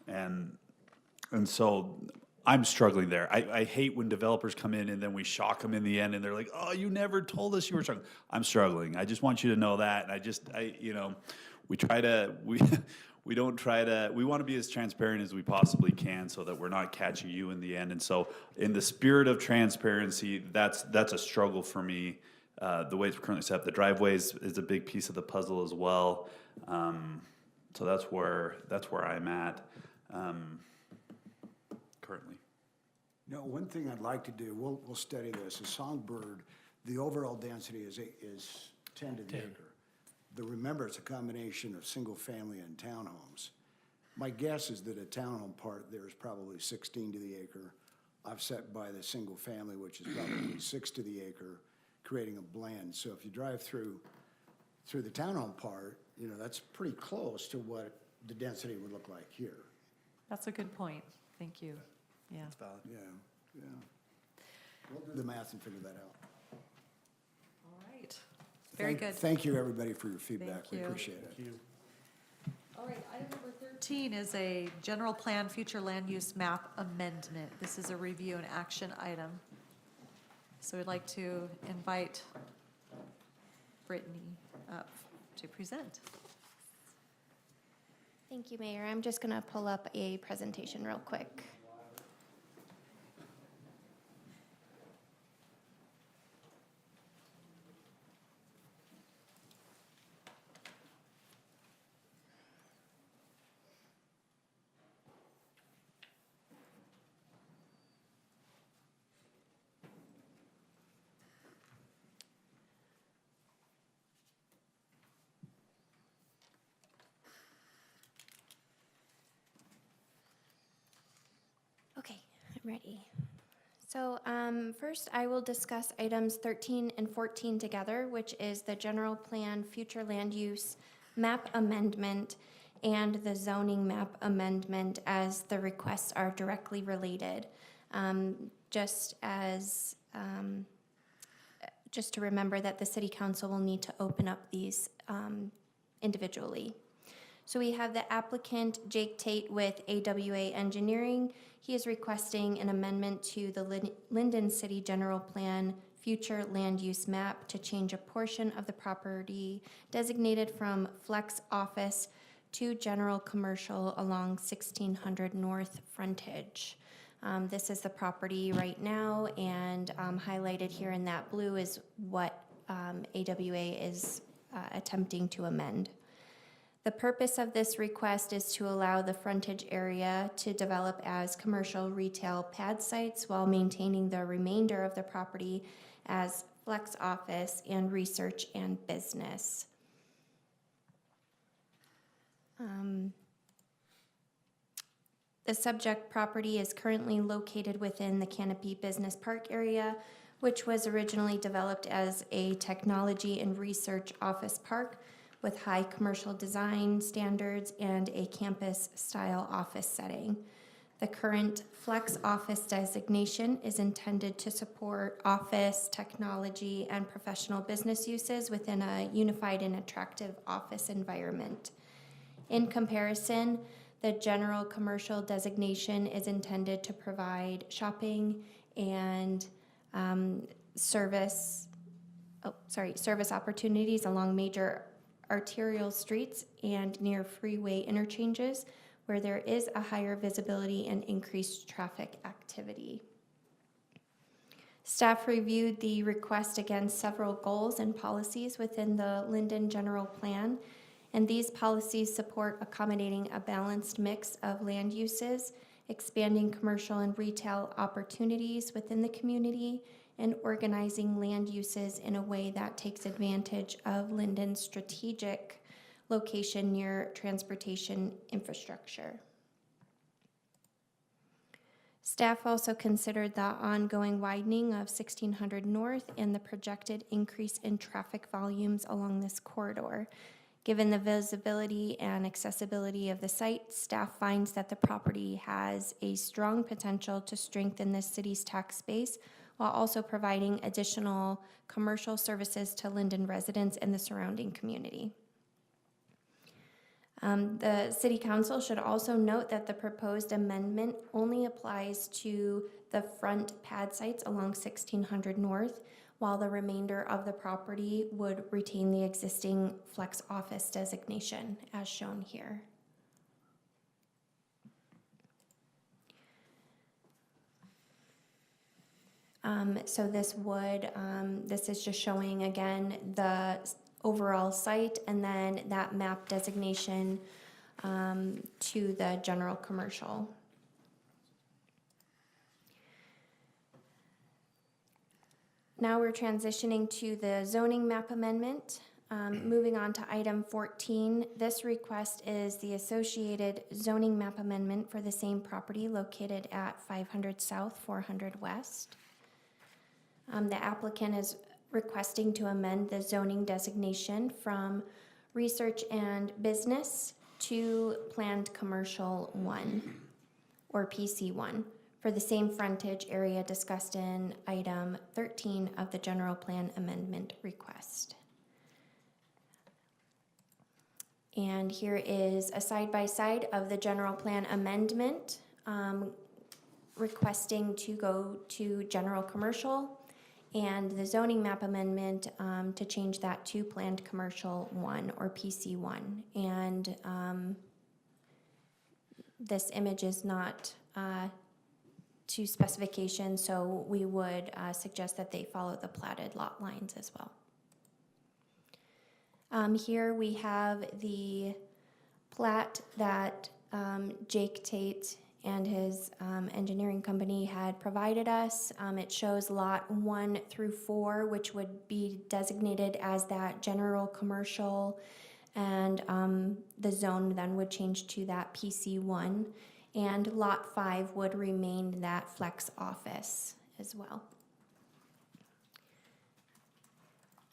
Speaker 1: And so I'm struggling there. I hate when developers come in and then we shock them in the end and they're like, oh, you never told us you were struggling. I'm struggling. I just want you to know that. And you know, we don't try to, we want to be as transparent as we possibly can so that we're not catching you in the end. And so in the spirit of transparency, that's a struggle for me. The way it's currently set up, the driveways is a big piece of the puzzle as well. So that's where I'm at currently.
Speaker 18: No, one thing I'd like to do, we'll study this, is Songbird, the overall density is 10 to the acre. Remember, it's a combination of single family and townhomes. My guess is that a townhome part there is probably 16 to the acre, offset by the single family, which is probably 6 to the acre, creating a blend. So if you drive through the townhome part, you know, that's pretty close to what the density would look like here.
Speaker 3: That's a good point. Thank you. Yeah.
Speaker 1: That's valid.
Speaker 18: Yeah. We'll do the math and figure that out.
Speaker 3: All right. Very good.
Speaker 18: Thank you, everybody, for your feedback.
Speaker 3: Thank
Speaker 18: We
Speaker 3: you.
Speaker 18: appreciate it.
Speaker 6: Thank you.
Speaker 3: All right, item number 13 is a general plan future land use map amendment. This is a review and action item. So we'd like to invite Brittany up to present.
Speaker 19: Thank you, Mayor. I'm just going to pull up a presentation real quick. Okay, I'm ready. So first I will discuss items 13 and 14 together, which is the general plan future land use map amendment and the zoning map amendment, as the requests are directly related. Just to remember that the city council will need to open up these individually. So we have the applicant, Jake Tate with AWA Engineering. He is requesting an amendment to the Lindon City General Plan future land use map to change a portion of the property designated from flex office to general commercial along 1600 North frontage. This is the property right now, and highlighted here in that blue is what AWA is attempting to amend. The purpose of this request is to allow the frontage area to develop as commercial retail pad sites while maintaining the remainder of the property as flex office and research and business. The subject property is currently located within the Canopy Business Park area, which was originally developed as a technology and research office park with high commercial design standards and a campus-style office setting. The current flex office designation is intended to support office, technology, and professional business uses within a unified and attractive office environment. In comparison, the general commercial designation is intended to provide shopping and service opportunities along major arterial streets and near freeway interchanges where there is a higher visibility and increased traffic activity. Staff reviewed the request against several goals and policies within the Lindon General Plan, and these policies support accommodating a balanced mix of land uses, expanding commercial and retail opportunities within the community, and organizing land uses in a way that takes advantage of Lindon's strategic location near transportation infrastructure. Staff also considered the ongoing widening of 1600 North and the projected increase in traffic volumes along this corridor. Given the visibility and accessibility of the site, staff finds that the property has a strong potential to strengthen the city's tax base while also providing additional commercial services to Lindon residents and the surrounding community. The City Council should also note that the proposed amendment only applies to the front pad sites along 1600 North, while the remainder of the property would retain the existing flex office designation as shown here. So this is just showing again the overall site and then that map designation to the general commercial. Now we're transitioning to the zoning map amendment. Moving on to item 14, this request is the associated zoning map amendment for the same property located at 500 South, 400 West. The applicant is requesting to amend the zoning designation from research and business to planned commercial 1 or PC1 for the same frontage area discussed in item 13 of the general plan amendment request. And here is a side-by-side of the general plan amendment requesting to go to general commercial, and the zoning map amendment to change that to planned commercial 1 or PC1. And this image is not to specification, so we would suggest that they follow the platted lot lines as well. Here we have the plat that Jake Tate and his engineering company had provided us. It shows lot 1 through 4, which would be designated as that general commercial, and the zone then would change to that PC1, and lot 5 would remain that flex office as well.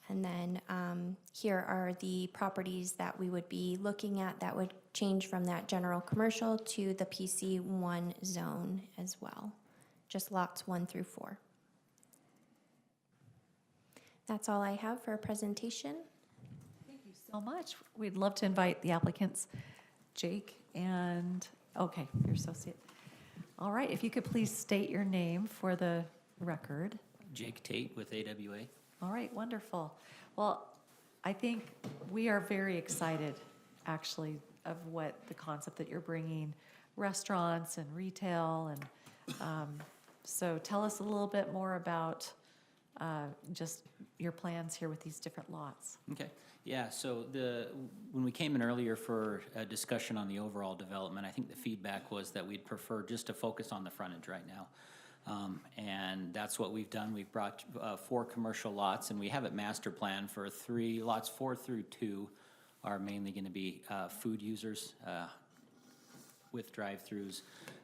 Speaker 19: And then here are the properties that we would be looking at that would change from that general commercial to the PC1 zone as well. Just lots 1 through 4. That's all I have for a presentation.
Speaker 3: Thank you so much. We'd love to invite the applicants, Jake and, okay, your associate. All right, if you could please state your name for the record.
Speaker 20: Jake Tate with AWA.
Speaker 3: All right, wonderful. Well, I think we are very excited, actually, of what the concept that you're bringing, restaurants and retail, and so tell us a little bit more about just your plans here with these different lots.
Speaker 20: Okay. Yeah, so when we came in earlier for a discussion on the overall development, I think the feedback was that we'd prefer just to focus on the frontage right now. And that's what we've done. We've brought 4 commercial lots, and we have it master planned for 3 lots. 4 through 2 are mainly going to be food users with drive-throughs.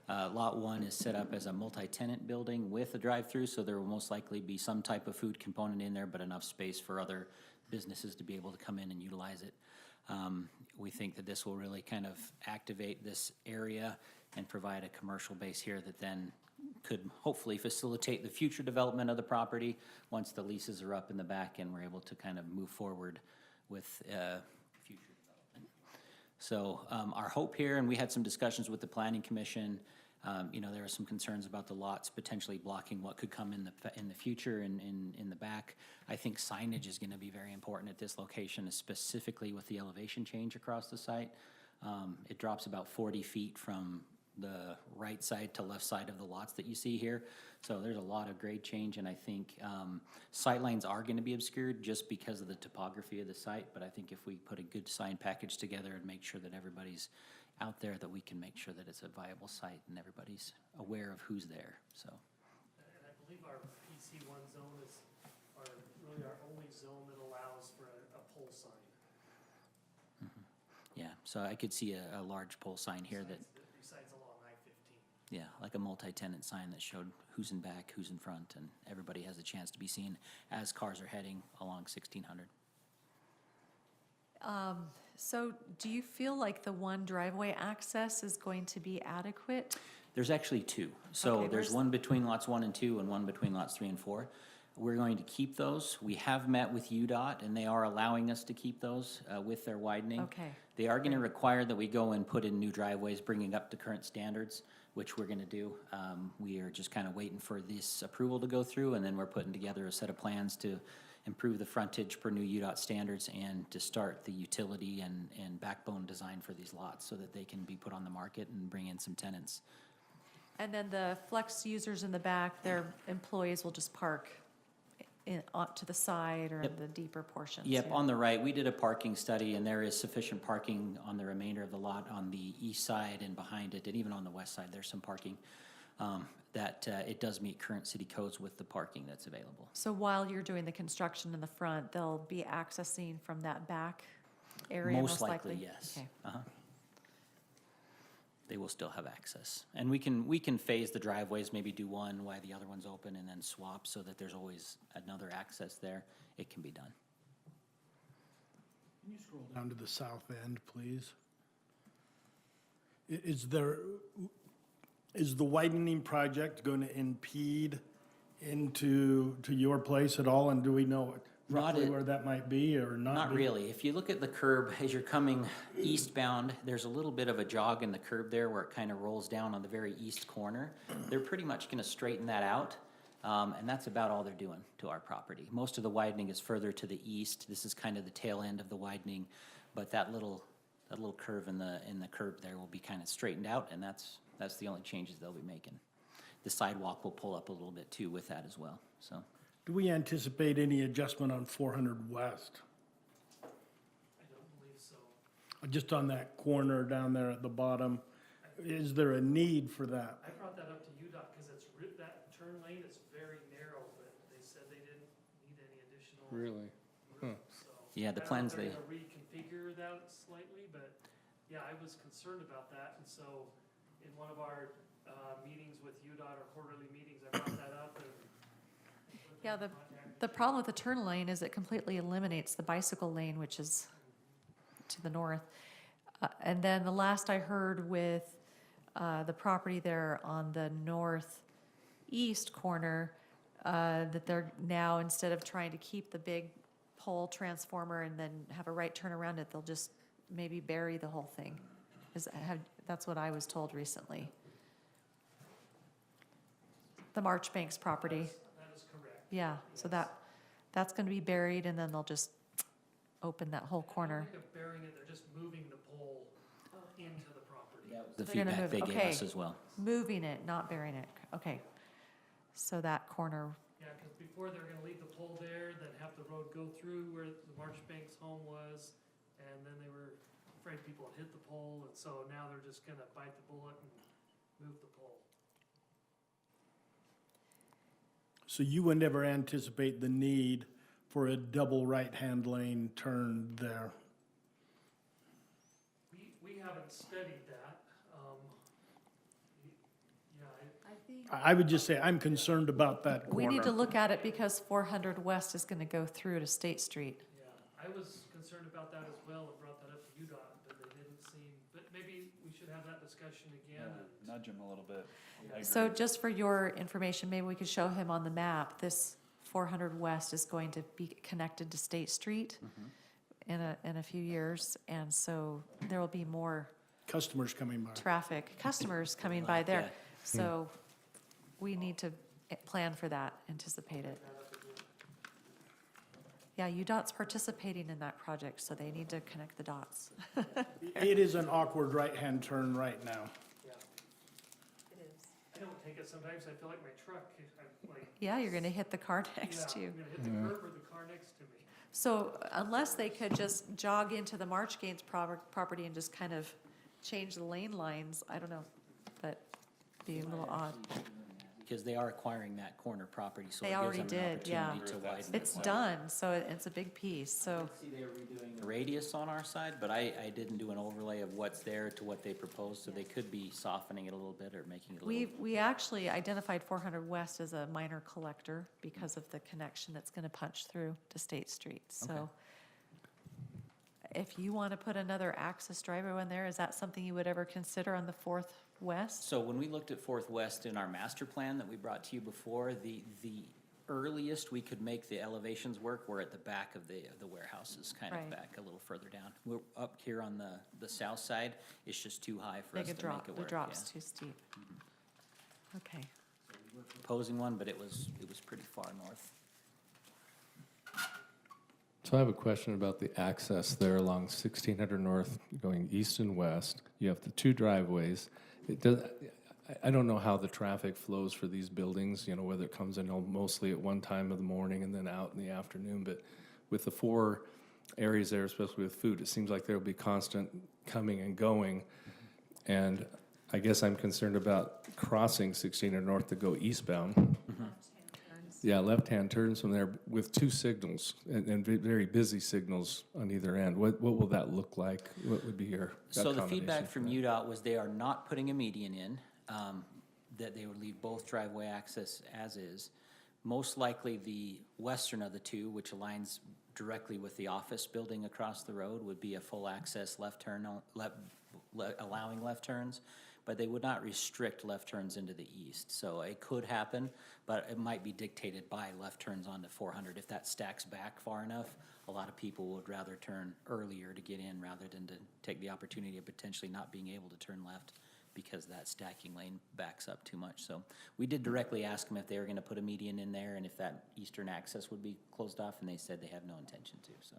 Speaker 20: Lot 1 is set up as a multi-tenant building with a drive-through, so there will most likely be some type of food component in there, but enough space for other businesses to be able to come in and utilize it. We think that this will really kind of activate this area and provide a commercial base here that then could hopefully facilitate the future development of the property once the leases are up in the back and we're able to kind of move forward with future development. So our hope here, and we had some discussions with the Planning Commission, there are some concerns about the lots potentially blocking what could come in the future in the back. I think signage is going to be very important at this location, specifically with the elevation change across the site. It drops about 40 feet from the right side to left side of the lots that you see here. So there's a lot of grade change, and I think sight lines are going to be obscured just because of the topography of the site, but I think if we put a good sign package together and make sure that everybody's out there, that we can make sure that it's a viable site and everybody's aware of who's there. So.
Speaker 16: And I believe our PC1 zone is really our only zone that allows for a pole sign.
Speaker 20: Mm-hmm. Yeah, so I could see a large pole sign here that.
Speaker 16: Besides along I-15.
Speaker 20: Yeah, like a multi-tenant sign that showed who's in back, who's in front, and everybody has a chance to be seen as cars are heading along 1600.
Speaker 3: So do you feel like the one driveway access is going to be adequate?
Speaker 20: There's actually two. So
Speaker 3: Okay,
Speaker 20: there's
Speaker 3: where's-
Speaker 20: one between lots 1 and 2 and one between lots 3 and 4. We're going to keep those. We have met with UDOT, and they are allowing us to keep those with their widening.
Speaker 3: Okay.
Speaker 20: They are going to require that we go and put in new driveways, bringing up to current standards, which we're going to do. We are just kind of waiting for this approval to go through, and then we're putting together a set of plans to improve the frontage per new UDOT standards and to start the utility and backbone design for these lots so that they can be put on the market and bring in some tenants.
Speaker 3: And then the flex users in the back, their employees will just park to the side or in the deeper portions?
Speaker 20: Yep,
Speaker 3: yeah.
Speaker 20: on the right, we did a parking study, and there is sufficient parking on the remainder of the lot on the east side and behind it, and even on the west side, there's some parking that it does meet current city codes with the parking that's available.
Speaker 3: So while you're doing the construction in the front, they'll be accessing from that back area
Speaker 20: Most likely, yes.
Speaker 3: Okay.
Speaker 20: They will still have access. And we can phase the driveways, maybe do one while the other one's open and then swap so that there's always another access there. It can be done.
Speaker 11: Can you scroll down to the south end, please? Is the widening project going to impede to your place at all? And do we know roughly where that might be or not?
Speaker 20: Not really. If you look at the curb as you're coming eastbound, there's a little bit of a jog in the curb there where it kind of rolls down on the very east corner. They're pretty much going to straighten that out. And that's about all they're doing to our property. Most of the widening is further to the east. This is kind of the tail end of the widening, but that little curve in the curb there will be kind of straightened out, and that's the only changes they'll be making. The sidewalk will pull up a little bit too with that as well. So.
Speaker 11: Do we anticipate any adjustment on 400 West?
Speaker 16: I don't believe so.
Speaker 11: Just on that corner down there at the bottom? Is there a need for that?
Speaker 16: I brought that up to UDOT because that turn lane is very narrow, but they said they didn't need any additional.
Speaker 8: Really?
Speaker 16: room, so
Speaker 20: Yeah, the
Speaker 16: I don't know if
Speaker 20: plans
Speaker 16: they're
Speaker 20: they-
Speaker 16: gonna reconfigure that slightly, but yeah, I was concerned about that, and so in one of our meetings with UDOT, or quarterly meetings, I brought that up.
Speaker 3: Yeah, the problem with the turn lane is it completely eliminates the bicycle lane, which is to the north. And then the last I heard with the property there on the northeast corner, that they're now, instead of trying to keep the big pole transformer and then have a right turn around it, they'll just maybe bury the whole thing. That's what I was told recently. The Marchbanks property.
Speaker 16: That is correct.
Speaker 3: Yeah, so that's gonna be buried and then they'll just open that whole corner.
Speaker 16: I don't think of burying it, they're just moving the pole into the property.
Speaker 20: The
Speaker 3: They're gonna
Speaker 20: feedback
Speaker 3: move-
Speaker 20: they gave
Speaker 3: okay.
Speaker 20: us as well.
Speaker 3: Moving it, not burying it, okay. So that corner,
Speaker 16: Yeah, because before they were gonna leave the pole there, then have the road go through where the Marchbanks home was, and then they were afraid people would hit the pole, and so now they're just gonna bite the bullet and move the pole.
Speaker 11: So you would never anticipate the need for a double right-hand lane turn there?
Speaker 16: We haven't studied that. Yeah,
Speaker 14: I think
Speaker 11: I would just say I'm concerned about that corner.
Speaker 3: we need to look at it because 400 West is gonna go through to State Street.
Speaker 16: yeah, I was concerned about that as well and brought that up to UDOT, but they didn't seem, but maybe we should have that discussion again. and-
Speaker 1: Nudge him a little bit. I
Speaker 3: So
Speaker 1: agree.
Speaker 3: just for your information, maybe we could show him on the map, this 400 West is going to be connected to State Street in a few years, and so there will be more
Speaker 11: Customers coming by.
Speaker 3: traffic, customers coming by there.
Speaker 20: that.
Speaker 3: So we need to plan for that, anticipate it. Yeah, UDOT's participating in that project, so they need to connect the dots.
Speaker 11: It is an awkward right-hand turn right now.
Speaker 16: Yeah. It is. I don't take it sometimes, I feel like my truck, I'm like.
Speaker 3: Yeah, you're gonna hit the car next to
Speaker 16: Yeah,
Speaker 3: you.
Speaker 16: I'm gonna hit the curb or the car next to me.
Speaker 3: So unless they could just jog into the March Gaines property and just kind of change the lane lines, I don't know, but be a little odd.
Speaker 20: because they are acquiring that corner property, so it
Speaker 3: They
Speaker 20: gives
Speaker 3: already
Speaker 20: them an
Speaker 3: did, yeah.
Speaker 20: opportunity to widen it.
Speaker 3: It's
Speaker 20: So-
Speaker 3: done, so it's a big piece, so.
Speaker 20: See, they are redoing the radius on our side, but I didn't do an overlay of what's there to what they proposed, so they could be softening it a little bit or making it a little.
Speaker 3: We actually identified 400 West as a minor collector because of the connection that's gonna punch through to State Street, so.
Speaker 20: Okay.
Speaker 3: If you wanna put another access driveway in there, is that something you would ever consider on the 4th West?
Speaker 20: So when we looked at Fourth West in our master plan that we brought to you before, the earliest we could make the elevations work were at the back of the warehouses, kind of
Speaker 3: Right.
Speaker 20: back a little further down. We're up here on the south side, it's just too high for us
Speaker 3: Make
Speaker 20: to
Speaker 3: a drop,
Speaker 20: make it
Speaker 3: the
Speaker 20: work.
Speaker 3: drop's
Speaker 20: yeah.
Speaker 3: too steep. Okay.
Speaker 20: Proposing one, but it was pretty far north.
Speaker 8: So I have a question about the access there along 1600 North, going east and west. You have the two driveways. It does, I don't know how the traffic flows for these buildings, you know, whether it comes in mostly at one time of the morning and then out in the afternoon, but with the four areas there, especially with food, it seems like there'll be constant coming and going. And I guess I'm concerned about crossing 1600 North to go eastbound. Yeah, left-hand turns from there with two signals and very busy signals on either end. What will that look like? What would be your
Speaker 20: So the
Speaker 8: accommodation
Speaker 20: feedback
Speaker 8: for
Speaker 20: from
Speaker 8: that?
Speaker 20: UDOT was they are not putting a median in, that they would leave both driveway access as is. Most likely the western of the two, which aligns directly with the office building across the road, would be a full access left turn, allowing left turns, but they would not restrict left turns into the east. So it could happen, but it might be dictated by left turns onto 400. If that stacks back far enough, a lot of people would rather turn earlier to get in rather than to take the opportunity of potentially not being able to turn left because that stacking lane backs up too much. So we did directly ask them if they were gonna put a median in there and if that eastern access would be closed off, and they said they have no intention to, so.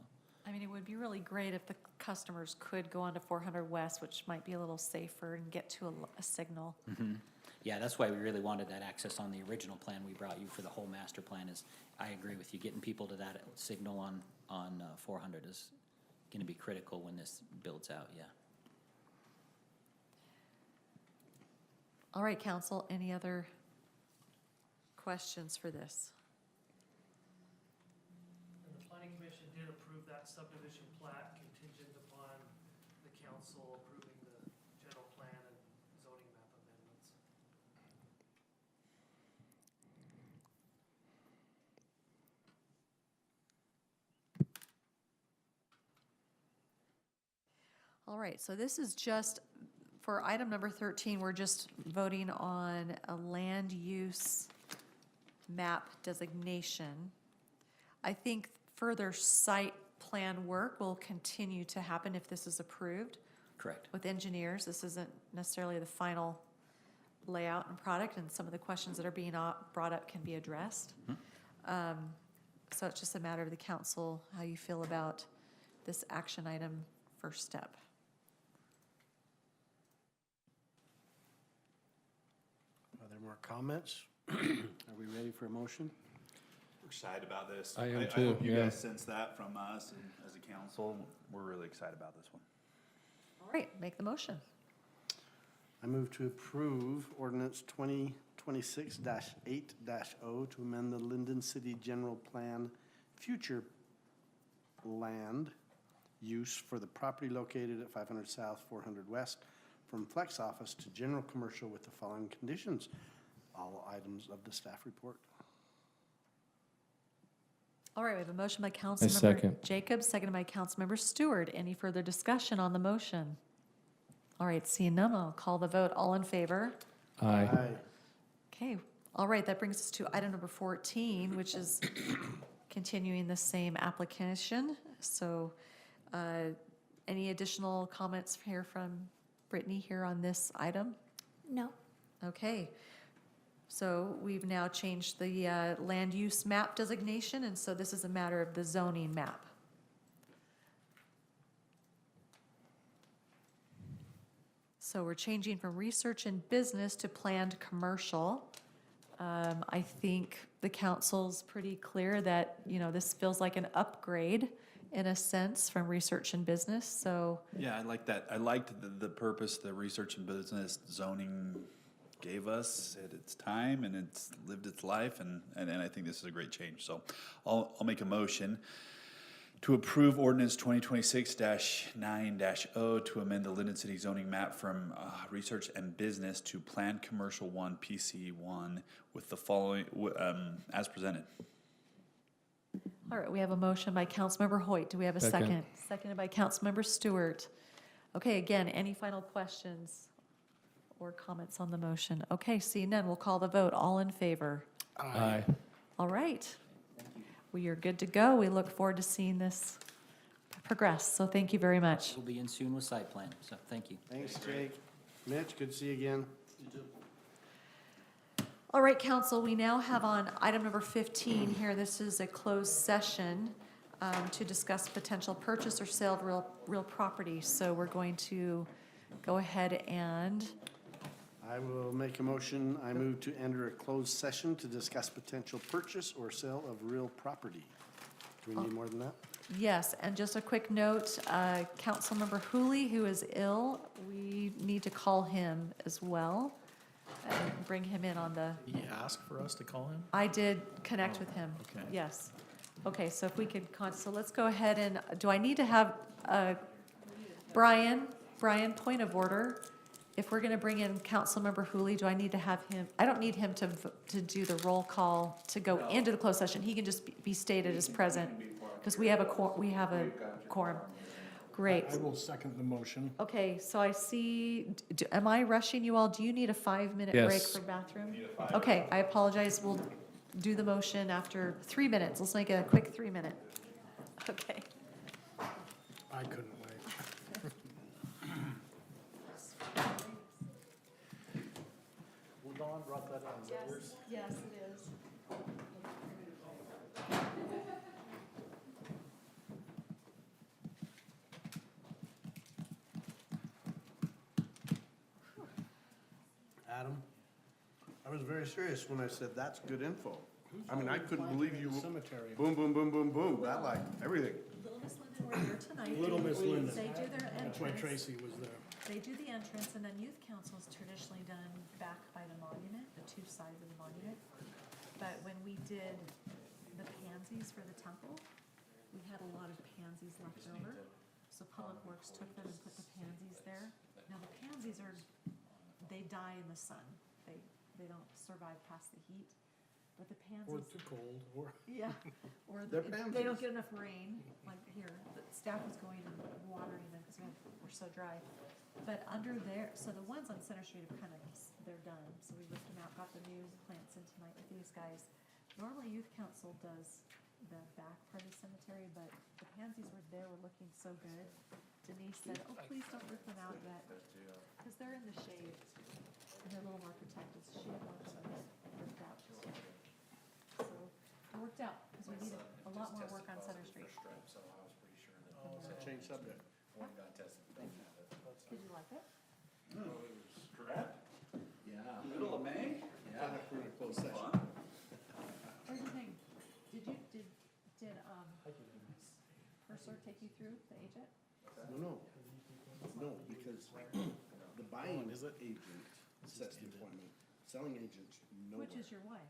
Speaker 3: I mean, it would be really great if the customers could go onto 400 West, which might be a little safer, and get to a signal.
Speaker 20: Yeah, that's why we really wanted that access on the original plan we brought you for the whole master plan. Is I agree with you, getting people to that signal on 400 is gonna be critical when this builds out, yeah.
Speaker 3: All right, council, any other questions for this?
Speaker 16: And the planning commission did approve that subdivision plat contingent upon the council approving the general plan and zoning map amendments.
Speaker 3: All right, so this is just, for item number 13, we're just voting on a land use map designation. I think further site plan work will continue to happen if this is approved.
Speaker 20: Correct.
Speaker 3: With engineers. This isn't necessarily the final layout and product, and some of the questions that are being brought up can be addressed. So it's just a matter of the council, how you feel about this action item first step.
Speaker 2: Are there more comments? Are we ready for a motion?
Speaker 1: We're excited about this.
Speaker 8: I am
Speaker 1: I
Speaker 8: too,
Speaker 1: hope you
Speaker 8: yeah.
Speaker 1: guys sense that from us and as a council. We're really excited about this one.
Speaker 3: All right, make the motion.
Speaker 2: I move to approve ordinance 2026-8-0 to amend the Lindon City General Plan future land use for the property located at 500 South, 400 West, from flex office to general commercial with the following conditions. All items of the staff report.
Speaker 3: All right, we have a motion by Councilmember
Speaker 8: second.
Speaker 3: Jacobs, seconded by Councilmember Stewart. Any further discussion on the motion? All right, seeing none, I'll call the vote. All in favor?
Speaker 8: Aye.
Speaker 3: Okay, all right, that brings us to item number 14, which is continuing the same application. So any additional comments here from Brittany here on this item?
Speaker 19: No.
Speaker 3: Okay, so we've now changed the land use map designation, and so this is a matter of the zoning map. So we're changing from research and business to planned commercial. I think the council's pretty clear that, you know, this feels like an upgrade in a sense from research and business, so.
Speaker 1: Yeah, I like that. I liked the purpose, the research and business zoning gave us at its time, and it's lived its life, and I think this is a great change. So I'll make a motion to approve ordinance 2026-9-0 to amend the Lindon City zoning map from research and business to planned commercial 1 PC 1 with the following as presented.
Speaker 3: All right, we have a motion by Councilmember Hoyt. Do we have a second? Seconded by Councilmember Stewart. Okay, again, any final questions or comments on the motion? Okay, seeing none, we'll call the vote. All in favor?
Speaker 8: Aye.
Speaker 3: All right. We are good to go. We look forward to seeing this progress. So thank you very much.
Speaker 20: We'll be in soon with site plan, so thank you.
Speaker 2: Thanks, Jake. Mitch, good to see you again.
Speaker 3: All right, council, we now have on item number 15 here. This is a closed session to discuss potential purchase or sale of real property. So we're going to go ahead and
Speaker 2: I will make a motion. I move to enter a closed session to discuss potential purchase or sale of real property. Do we need more than that?
Speaker 3: yes, and just a quick note, Councilmember Hooley, who is ill, we need to call him as well and bring him in on the,
Speaker 6: He asked for us to call him?
Speaker 3: I did connect with him.
Speaker 6: Okay.
Speaker 3: Yes. Okay, so if we could, so let's go ahead and, do I need to have, Brian, point of order. If we're going to bring in Councilmember Hooley, do I need to have him, I don't need him to do the roll call to go into the closed session. He can just be stated as present, because we have a quorum. Great.
Speaker 11: I will second the motion.
Speaker 3: Okay, so I see, am I rushing you all? Do you need a 5-minute break
Speaker 8: Yes.
Speaker 3: for bathroom? Okay, I apologize. We'll do the motion after 3 minutes. Let's make it a quick 3-minute. Okay.
Speaker 11: I couldn't wait.
Speaker 6: Well, Dawn brought that on. Is that yours?
Speaker 3: Yes, it is.
Speaker 2: Adam, I was very serious when I said that's good info. I mean, I couldn't believe you.
Speaker 11: Cemetery.
Speaker 2: Boom, boom, boom, boom, boom. I like everything.
Speaker 3: Little Miss Lindon, we're here tonight.
Speaker 11: Little Miss Lindon.
Speaker 3: They do their
Speaker 11: That's why
Speaker 3: entrance.
Speaker 11: Tracy was there.
Speaker 3: They do the entrance, and then youth council's traditionally done back by the monument, the two sides of the monument. But when we did the pansies for the temple, we had a lot of pansies left over. So Public Works took them and put the pansies there. Now, the pansies they die in the sun. They don't survive past the heat. But the
Speaker 11: Or
Speaker 3: pansies,
Speaker 11: too cold, or.
Speaker 3: yeah, or
Speaker 2: They're
Speaker 3: they don't
Speaker 2: pansies.
Speaker 3: get enough rain, like here. The staff was going and watering them because we're so dry. But under there, so the ones on Center Street are they're done. So we lift them out, got the new plants in tonight with these guys. Normally Youth Council does the back part of the cemetery, but the pansies were looking so good. Denise said, oh, please don't rip them out yet, because they're in the shade and they're a little more protected. So she didn't want them ripped out just yet. So it worked out, because we needed a lot more work on Center Street.
Speaker 2: Change subject.
Speaker 3: Did you like it?
Speaker 1: Yeah. Middle of May? Yeah.
Speaker 2: We're in a closed session.
Speaker 3: What do you think? Did Purser take you through the agent?
Speaker 2: No, because the buying agent sets the appointment. Selling agents, no.
Speaker 3: Which is your wife?